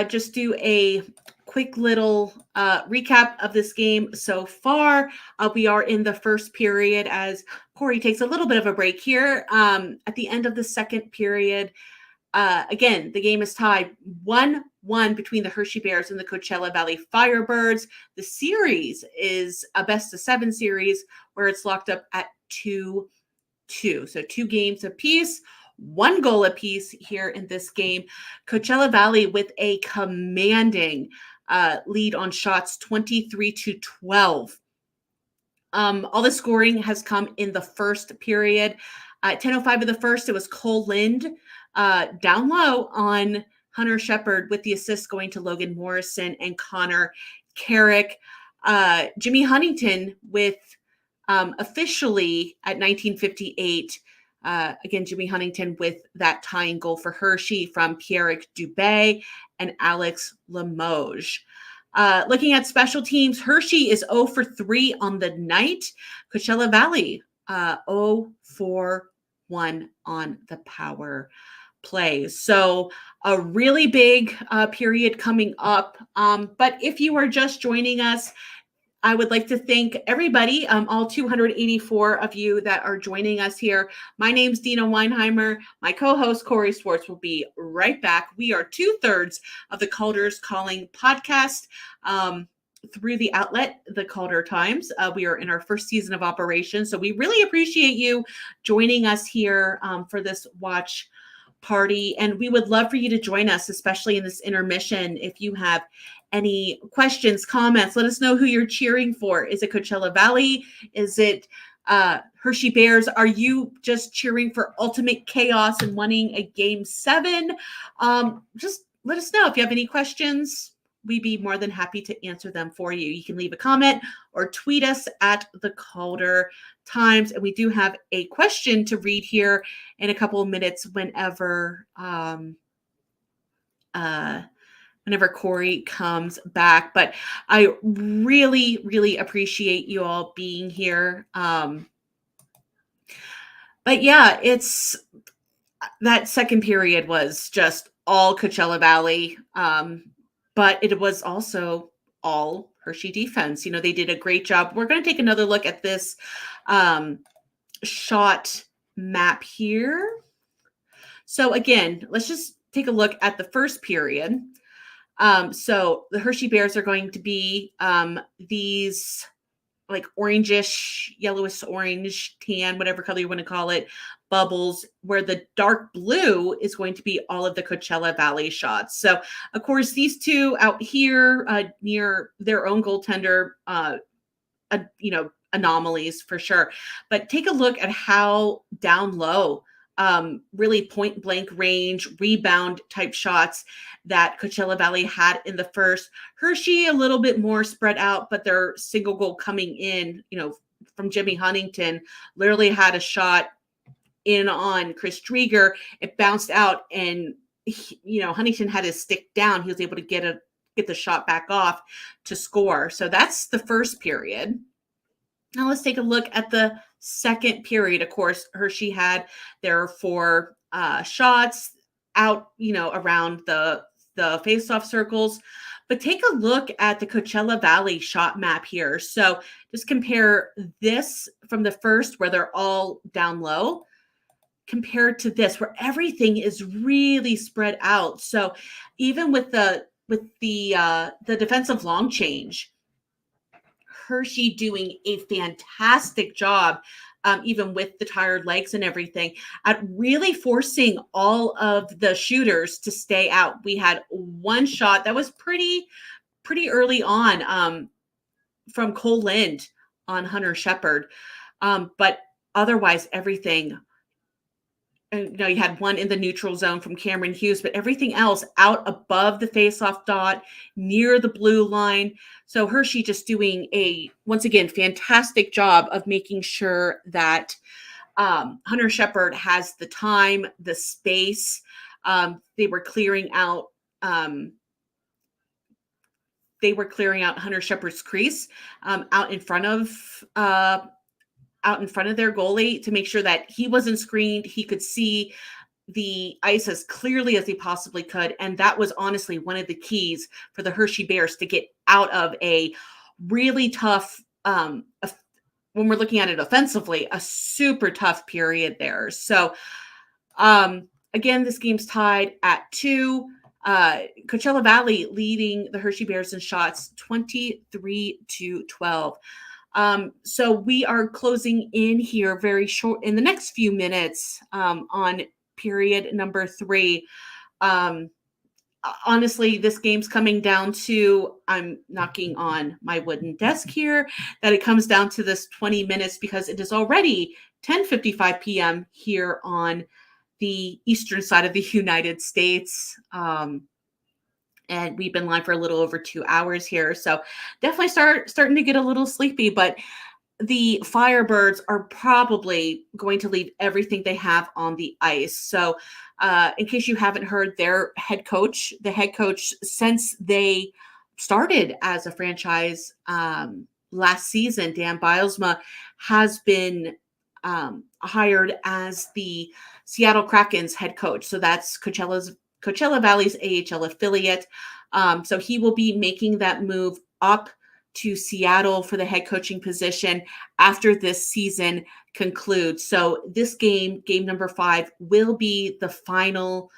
just do a quick little recap of this game so far. We are in the first period as Corey takes a little bit of a break here. At the end of the second period, again, the game is tied 1-1 between the Hershey Bears and the Coachella Valley Firebirds. The series is a best-of-7 series where it's locked up at 2-2. So 2 games apiece. 1 goal apiece here in this game. Coachella Valley with a commanding lead on shots, 23-12. All the scoring has come in the first period. At 10:05 of the first, it was Cole Lind down low on Hunter Shepherd, with the assist going to Logan Morrison and Connor Carrick. Jimmy Huntington with officially at 19:58. Again, Jimmy Huntington with that tying goal for Hershey from Pierrick Dubé and Alex Limoges. Looking at special teams, Hershey is 0 for 3 on the night. Coachella Valley 0 for 1 on the power play. So a really big period coming up. But if you are just joining us, I would like to thank everybody, all 284 of you that are joining us here. My name's Deana Weinheimer. My co-host, Corey Swartz, will be right back. We are 2/3 of the Calder's Calling podcast through the outlet, the Calder Times. We are in our first season of operation, so we really appreciate you joining us here for this watch party. And we would love for you to join us, especially in this intermission. If you have any questions, comments, let us know who you're cheering for. Is it Coachella Valley? Is it Hershey Bears? Are you just cheering for ultimate chaos and winning a game 7? Just let us know if you have any questions. We'd be more than happy to answer them for you. You can leave a comment or tweet us at the Calder Times. And we do have a question to read here in a couple of minutes whenever Corey comes back. But I really, really appreciate you all being here. But yeah, it's that second period was just all Coachella Valley. But it was also all Hershey defense. They did a great job. We're going to take another look at this shot map here. So again, let's just take a look at the first period. So the Hershey Bears are going to be these like orangish, yellowish orange, tan, whatever color you want to call it, bubbles, where the dark blue is going to be all of the Coachella Valley shots. So, of course, these two out here near their own goaltender, anomalies for sure. But take a look at how down low, really point blank range, rebound type shots that Coachella Valley had in the first. Hershey a little bit more spread out, but their single goal coming in, from Jimmy Huntington, literally had a shot in on Chris Drieger. It bounced out, and Huntington had his stick down. He was able to get the shot back off to score. So that's the first period. Now let's take a look at the second period. Of course, Hershey had their 4 shots. out, around the face-off circles. But take a look at the Coachella Valley shot map here. So just compare this from the first, where they're all down low, compared to this, where everything is really spread out. So even with the defensive long change, Hershey doing a fantastic job, even with the tired legs and everything, at really forcing all of the shooters to stay out. We had one shot that was pretty early on, from Cole Lind on Hunter Shepard, but otherwise everything. You had one in the neutral zone from Cameron Hughes, but everything else out above the faceoff dot, near the blue line. So Hershey just doing once again, fantastic job of making sure that Hunter Shepard has the time, the space. They were clearing out Hunter Shepard's crease, out in front of their goalie, to make sure that he wasn't screened. He could see the ice as clearly as he possibly could. And that was honestly one of the keys for the Hershey Bears to get out of a really tough, when we're looking at it offensively, a super tough period there. So again, this game's tied at 2. Coachella Valley leading the Hershey Bears in shots 23-12. So we are closing in here very short in the next few minutes, on period number 3. Honestly, this game's coming down to, I'm knocking on my wooden desk here, that it comes down to this 20 minutes, because it is already 10:55 p.m. here on the eastern side of the United States. And we've been live for a little over 2 hours here. So definitely starting to get a little sleepy, but the Firebirds are probably going to leave everything they have on the ice. So in case you haven't heard, the head coach, since they started as a franchise last season, Dan Bilesma, has been hired as the Seattle Kraken's head coach. So that's Coachella Valley's AHL affiliate. So he will be making that move up to Seattle for the head coaching position after this season concludes. So this game number 5, will be the final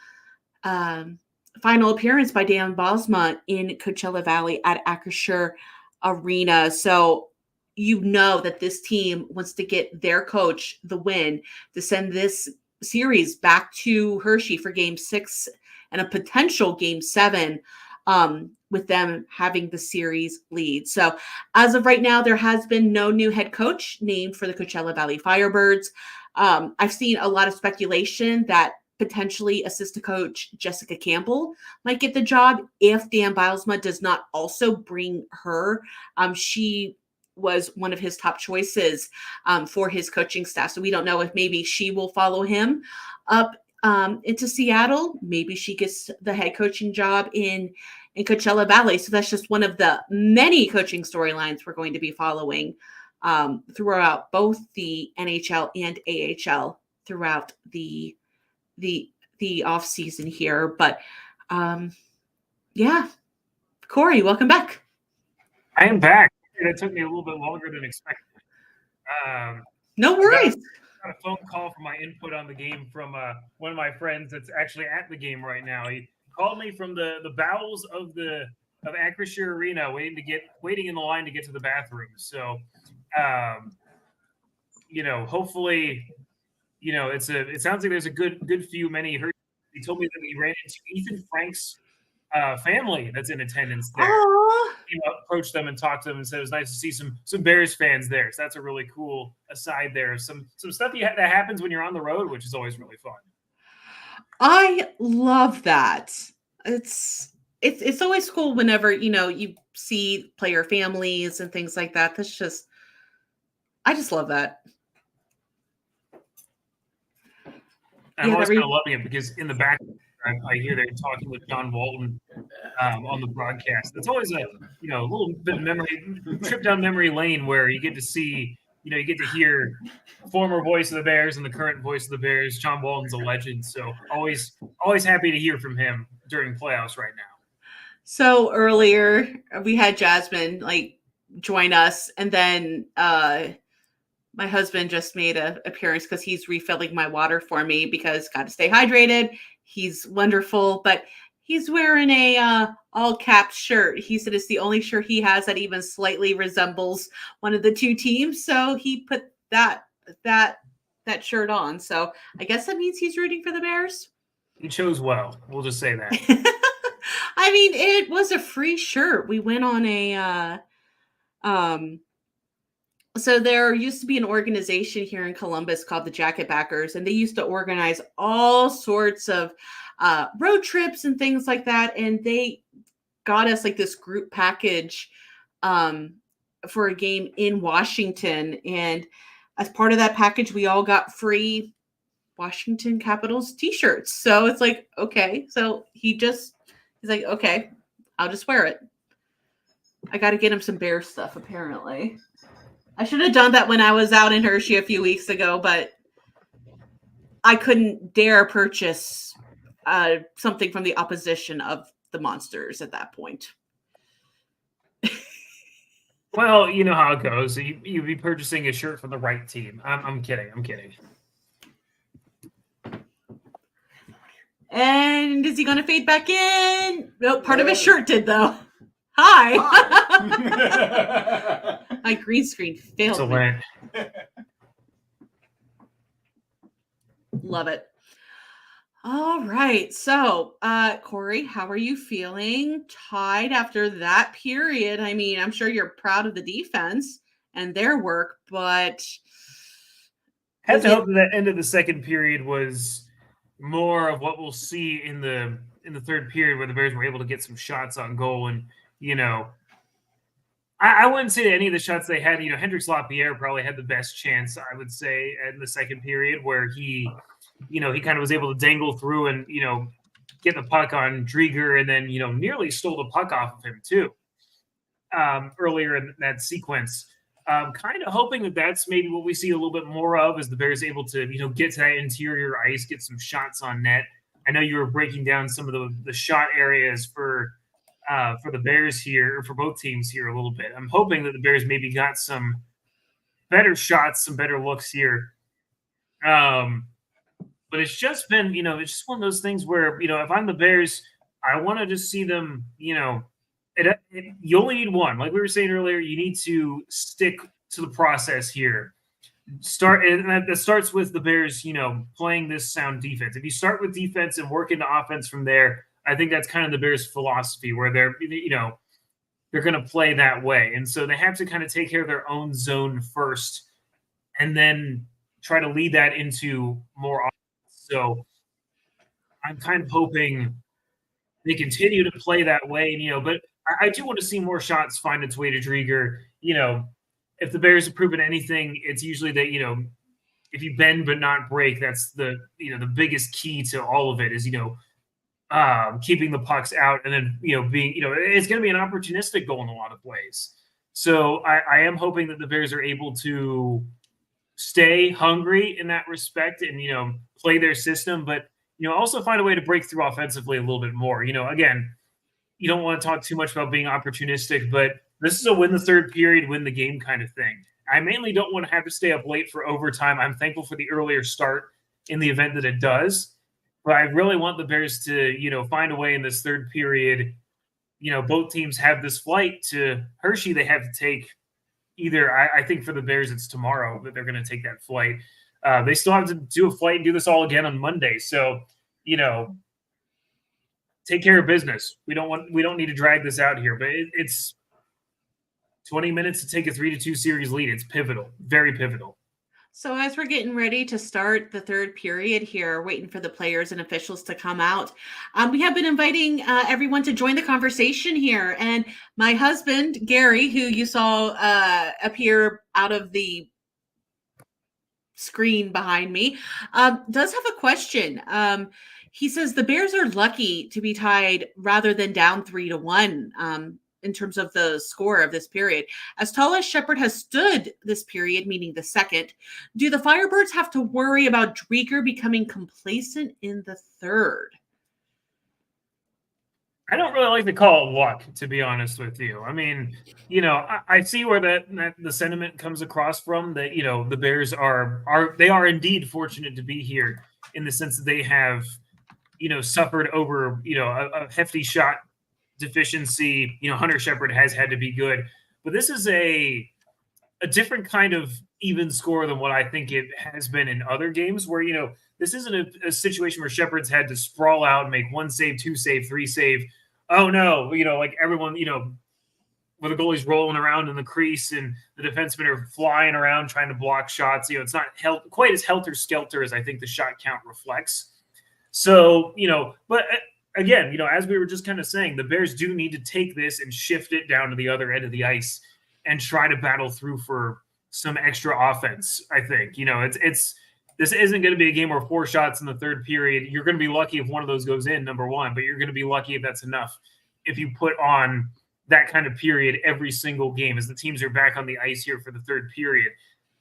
appearance by Dan Bilesma in Coachella Valley at Acrisure Arena. So that this team wants to get their coach the win, to send this series back to Hershey for game 6 and a potential game 7, with them having the series lead. So as of right now, there has been no new head coach named for the Coachella Valley Firebirds. I've seen a lot of speculation that potentially assistant coach Jessica Campbell might get the job if Dan Bilesma does not also bring her. She was one of his top choices for his coaching staff. So we don't know if maybe she will follow him up into Seattle. Maybe she gets the head coaching job in Coachella Valley. So that's just one of the many coaching storylines we're going to be following throughout both the NHL and AHL throughout the off season here. But yeah, Corey, welcome back. I am back. That took me a little bit longer than expected. No worries. I got a phone call for my input on the game from one of my friends that's actually at the game right now. He called me from the bowels of Acrisure Arena, waiting in the line to get to the bathroom. So, hopefully, it sounds like there's a good few many. He told me that he ran into Ethan Frank's family that's in attendance there. He approached them and talked to them and said it was nice to see some Bears fans there. So that's a really cool aside there. Some stuff that happens when you're on the road, which is always really fun. I love that. It's always cool whenever, you see player families and things like that. I just love that. I'm always kind of loving it because in the back, I hear they're talking with John Walton on the broadcast. It's always a little bit of memory trip down memory lane where you get to see you get to hear former voice of the Bears and the current voice of the Bears. John Walton's a legend, so always happy to hear from him during playoffs right now. So earlier we had Jasmine join us, and then my husband just made an appearance because he's refilling my water for me because got to stay hydrated. He's wonderful, but he's wearing a all caps shirt. He said it's the only shirt he has that even slightly resembles one of the two teams. So he put that shirt on. So I guess that means he's rooting for the Bears. He chose well. We'll just say that. I mean, it was a free shirt. We went on a so there used to be an organization here in Columbus called the Jacketbackers, and they used to organize all sorts of road trips and things like that. And they got us this group package for a game in Washington. And as part of that package, we all got free Washington Capitals t-shirts. So it's okay. So he's like, okay, I'll just wear it. I got to get him some Bear stuff, apparently. I should have done that when I was out in Hershey a few weeks ago, but I couldn't dare purchase something from the opposition of the Monsters at that point. Well, you know how it goes. You'd be purchasing a shirt from the right team. I'm kidding. And is he going to fade back in? Nope, part of his shirt did, though. Hi. My green screen failed me. Love it. All right. So, Corey, how are you feeling tied after that period? I mean, I'm sure you're proud of the defense and their work, but had to hope that end of the second period was more of what we'll see in the third period, where the Bears were able to get some shots on goal. And I wouldn't say that any of the shots they had, Hendrix Lapierre probably had the best chance, I would say, in the second period, where he kind of was able to dangle through and, get the puck on Drieger, and then, nearly stole the puck off of him too, earlier in that sequence. Kind of hoping that that's maybe what we see a little bit more of, as the Bears able to, get to that interior ice, get some shots on net. I know you were breaking down some of the shot areas for the Bears here, or for both teams here a little bit. I'm hoping that the Bears maybe got some better shots, some better looks here. But it's just been, it's just one of those things where, if I'm the Bears, I want to just see them, you only need one. Like we were saying earlier, you need to stick to the process here. And that starts with the Bears, playing this sound defense. If you start with defense and work into offense from there, I think that's kind of the Bears' philosophy, where they're going to play that way. And so they have to kind of take care of their own zone first, and then try to lead that into more offense. So I'm kind of hoping they continue to play that way, but I do want to see more shots find its way to Drieger. If the Bears have proven anything, it's usually that, if you bend but not break, that's the biggest key to all of it is, keeping the pucks out, and then, being, it's going to be an opportunistic goal in a lot of ways. So I am hoping that the Bears are able to stay hungry in that respect and, play their system, but, also find a way to break through offensively a little bit more. Again, you don't want to talk too much about being opportunistic, but this is a win the third period, win the game kind of thing. I mainly don't want to have to stay up late for overtime. I'm thankful for the earlier start in the event that it does, but I really want the Bears to, find a way in this third period. Both teams have this flight to Hershey. They have to take either, I think for the Bears, it's tomorrow that they're going to take that flight. They still have to do a flight and do this all again on Monday. So, take care of business. We don't need to drag this out here, but it's 20 minutes to take a 3-2 series lead. It's pivotal, very pivotal. So as we're getting ready to start the third period here, waiting for the players and officials to come out, we have been inviting everyone to join the conversation here. And my husband, Gary, who you saw appear out of the screen behind me, does have a question. He says the Bears are lucky to be tied rather than down 3-1 in in terms of the score of this period. As tall as Shepherd has stood this period, meaning the second, do the Firebirds have to worry about Drieger becoming complacent in the third? I don't really like to call it luck, to be honest with you. I mean, I see where that the sentiment comes across from, that the Bears are indeed fortunate to be here, in the sense that they have suffered over a hefty shot deficiency. Hunter Shepherd has had to be good, but this is a different kind of even score than what I think it has been in other games, where this isn't a situation where Shepherd's had to sprawl out and make one save, two save, three save. Oh no, like everyone, where the goalie's rolling around in the crease and the defensemen are flying around trying to block shots. It's not quite as helter-skelter as I think the shot count reflects. So, but again, as we were just kind of saying, the Bears do need to take this and shift it down to the other end of the ice and try to battle through for some extra offense. I think, this isn't going to be a game where 4 shots in the third period. You're going to be lucky if one of those goes in, number one, but you're going to be lucky if that's enough. If you put on that kind of period every single game, as the teams are back on the ice here for the third period,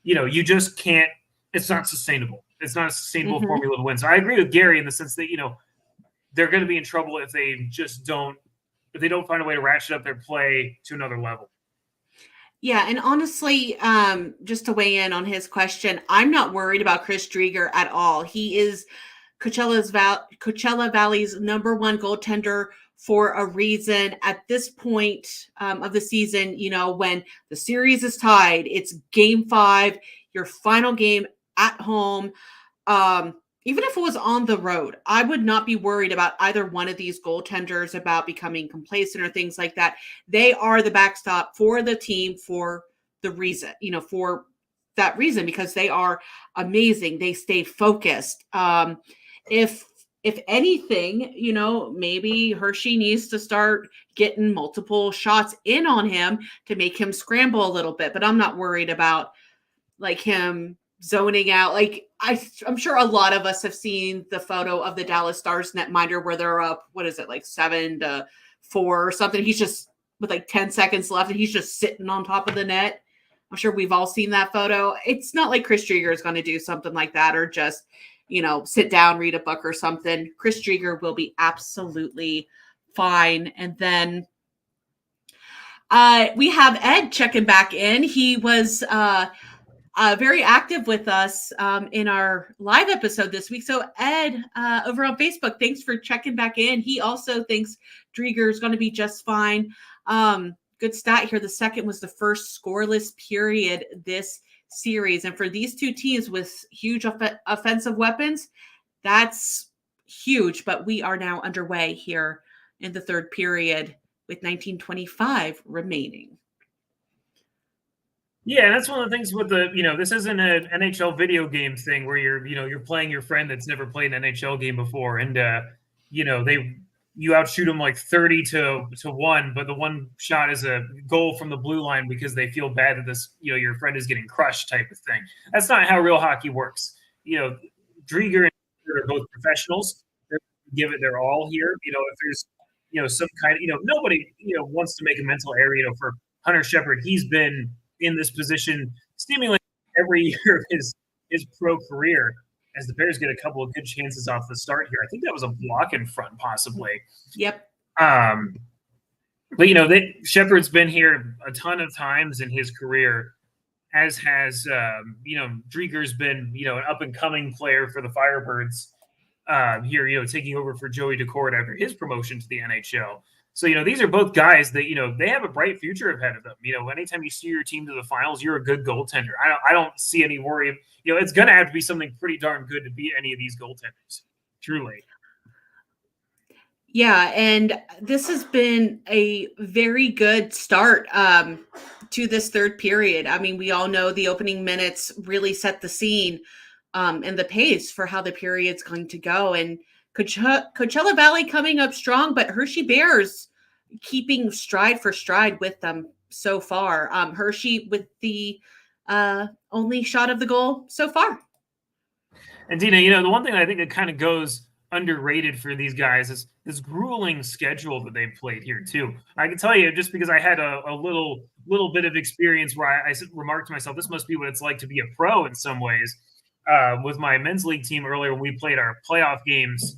you just can't. It's not sustainable. It's not a sustainable formula to win. So I agree with Gary in the sense that, they're going to be in trouble if they don't find a way to ratchet up their play to another level. Yeah, and honestly, just to weigh in on his question, I'm not worried about Chris Drieger at all. He is Coachella Valley's number one goaltender for a reason. At this point of the season, when the series is tied, it's game 5, your final game at home. Even if it was on the road, I would not be worried about either one of these goaltenders about becoming complacent or things like that. They are the backstop for the team for the reason, for that reason, because they are amazing. They stay focused. If anything, maybe Hershey needs to start getting multiple shots in on him to make him scramble a little bit, but I'm not worried about him zoning out. I'm sure a lot of us have seen the photo of the Dallas Stars netminder where they're up, 7-4 or something. He's just with 10 seconds left and he's just sitting on top of the net. I'm sure we've all seen that photo. It's not like Chris Drieger is going to do something like that or just, sit down, read a book or something. Chris Drieger will be absolutely fine. And then we have Ed checking back in. He was very active with us in our live episode this week. So Ed, over on Facebook, thanks for checking back in. He also thinks Drieger is going to be just fine. Good stat here. The second was the first scoreless period this series. And for these two teams with huge offensive weapons, that's huge. But we are now underway here in the third period with 19:25 remaining. Yeah, that's one of the things with the, this isn't an NHL video game thing where you're playing your friend that's never played an NHL game before, and you outshoot them 30-1, but the one shot is a goal from the blue line because they feel bad that this, your friend is getting crushed type of thing. That's not how real hockey works. Drieger and Shepherd are both professionals. They're give it their all here. If there's some kind of nobody wants to make a mental error. For Hunter Shepherd, he's been in this position seemingly every year of his pro career, as the Bears get a couple of good chances off the start here. I think that was a block in front, possibly. Yep. But Shepherd's been here a ton of times in his career, as has Drieger's been an up and coming player for the Firebirds here, taking over for Joey Decord after his promotion to the NHL. So, these are both guys that, they have a bright future ahead of them. Anytime you see your team to the finals, you're a good goaltender. I don't see any worry. It's going to have to be something pretty darn good to beat any of these goaltenders, truly. Yeah, and this has been a very good start to this third period. I mean, we all know the opening minutes really set the scene and the pace for how the period's going to go. And Coachella Valley coming up strong, but Hershey Bears keeping stride for stride with them so far. Hershey with the only shot of the goal so far. And Deana, the one thing I think that kind of goes underrated for these guys is this grueling schedule that they've played here too. I can tell you, just because I had a little bit of experience where I remarked to myself, this must be what it's like to be a pro in some ways. With my men's league team earlier, when we played our playoff games,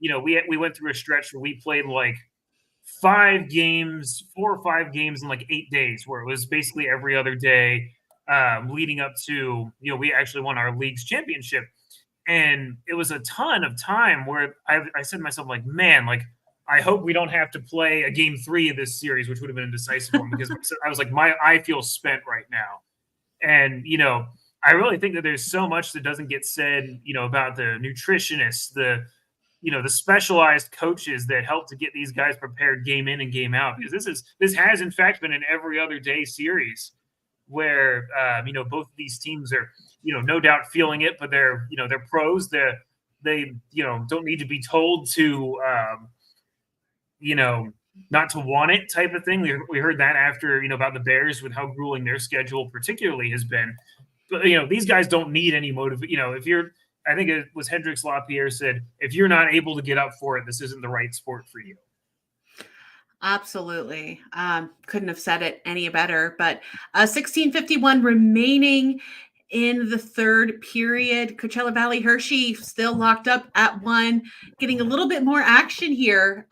we went through a stretch where we played like 4 or 5 games in like 8 days, where it was basically every other day, leading up to, we actually won our league's championship. And it was a ton of time where I said to myself, like, man, like, I hope we don't have to play a game 3 of this series, which would have been a decisive one, because I was like, I feel spent right now. And, I really think that there's so much that doesn't get said, about the nutritionists, the specialized coaches that help to get these guys prepared game in and game out. Because this has in fact been an every other day series where, both of these teams are, no doubt feeling it, but they're pros. They don't need to be told to, not to want it type of thing. We heard that after, about the Bears with how grueling their schedule particularly has been. But, these guys don't need any motive. If you're, I think it was Hendrix LaPierre said, if you're not able to get up for it, this isn't the right sport for you. Absolutely. Couldn't have said it any better, but 16:51 remaining in the third period. Coachella Valley Hershey still locked up at 1, getting a little bit more action here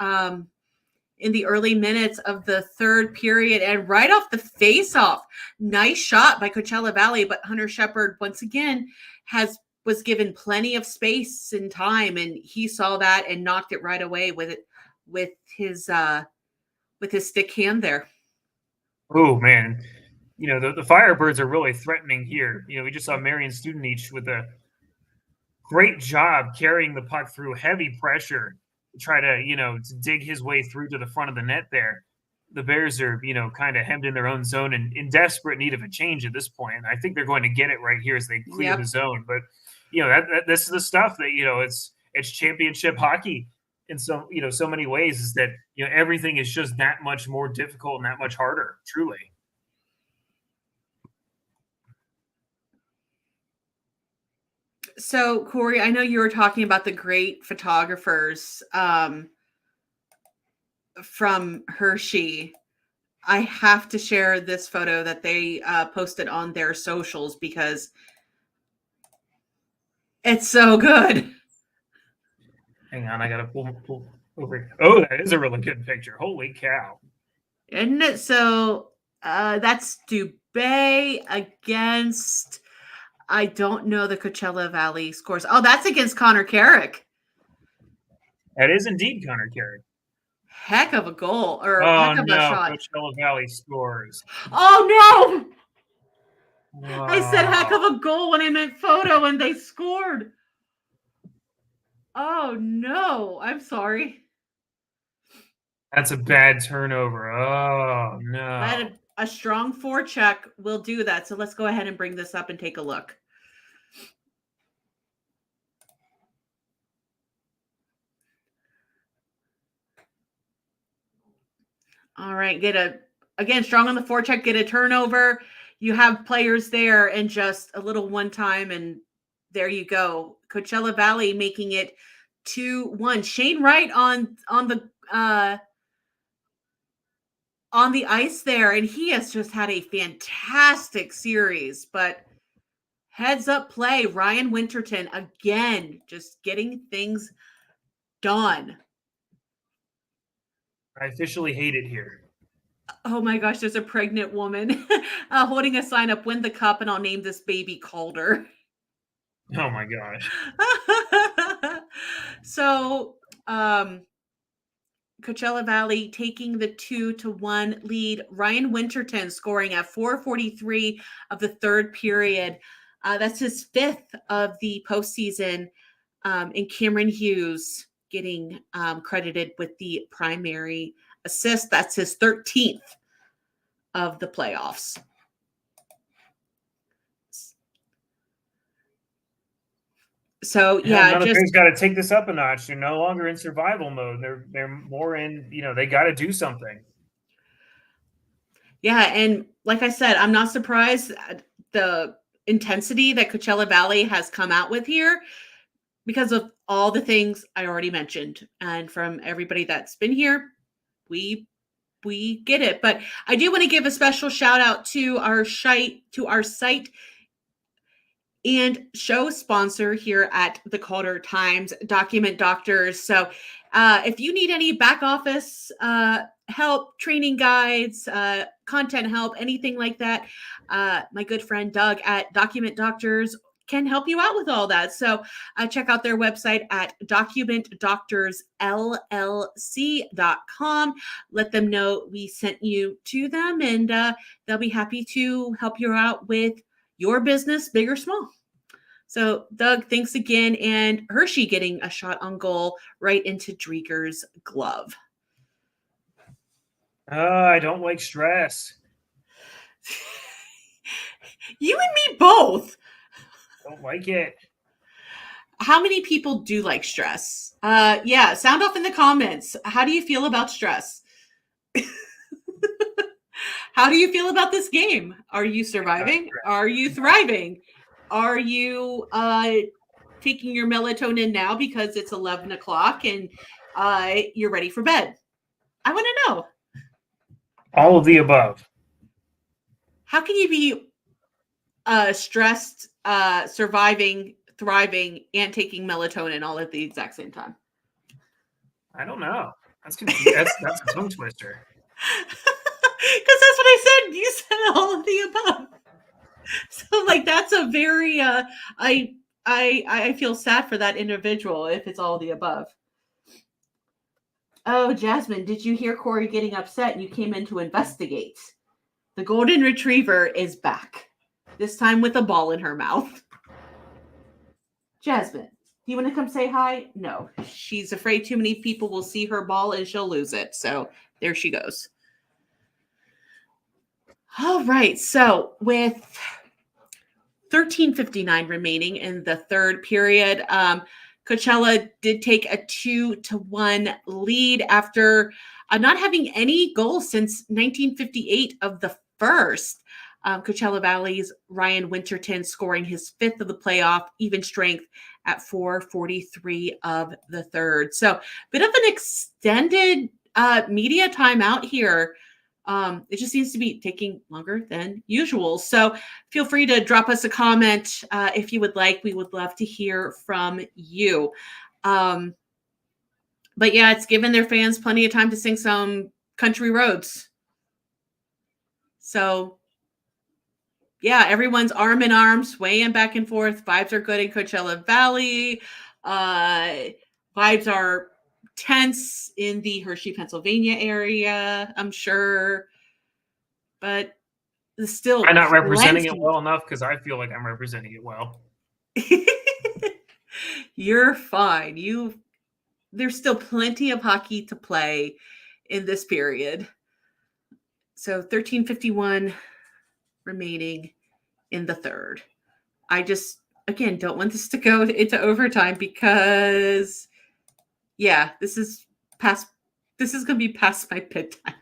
in the early minutes of the third period. And right off the face-off, nice shot by Coachella Valley, but Hunter Shepard once again was given plenty of space and time, and he saw that and knocked it right away with his stick hand there. Oh man, the Firebirds are really threatening here. We just saw Marion Studenich with a great job carrying the puck through heavy pressure to try to to dig his way through to the front of the net there. The Bears are kind of hemmed in their own zone and in desperate need of a change at this point. I think they're going to get it right here as they clear the zone. But this is the stuff that it's championship hockey in so many ways, is that everything is just that much more difficult and that much harder, truly. So Corey, I know you were talking about the great photographers from Hershey. I have to share this photo that they posted on their socials because it's so good. Hang on, I gotta pull over. Oh, that is a really good picture. Holy cow. Isn't it? So that's Dubé against, I don't know the Coachella Valley scores. Oh, that's against Connor Carrick. That is indeed Connor Carrick. Heck of a goal, or heck of a shot. Coachella Valley scores. Oh no! I said heck of a goal when I meant photo, and they scored. Oh no! I'm sorry. That's a bad turnover. Oh no! A strong forecheck will do that. So let's go ahead and bring this up and take a look. All right, again, strong on the forecheck, get a turnover. You have players there and just a little one time, and there you go. Coachella Valley making it 2-1. Shane Wright on the ice there, and he has just had a fantastic series. But heads up play, Ryan Winterton again, just getting things done. I officially hate it here. Oh my gosh, there's a pregnant woman holding a sign up, win the cup, and I'll name this baby Calder. Oh my gosh. So, Coachella Valley taking the 2-1 lead. Ryan Winterton scoring at 4:43 of the third period. That's his 5th of the postseason. And Cameron Hughes getting credited with the primary assist. That's his 13th of the playoffs. So yeah, just got to take this up a notch. They're no longer in survival mode. They're more in, they got to do something. Yeah, and like I said, I'm not surprised at the intensity that Coachella Valley has come out with here, because of all the things I already mentioned. And from everybody that's been here, we get it. But I do want to give a special shout out to our site and show sponsor here at the Calder Times, Document Doctors. So if you need any back office help, training guides, content help, anything like that, my good friend Doug at Document Doctors can help you out with all that. So check out their website at documentdoctorsllc.com. Let them know we sent you to them, and they'll be happy to help you out with your business, big or small. So, Doug, thanks again. And Hershey getting a shot on goal right into Drieger's glove. I don't like stress. You and me both. Don't like it. How many people do like stress? Yeah, sound off in the comments. How do you feel about stress? How do you feel about this game? Are you surviving? Are you thriving? Are you taking your melatonin now because it's 11 o'clock and you're ready for bed? I want to know. All of the above. How can you be stressed, surviving, thriving, and taking melatonin all at the exact same time? I don't know. That's that's a tongue twister. Because that's what I said. You said all of the above. So, like, that's a very I feel sad for that individual if it's all the above. Oh, Jasmine, did you hear Corey getting upset and you came in to investigate? The golden retriever is back. This time with a ball in her mouth. Jasmine, do you want to come say hi? No. She's afraid too many people will see her ball and she'll lose it. So there she goes. All right. So with 13:59 remaining in the third period, Coachella did take a 2-1 lead after not having any goals since 1958 of the first. Coachella Valley's Ryan Winterton scoring his fifth of the playoff, even strength at 4:43 of the third. So bit of an extended media timeout here. It just seems to be taking longer than usual. So feel free to drop us a comment if you would like. We would love to hear from you. But yeah, it's given their fans plenty of time to sing some country roads. So yeah, everyone's arm in arm, swaying back and forth. Vibes are good in Coachella Valley. Vibes are tense in the Hershey, Pennsylvania area, I'm sure. But still, I'm not representing it well enough because I feel like I'm representing it well. You're fine. There's still plenty of hockey to play in this period. So 13:51 remaining in the third. I just, again, don't want this to go into overtime because, yeah, this is going to be past my bedtime.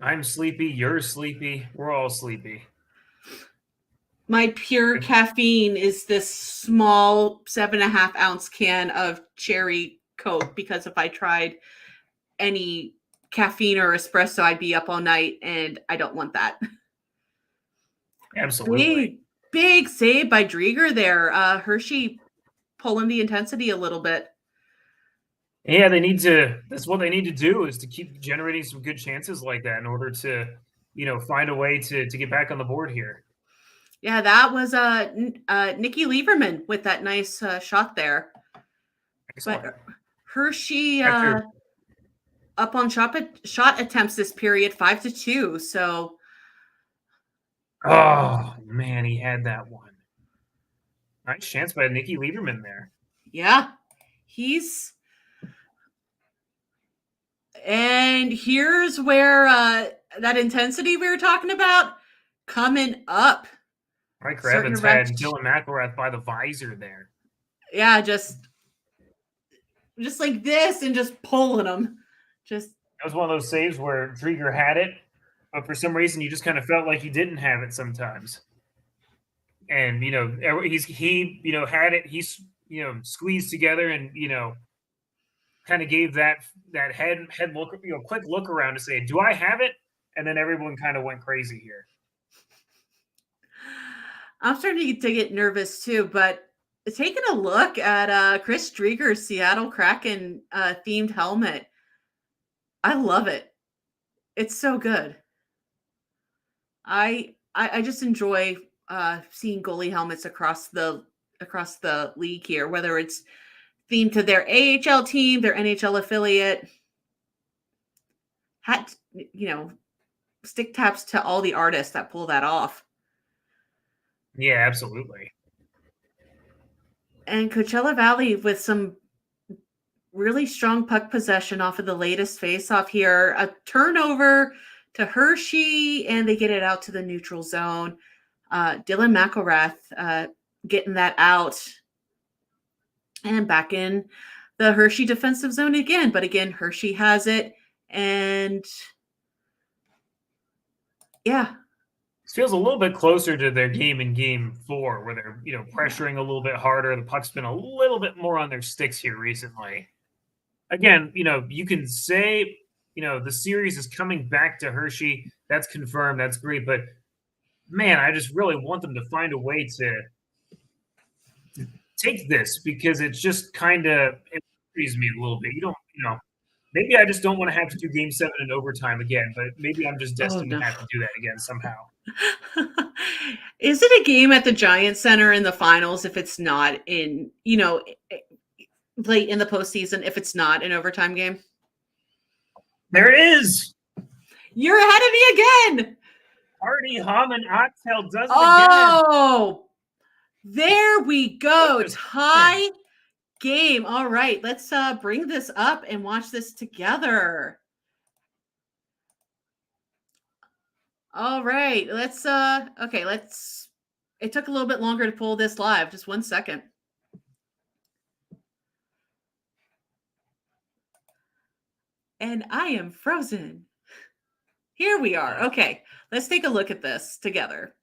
I'm sleepy. You're sleepy. We're all sleepy. My pure caffeine is this small 7.5 ounce can of cherry Coke, because if I tried any caffeine or espresso, I'd be up all night, and I don't want that. Absolutely. Big save by Drieger there. Hershey pulling the intensity a little bit. Yeah, that's what they need to do, is to keep generating some good chances like that in order to, find a way to get back on the board here. Yeah, that was Nikki Lieberman with that nice shot there. Excellent. But Hershey up on shot attempts this period 5-2. So, oh man, he had that one. Nice chance by Nikki Lieberman there. Yeah, and here's where that intensity we were talking about coming up. Mike Kravitz had Dylan McElrath by the visor there. Yeah, just like this and just pulling them. It was one of those saves where Drieger had it, but for some reason you just kind of felt like he didn't have it sometimes. And he had it. He squeezed together and, kind of gave that head look, quick look around to say, do I have it? And then everyone kind of went crazy here. I'm starting to get nervous too, but taking a look at Chris Drieger's Seattle Kraken themed helmet, I love it. It's so good. I just enjoy seeing goalie helmets across the league here, whether it's themed to their AHL team, their NHL affiliate. Hat, stick taps to all the artists that pull that off. Yeah, absolutely. And Coachella Valley with some really strong puck possession off of the latest faceoff here. A turnover to Hershey, and they get it out to the neutral zone. Dylan McElrath getting that out. And back in the Hershey defensive zone again. But again, Hershey has it. And yeah. This feels a little bit closer to their game in Game 4, where they're, pressuring a little bit harder. The puck's been a little bit more on their sticks here recently. Again, you can say, the series is coming back to Hershey. That's confirmed. That's great. But, man, I just really want them to find a way to take this, because it's just kind of – it worries me a little bit. You don't – maybe I just don't want to have to do Game 7 in overtime again, but maybe I'm just destined to have to do that again somehow. Is it a game at the Giant Center in the finals if it's not in, late in the postseason, if it's not an overtime game? There it is. You're ahead of me again. Party Haman Oxtail does it again. Oh, there we go. Tie game. All right, let's bring this up and watch this together. All right, let's it took a little bit longer to pull this live. Just 1 second. And I am frozen. Here we are. Okay, let's take a look at this together.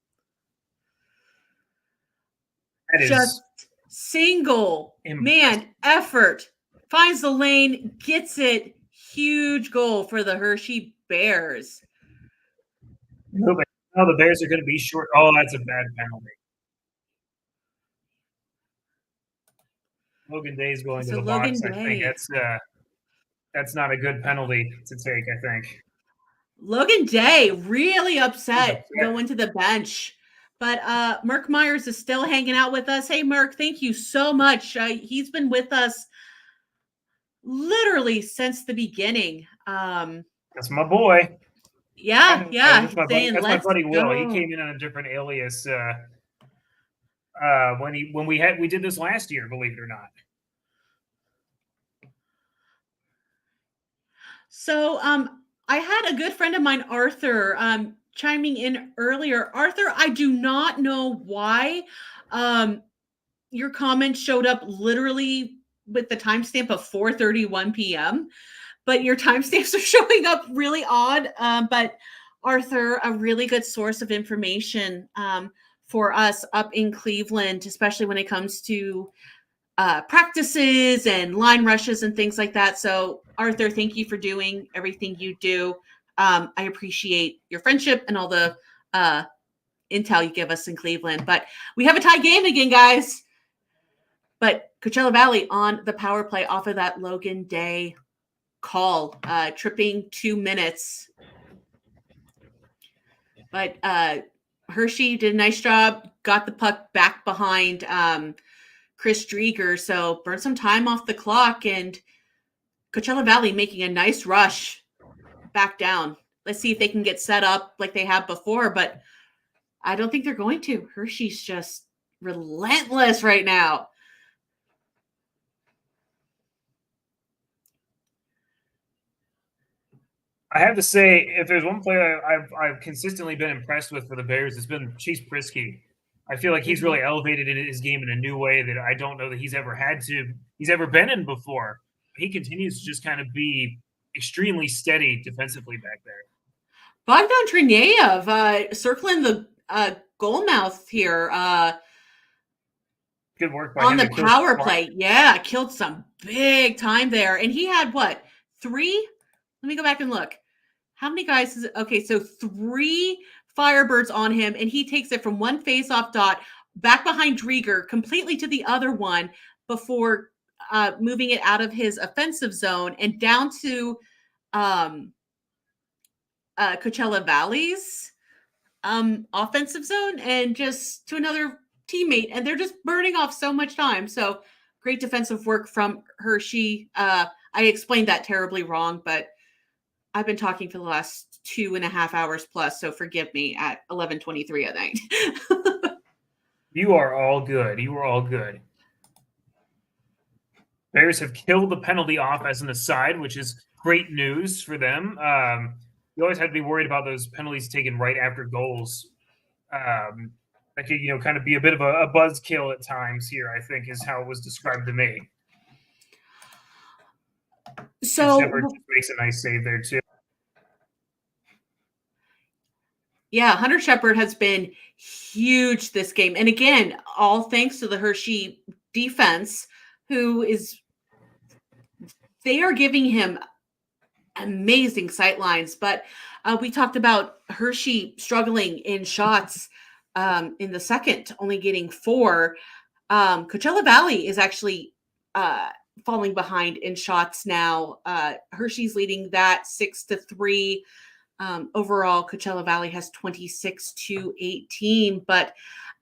Just single man effort. Finds the lane, gets it. Huge goal for the Hershey Bears. No, but now the Bears are going to be short. Oh, that's a bad penalty. Logan Day's going to the box. I think that's not a good penalty to take, I think. Logan Day really upset going to the bench. But Merk Myers is still hanging out with us. Hey, Merk, thank you so much. He's been with us literally since the beginning. That's my boy. Yeah. That's my buddy Will. He came in on a different alias when we did this last year, believe it or not. So I had a good friend of mine, Arthur, chiming in earlier. Arthur, I do not know why your comment showed up literally with the timestamp of 4:31 p.m., but your timestamps are showing up really odd. But Arthur, a really good source of information for us up in Cleveland, especially when it comes to practices and line rushes and things like that. So Arthur, thank you for doing everything you do. I appreciate your friendship and all the intel you give us in Cleveland. But we have a tie game again, guys. But Coachella Valley on the power play off of that Logan Day call, tripping 2 minutes. But Hershey did a nice job, got the puck back behind Chris Drieger, so burn some time off the clock, and Coachella Valley making a nice rush back down. Let's see if they can get set up like they have before, but I don't think they're going to. Hershey's just relentless right now. I have to say, if there's one player I've consistently been impressed with for the Bears, it's been Chase Prisky. I feel like he's really elevated his game in a new way that I don't know that he's ever been in before. He continues to just kind of be extremely steady defensively back there. Bogdan Trineyev circling the goal mouth here. good work by on him the to kill power some play. Yeah, killed some big time there. And he had what? 3? Let me go back and look. How many guys is it? Okay, so 3 Firebirds on him, and he takes it from one face-off dot back behind Drieger completely to the other one before moving it out of his offensive zone and down to Coachella Valley's offensive zone and just to another teammate. And they're just burning off so much time. So great defensive work from Hershey. I explained that terribly wrong, but I've been talking for the last 2.5 hours plus, so forgive me at 11:23 at night. You are all good. You are all good. Bears have killed the penalty off as an aside, which is great news for them. You always had to be worried about those penalties taken right after goals. That could, kind of be a bit of a buzzkill at times here, I think, is how it was described to me. So Shepard just makes a nice save there, too. Yeah, Hunter Shepard has been huge this game. And again, all thanks to the Hershey defense, they are giving him amazing sight lines. But we talked about Hershey struggling in shots in the second, only getting 4. Coachella Valley is actually falling behind in shots now. Hershey's leading that 6-3. Overall, Coachella Valley has 26-18, but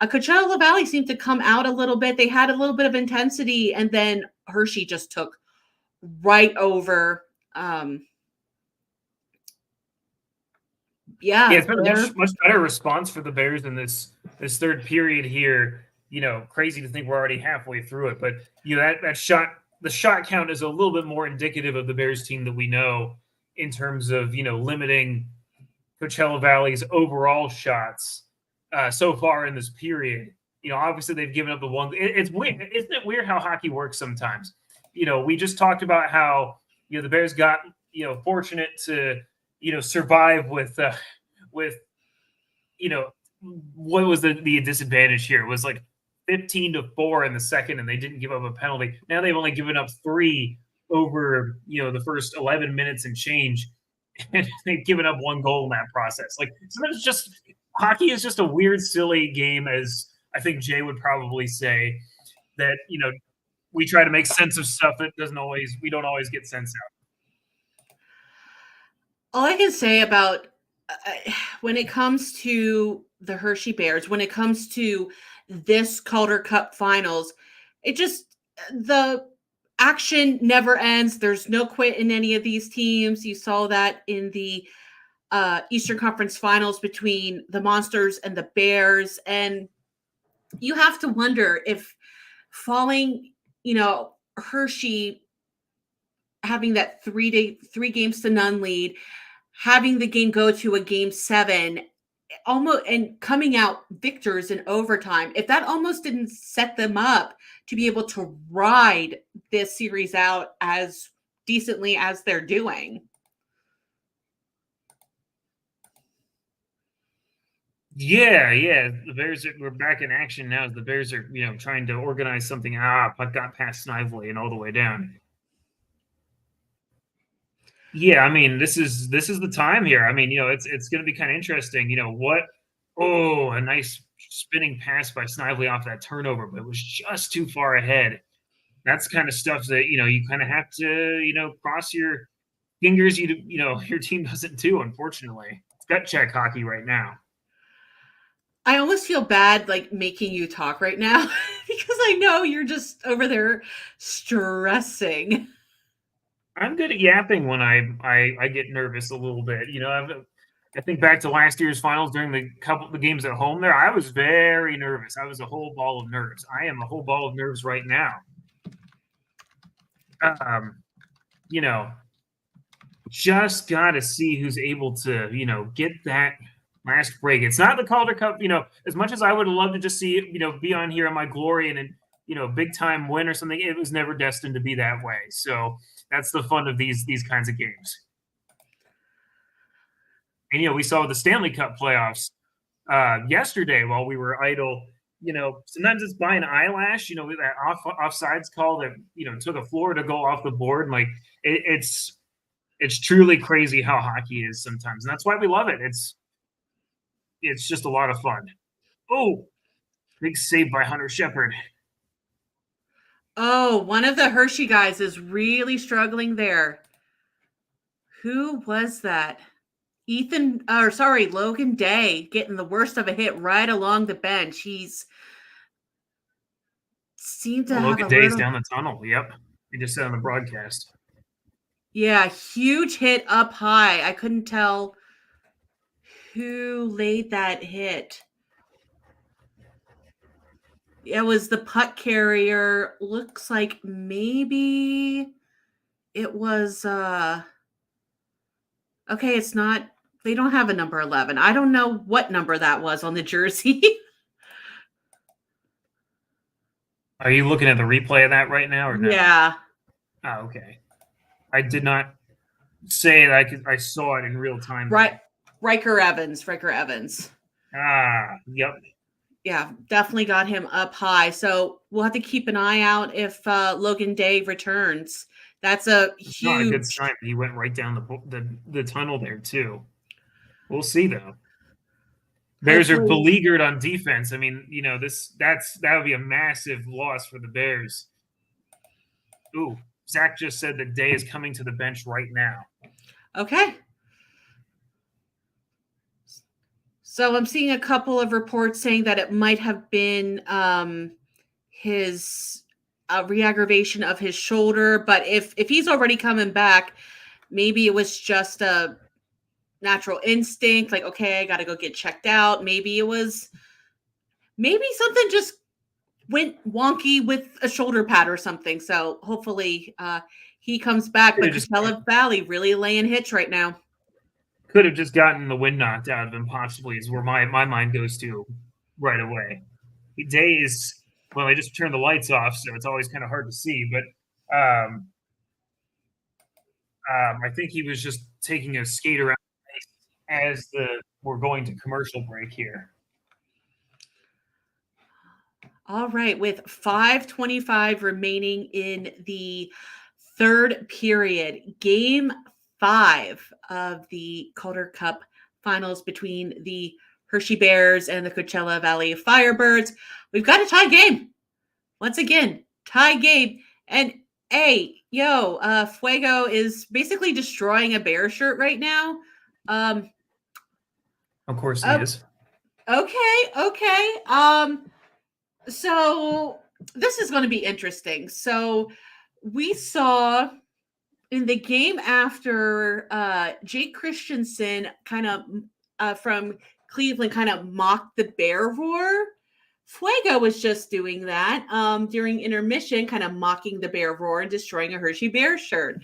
Coachella Valley seemed to come out a little bit. They had a little bit of intensity, and then Hershey just took right over. It's been a much better response for the Bears in this third period here. Crazy to think we're already halfway through it, but that shot, the shot count is a little bit more indicative of the Bears team that we know in terms of limiting Coachella Valley's overall shots so far in this period. Obviously they've given up the one. It's weird, isn't it weird how hockey works sometimes? We just talked about how the Bears got fortunate to survive with what was the disadvantage here? It was like 15-4 in the second, and they didn't give up a penalty. Now they've only given up 3 over the first 11 minutes and change, and they've given up 1 goal in that process. Like, sometimes just hockey is just a weird, silly game, as I think Jay would probably say, that we try to make sense of stuff that we don't always get sense out. All I can say about when it comes to the Hershey Bears, when it comes to this Calder Cup Finals, the action never ends. There's no quit in any of these teams. You saw that in the Eastern Conference Finals between the Monsters and the Bears. And you have to wonder if falling, Hershey having that 3 games to none lead, having the game go to a game 7, almost, and coming out victors in overtime, if that almost didn't set them up to be able to ride this series out as decently as they're doing. Yeah. The Bears we're back in action now as the Bears are, trying to organize something. Puck got past Snively and all the way down. Yeah, I mean, this is the time here. I mean, it's going to be kind of interesting. A nice spinning pass by Snively off that turnover, but it was just too far ahead. That's kind of stuff that, you kind of have to, cross your fingers. Your team doesn't do, unfortunately. It's gut check hockey right now. I almost feel bad, making you talk right now because I know you're just over there stressing. I'm good at yapping when I get nervous a little bit. I think back to last year's finals during the games at home there. I was very nervous. I was a whole ball of nerves. I am a whole ball of nerves right now. Just got to see who's able to, get that last break. It's not the Calder Cup, as much as I would love to just see it, be on here in my glory and big time win or something. It was never destined to be that way. So that's the fun of these kinds of games. And we saw the Stanley Cup playoffs yesterday while we were idle. sometimes it's by an eyelash, with that offsides call that, took a Florida goal off the board. And like it's truly crazy how hockey is sometimes. And that's why we love it. It's just a lot of fun. Oh, big save by Hunter Shepard. Oh, one of the Hershey guys is really struggling there. Who was that? Logan Day getting the worst of a hit right along the bench. He's seemed to have Logan Day's down the tunnel. Yep. We just said on the broadcast. Yeah, huge hit up high. I couldn't tell who laid that hit. It was the puck carrier. Looks like maybe it was okay, it's not, they don't have a number 11. I don't know what number that was on the jersey. Are you looking at the replay of that right now or no? Yeah. Oh, okay. I did not say that I saw it in real time. Right. Riker Evans. Yep. Yeah, definitely got him up high. So we'll have to keep an eye out if Logan Day returns. That's huge. Not a good sign. He went right down the tunnel there too. We'll see though. Bears are beleaguered on defense. I mean, that would be a massive loss for the Bears. Ooh, Zach just said that Day is coming to the bench right now. Okay. So I'm seeing a couple of reports saying that it might have been his re-aggravation of his shoulder, but if he's already coming back, maybe it was just a natural instinct, like, okay, I got to go get checked out. Maybe something just went wonky with a shoulder pad or something. So hopefully he comes back. But Coachella Valley really laying hits right now. Could have just gotten the wind knocked out of him, possibly, is where my mind goes to right away. Day is, well, I just turned the lights off, so it's always kind of hard to see. But I think he was just taking a skate around as we're going to commercial break here. All right, with 5:25 remaining in the third period, Game 5 of the Calder Cup Finals between the Hershey Bears and the Coachella Valley Firebirds. We've got a tie game. Once again, tie game. And Fuego is basically destroying a Bear shirt right now. Of course he is. Okay. So this is going to be interesting. So we saw in the game after Jake Christensen kind of from Cleveland kind of mocked the Bear roar. Fuego was just doing that during intermission, kind of mocking the Bear roar and destroying a Hershey Bear shirt.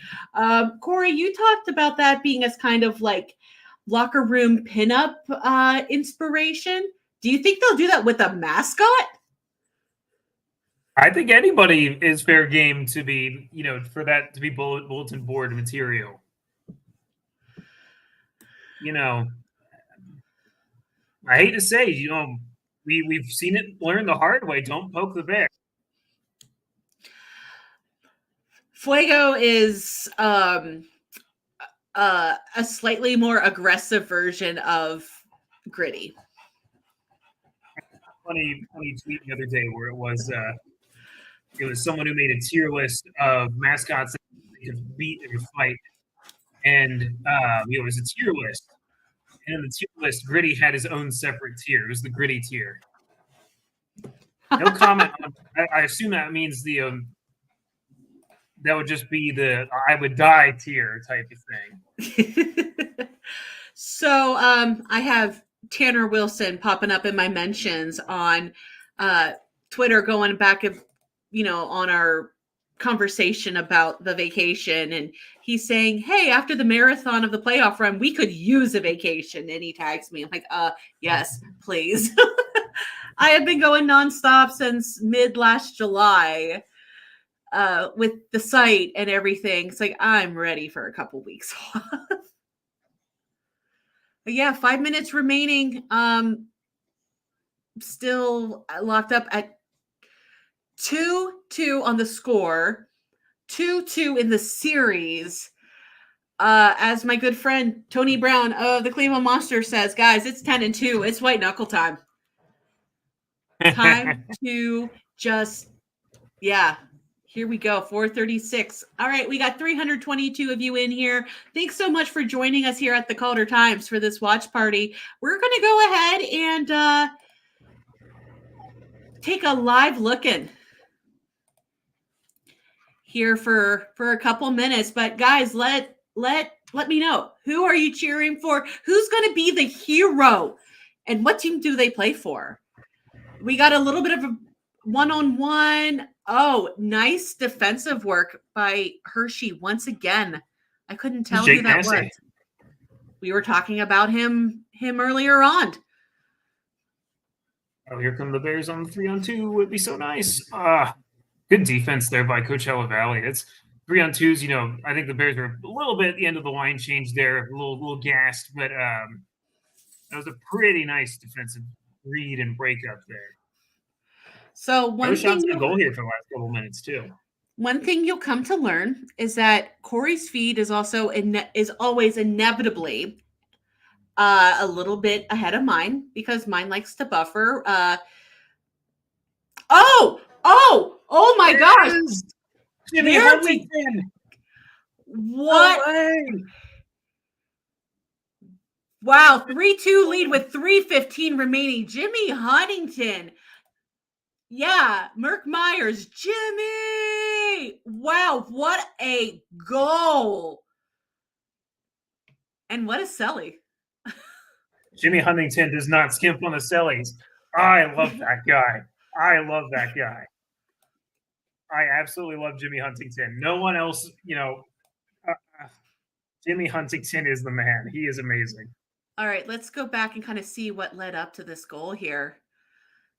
Corey, you talked about that being as kind of like locker room pinup inspiration. Do you think they'll do that with a mascot? I think anybody is fair game to be, for that to be bulletin board material. I hate to say, we've seen it learn the hard way. Don't poke the bear. Fuego is a slightly more aggressive version of Gritty. Funny tweet the other day where it was someone who made a tier list of mascots that they could beat in a fight, and it was a tier list. And in the tier list, Gritty had his own separate tier. It was the Gritty tier. No comment. I assume that means that would just be the I would die tier type of thing. So I have Tanner Wilson popping up in my mentions on Twitter, going back on our conversation about the vacation, and he's saying, hey, after the marathon of the playoff run, we could use a vacation. And he tags me. I'm like, yes, please. I have been going nonstop since mid last July with the site and everything. It's like, I'm ready for a couple weeks off. But yeah, 5 minutes remaining. still locked up at 2-2 on the score, 2-2 in the series. As my good friend Tony Brown of the Cleveland Monsters says, guys, it's 10-2. It's white knuckle time. Time to just, here we go. 4:36. All right, we got 322 of you in here. Thanks so much for joining us here at the Calder Times for this watch party. We're going to go ahead and take a live look in here for a couple minutes. But guys, let me know, who are you cheering for? Who's going to be the hero, and what team do they play for? We got a little bit of a one-on-one. Oh, nice defensive work by Hershey once again. I couldn't tell who that was. We were talking about him earlier on. Oh, here come the Bears on the 3-on-2. Would be so nice. Good defense there by Coachella Valley. It's 3-on-2s. You know, I think the Bears were a little bit at the end of the line change there, a little gassed, but that was a pretty nice defensive read and breakup there. So one thing, the goal here for the last couple minutes too. One thing you'll come to learn is that Corey's feed is also is always inevitably a little bit ahead of mine, because mine likes to buffer. Oh my gosh! Jimmy Huntington. What? Wow, 3-2 lead with 3:15 remaining. Jimmy Huntington. Yeah, Merk Myers. Jimmy! Wow, what a goal. And what a celly. Jimmy Huntington does not skimp on the cellies. I love that guy. I absolutely love Jimmy Huntington. No one else, Jimmy Huntington is the man. He is amazing. All right, let's go back and kind of see what led up to this goal here.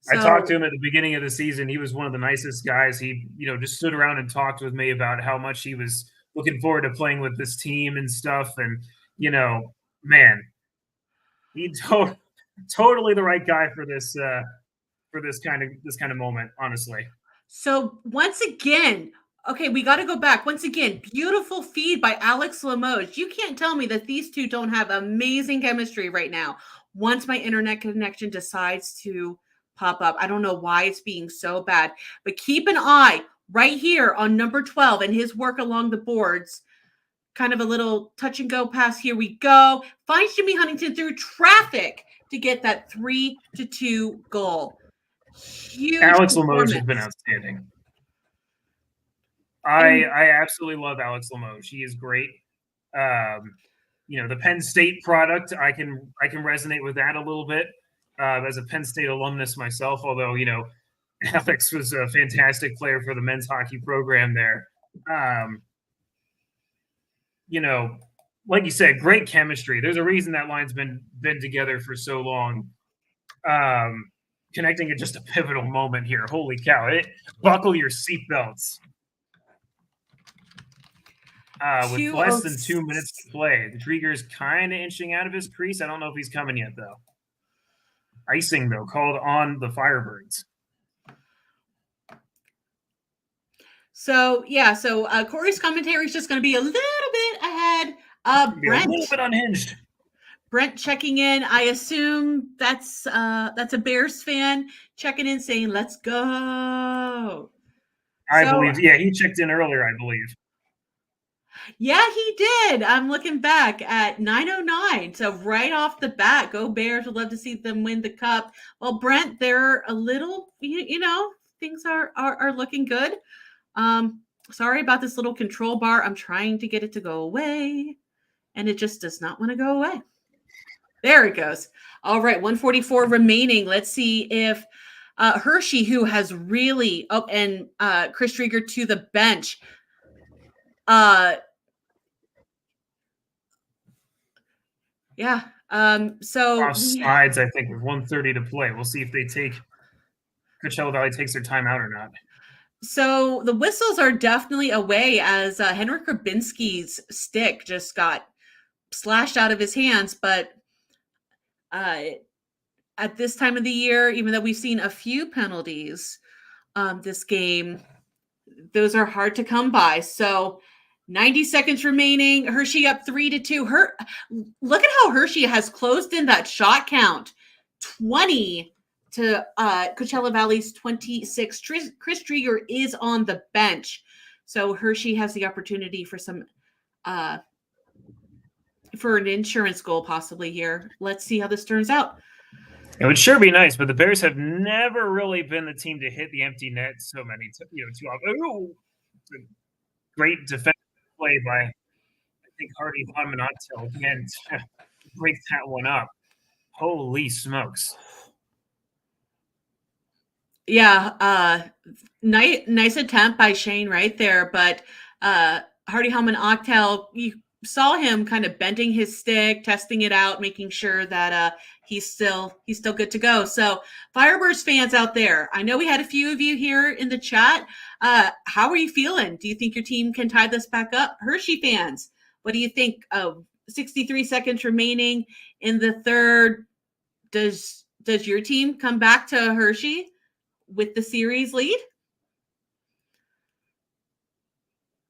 I talked to him at the beginning of the season. He was one of the nicest guys. He, just stood around and talked with me about how much he was looking forward to playing with this team and stuff. And, man, he totally the right guy for this kind of moment, honestly. So once again, okay, we got to go back. Once again, beautiful feed by Alex Limoges. You can't tell me that these two don't have amazing chemistry right now. Once my internet connection decides to pop up, I don't know why it's being so bad, but keep an eye right here on number 12 and his work along the boards. Kind of a little touch and go pass. Here we go. Finds Jimmy Huntington through traffic to get that 3-2 goal. Huge Alex Limoges has been outstanding. I absolutely love Alex Limoges. He is great. The Penn State product, I can resonate with that a little bit as a Penn State alumnus myself, although, Alex was a fantastic player for the men's hockey program there. Like you said, great chemistry. There's a reason that line's been together for so long. Connecting at just a pivotal moment here. Holy cow. Buckle your seatbelts. With less than 2 minutes to play. The Drieger's kind of inching out of his crease. I don't know if he's coming yet, though. Icing, though, called on the Firebirds. So Corey's commentary is just going to be a little bit ahead. Brent, a little bit unhinged. Brent checking in. I assume that's a Bears fan checking in, saying, "Let's go." I believe. Yeah, he checked in earlier, I believe. Yeah, he did. I'm looking back at 9:09. So right off the bat, go Bears. Would love to see them win the cup. Well, Brent, they're a little, things are looking good. Sorry about this little control bar. I'm trying to get it to go away, and it just does not want to go away. There it goes. All right, 1:44 remaining. Let's see if Hershey, who has really, and Chris Drieger to the bench. So offsides, I think, with 1:30 to play. We'll see if Coachella Valley takes their time out or not. So the whistles are definitely away, as Henrik Grabinski's stick just got slashed out of his hands, but at this time of the year, even though we've seen a few penalties this game, those are hard to come by. So 90 seconds remaining. Hershey up 3-2. Look at how Hershey has closed in that shot count. 20 to Coachella Valley's 26. Chris Drieger is on the bench. So Hershey has the opportunity for some for an insurance goal possibly here. Let's see how this turns out. It would sure be nice, but the Bears have never really been the team to hit the empty net so many, too often. Ooh, great defensive play by, I think, Hershey again to break that one up. Holy smokes! Yeah, nice attempt by Shane right there, but Hardy Octel, you saw him kind of bending his stick, testing it out, making sure that he's still good to go. So Firebirds fans out there, I know we had a few of you here in the chat. How are you feeling? Do you think your team can tie this back up? Hershey fans, what do you think? 63 seconds remaining in the third. Does your team come back to Hershey with the series lead?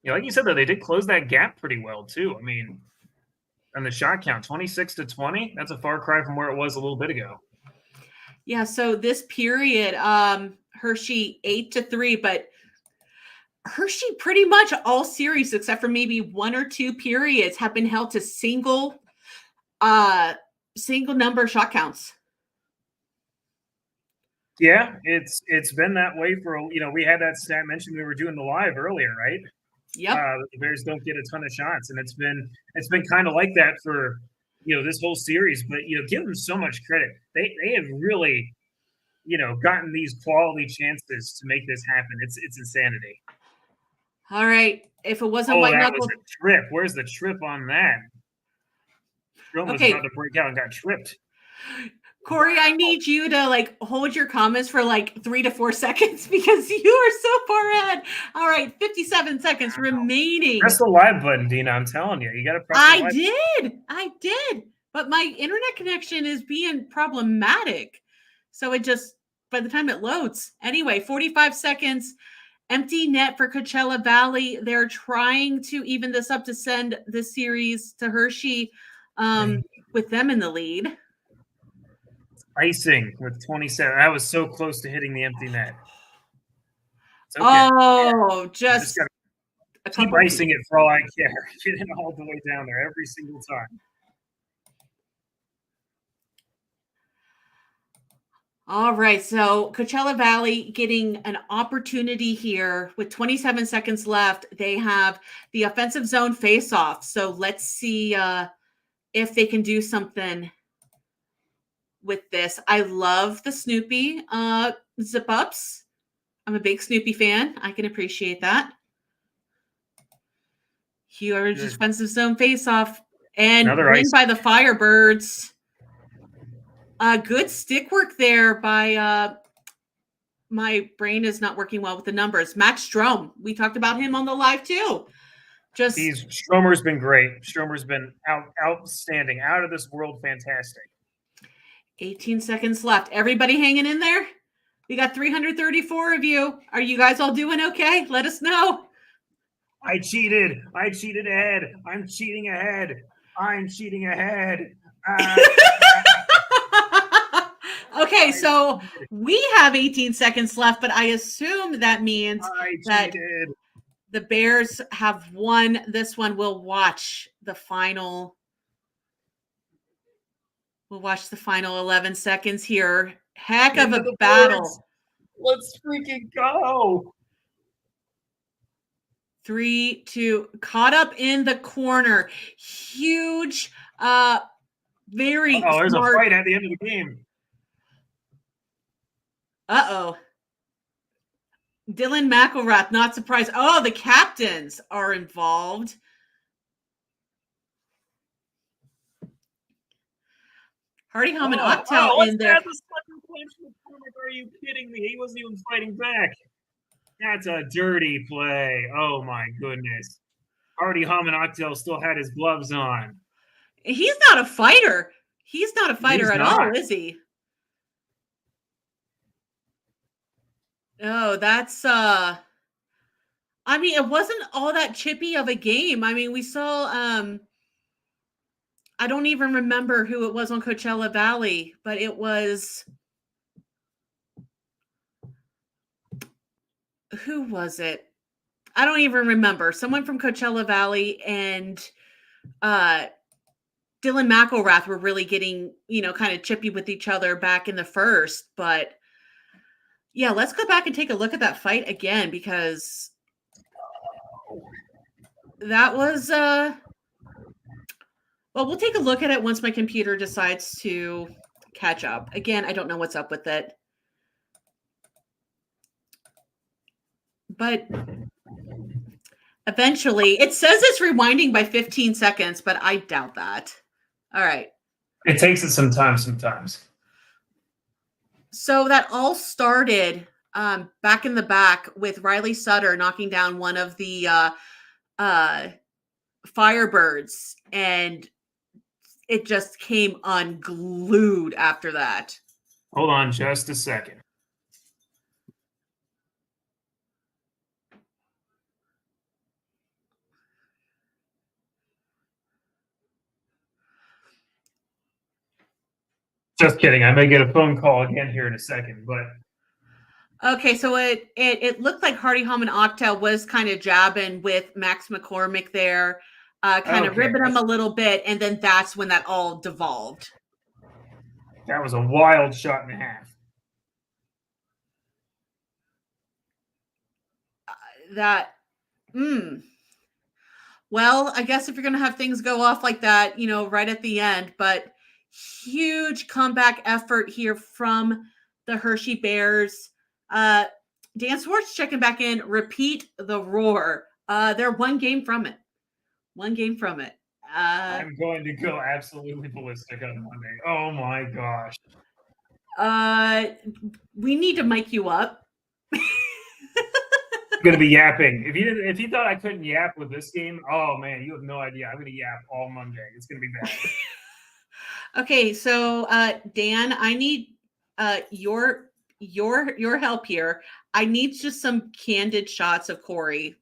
Yeah, like you said, though, they did close that gap pretty well, too. I mean, and the shot count, 26-20, that's a far cry from where it was a little bit ago. Yeah, so this period, Hershey 8-3, but Hershey pretty much all series, except for maybe one or two periods, have been held to single number shot counts. Yeah, it's been that way for, we had that stat mentioned we were doing the live earlier, right? Yep. The Bears don't get a ton of shots, and it's been kind of like that for this whole series. But give them so much credit. They have really gotten these quality chances to make this happen. It's insanity. All right, if it wasn't white knuckle, was a trip. Where's the trip on that? Stroman was about to break out and got tripped. Corey, I need you to hold your comments for 3 to 4 seconds because you are so far ahead. All right, 57 seconds remaining. Press the live button, Deana. I'm telling you, you got to press the live button. I did, but my internet connection is being problematic. So it just, by the time it loads. Anyway, 45 seconds, empty net for Coachella Valley. They're trying to even this up to send this series to Hershey with them in the lead. Icing with 27. I was so close to hitting the empty net. Okay. Oh, just keep icing it for all I care. Get it all the way down there every single time. All right, so Coachella Valley getting an opportunity here with 27 seconds left. They have the offensive zone face-off. So let's see if they can do something with this. I love the Snoopy zip-ups. I'm a big Snoopy fan. I can appreciate that. Huge defensive zone face-off. And win by the Firebirds. Good stick work there by my brain is not working well with the numbers. Matt Strom. We talked about him on the live too. Stromer's been great. Stromer's been outstanding, out of this world, fantastic. 18 seconds left. Everybody hanging in there? We got 334 of you. Are you guys all doing okay? Let us know. I cheated ahead. I'm cheating ahead. Okay, so we have 18 seconds left, but I assume that means that the Bears have won this one. We'll watch the final. We'll watch the final 11 seconds here. Heck of a battle. Let's freaking go. 3, 2, caught up in the corner. Huge, very smart. There's a fight at the end of the game. Dylan McElrath, not surprised. Oh, the captains are involved. Hardy and Octel in there. Are you kidding me? He wasn't even fighting back. That's a dirty play. Oh, my goodness. Hardy and Octel still had his gloves on. He's not a fighter. He's not a fighter at all, is he? Oh, that's I mean, it wasn't all that chippy of a game. I mean, we saw I don't even remember who it was on Coachella Valley, but it was who was it? I don't even remember. Someone from Coachella Valley and uh Dylan McElrath were really getting, kind of chippy with each other back in the first. But yeah, let's go back and take a look at that fight again because that was well, we'll take a look at it once my computer decides to catch up. Again, I don't know what's up with it. But eventually, it says it's rewinding by 15 seconds, but I doubt that. All right. It takes it some time sometimes. So that all started back in the back with Riley Sutter knocking down one of the Firebirds, and it just came unglued after that. Hold on just a second. Just kidding. I may get a phone call again here in a second, but okay, so it looked like Hardy Holman Octel was kind of jabbing with Max McCormick there, kind of ribbing him a little bit, and then that's when that all devolved. That was a wild shot and a half. Well, I guess if you're going to have things go off like that, right at the end, but huge comeback effort here from the Hershey Bears. Dan Swartz checking back in, repeat the roar. They're one game from it. I'm going to go absolutely ballistic on Monday. Oh my gosh. We need to mic you up. I'm going to be yapping. If you thought I couldn't yap with this game, oh man, you have no idea. I'm going to yap all Monday. It's going to be bad. Okay, so Dan, I need your help here. I need just some candid shots of Corey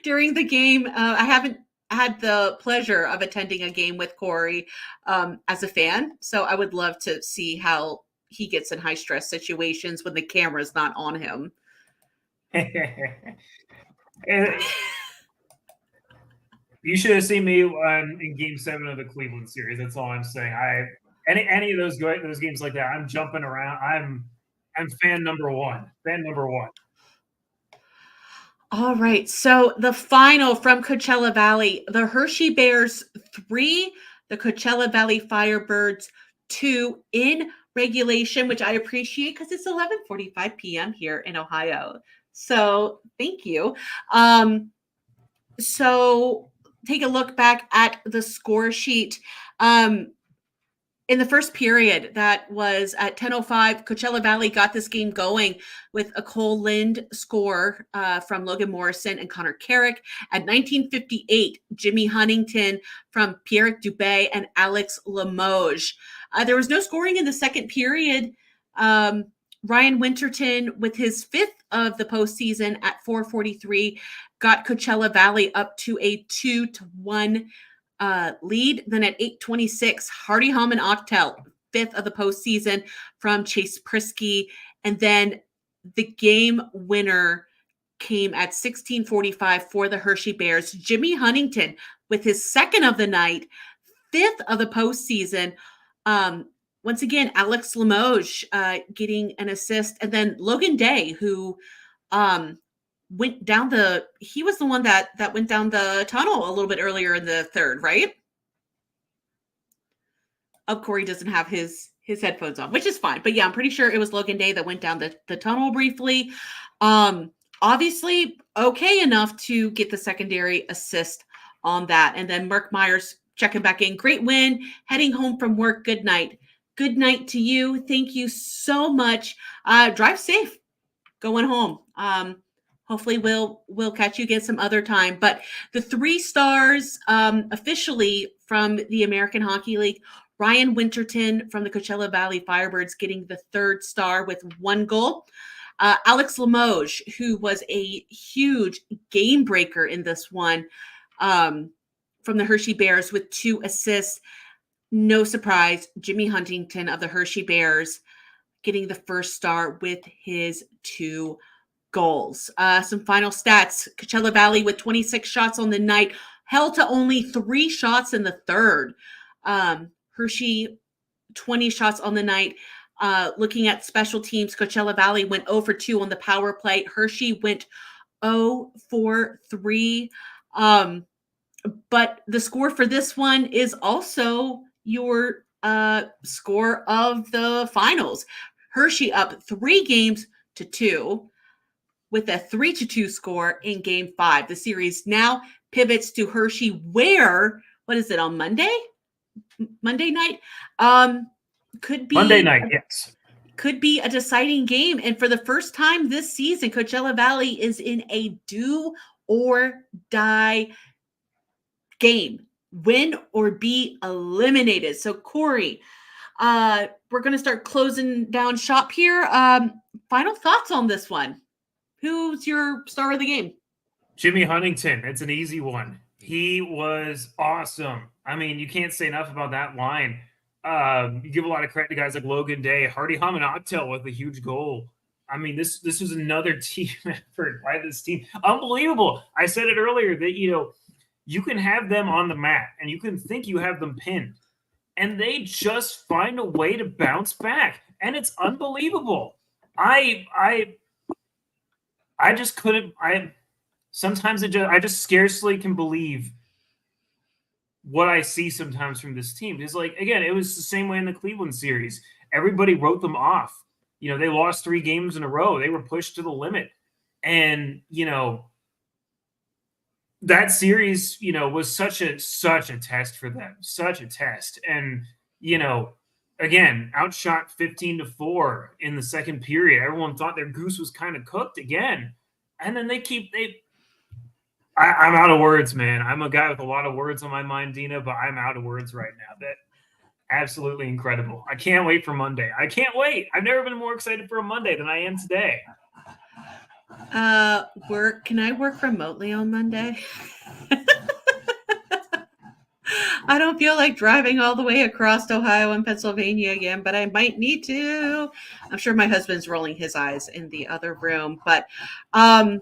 during the game. I haven't had the pleasure of attending a game with Corey as a fan, so I would love to see how he gets in high stress situations when the camera's not on him. You should have seen me in Game 7 of the Cleveland series. That's all I'm saying. Any of those games like that, I'm jumping around. I'm fan number one. All right. So the final from Coachella Valley, the Hershey Bears 3, the Coachella Valley Firebirds 2 in regulation, which I appreciate because it's 11:45 p.m. here in Ohio. So thank you. So take a look back at the score sheet. In the first period, that was at 10:05, Coachella Valley got this game going with a Cole Lind score from Logan Morrison and Connor Carrick. At 19:58, Jimmy Huntington from Pierre Dubé and Alex Limoges. There was no scoring in the second period. Ryan Winterton, with his fifth of the postseason at 4:43, got Coachella Valley up to a 2-1 lead. Then at 8:26, Hardy Holman Octel, fifth of the postseason from Chase Prisky. And then the game winner came at 16:45 for the Hershey Bears. Jimmy Huntington with his second of the night, fifth of the postseason. Once again, Alex Limoges getting an assist. And then Logan Day, who went down he was the one that went down the tunnel a little bit earlier in the third, right? Oh, Corey doesn't have his headphones on, which is fine. But yeah, I'm pretty sure it was Logan Day that went down the tunnel briefly. Obviously okay enough to get the secondary assist on that. And then Mark Myers checking back in. Great win, heading home from work. Good night. Good night to you. Thank you so much. Drive safe going home. Hopefully we'll catch you again some other time. But the 3 stars officially from the American Hockey League, Ryan Winterton from the Coachella Valley Firebirds getting the 3rd star with 1 goal. Alex Limoges, who was a huge game breaker in this one, from the Hershey Bears with 2 assists. No surprise, Jimmy Huntington of the Hershey Bears getting the first star with his 2 goals. Some final stats. Coachella Valley with 26 shots on the night, held to only 3 shots in the third. Hershey, 20 shots on the night. Looking at special teams, Coachella Valley went 0 for 2 on the power play. Hershey went 0 for 3. But the score for this one is also your score of the finals. Hershey up 3-2 with a 3-2 score in Game 5. The series now pivots to Hershey, where, what is it, on Monday night? Could be Monday night, yes. Could be a deciding game. And for the first time this season, Coachella Valley is in a do or die game. Win or be eliminated. So, Corey, we're going to start closing down shop here. Final thoughts on this one. Who's your star of the game? Jimmy Huntington. It's an easy one. He was awesome. I mean, you can't say enough about that line. You give a lot of credit to guys like Logan Day, Hardy Hamanaktel with a huge goal. I mean, this was another team effort by this team. Unbelievable. I said it earlier that, you can have them on the mat and you can think you have them pinned, and they just find a way to bounce back. And it's unbelievable. I just couldn't. I just scarcely can believe what I see sometimes from this team. It's like, again, it was the same way in the Cleveland series. Everybody wrote them off. They lost 3 games in a row. They were pushed to the limit. And, that series, was such a test for them, such a test. And, again, outshot 15-4 in the second period. Everyone thought their goose was kind of cooked again. And then I'm out of words, man. I'm a guy with a lot of words on my mind, Deana, but I'm out of words right now. That absolutely incredible. I can't wait for Monday. I can't wait. I've never been more excited for a Monday than I am today. Can I work remotely on Monday? I don't feel like driving all the way across Ohio and Pennsylvania again, but I might need to. I'm sure my husband's rolling his eyes in the other room, but yeah,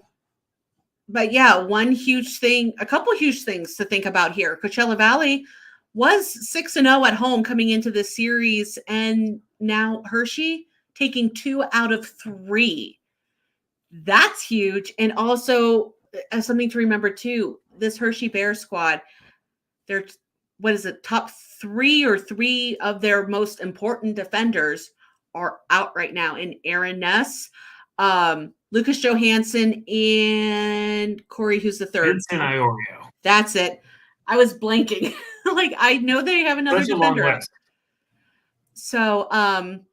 a couple huge things to think about here. Coachella Valley was 6-0 at home coming into this series, and now Hershey taking 2 out of 3. That's huge. And also something to remember too, this Hershey Bears squad, they're, top 3 of their most important defenders are out right now in Aaron Ness, Lucas Johansson, and Corey, who's the third? Vincent Iorio. That's it. I was blanking. I know they have another defender. So, and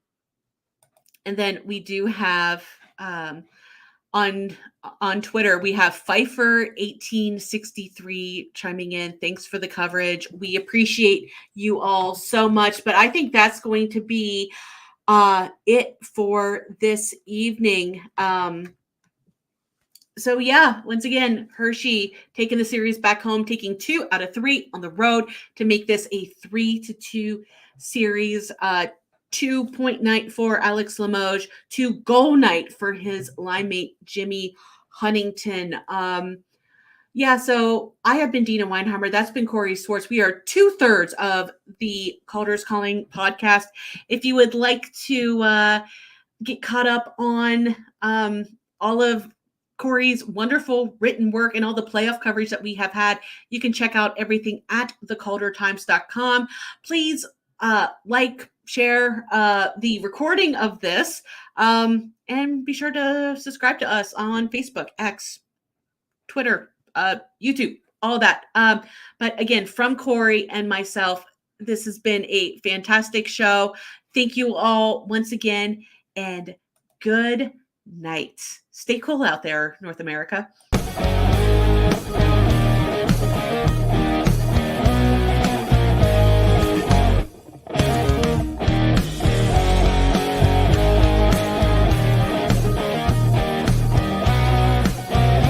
then we do have, on Twitter, we have Pfeiffer1863 chiming in. Thanks for the coverage. We appreciate you all so much, but I think that's going to be it for this evening. So yeah, once again, Hershey taking the series back home, taking 2 out of 3 on the road to make this a 3-2 series. 2-point night for Alex Limoges, 2-goal night for his line mate, Jimmy Huntington. So I have been Deana Weinheimer. That's been Corey Swartz. We are 2/3 of the Calder's Calling podcast. If you would like to get caught up on all of Corey's wonderful written work and all the playoff coverage that we have had, you can check out everything at thecaldertimes.com. Please share the recording of this, and be sure to subscribe to us on Facebook, X, Twitter, YouTube, all that. But again, from Corey and myself, this has been a fantastic show. Thank you all once again, and good night. Stay cool out there, North America.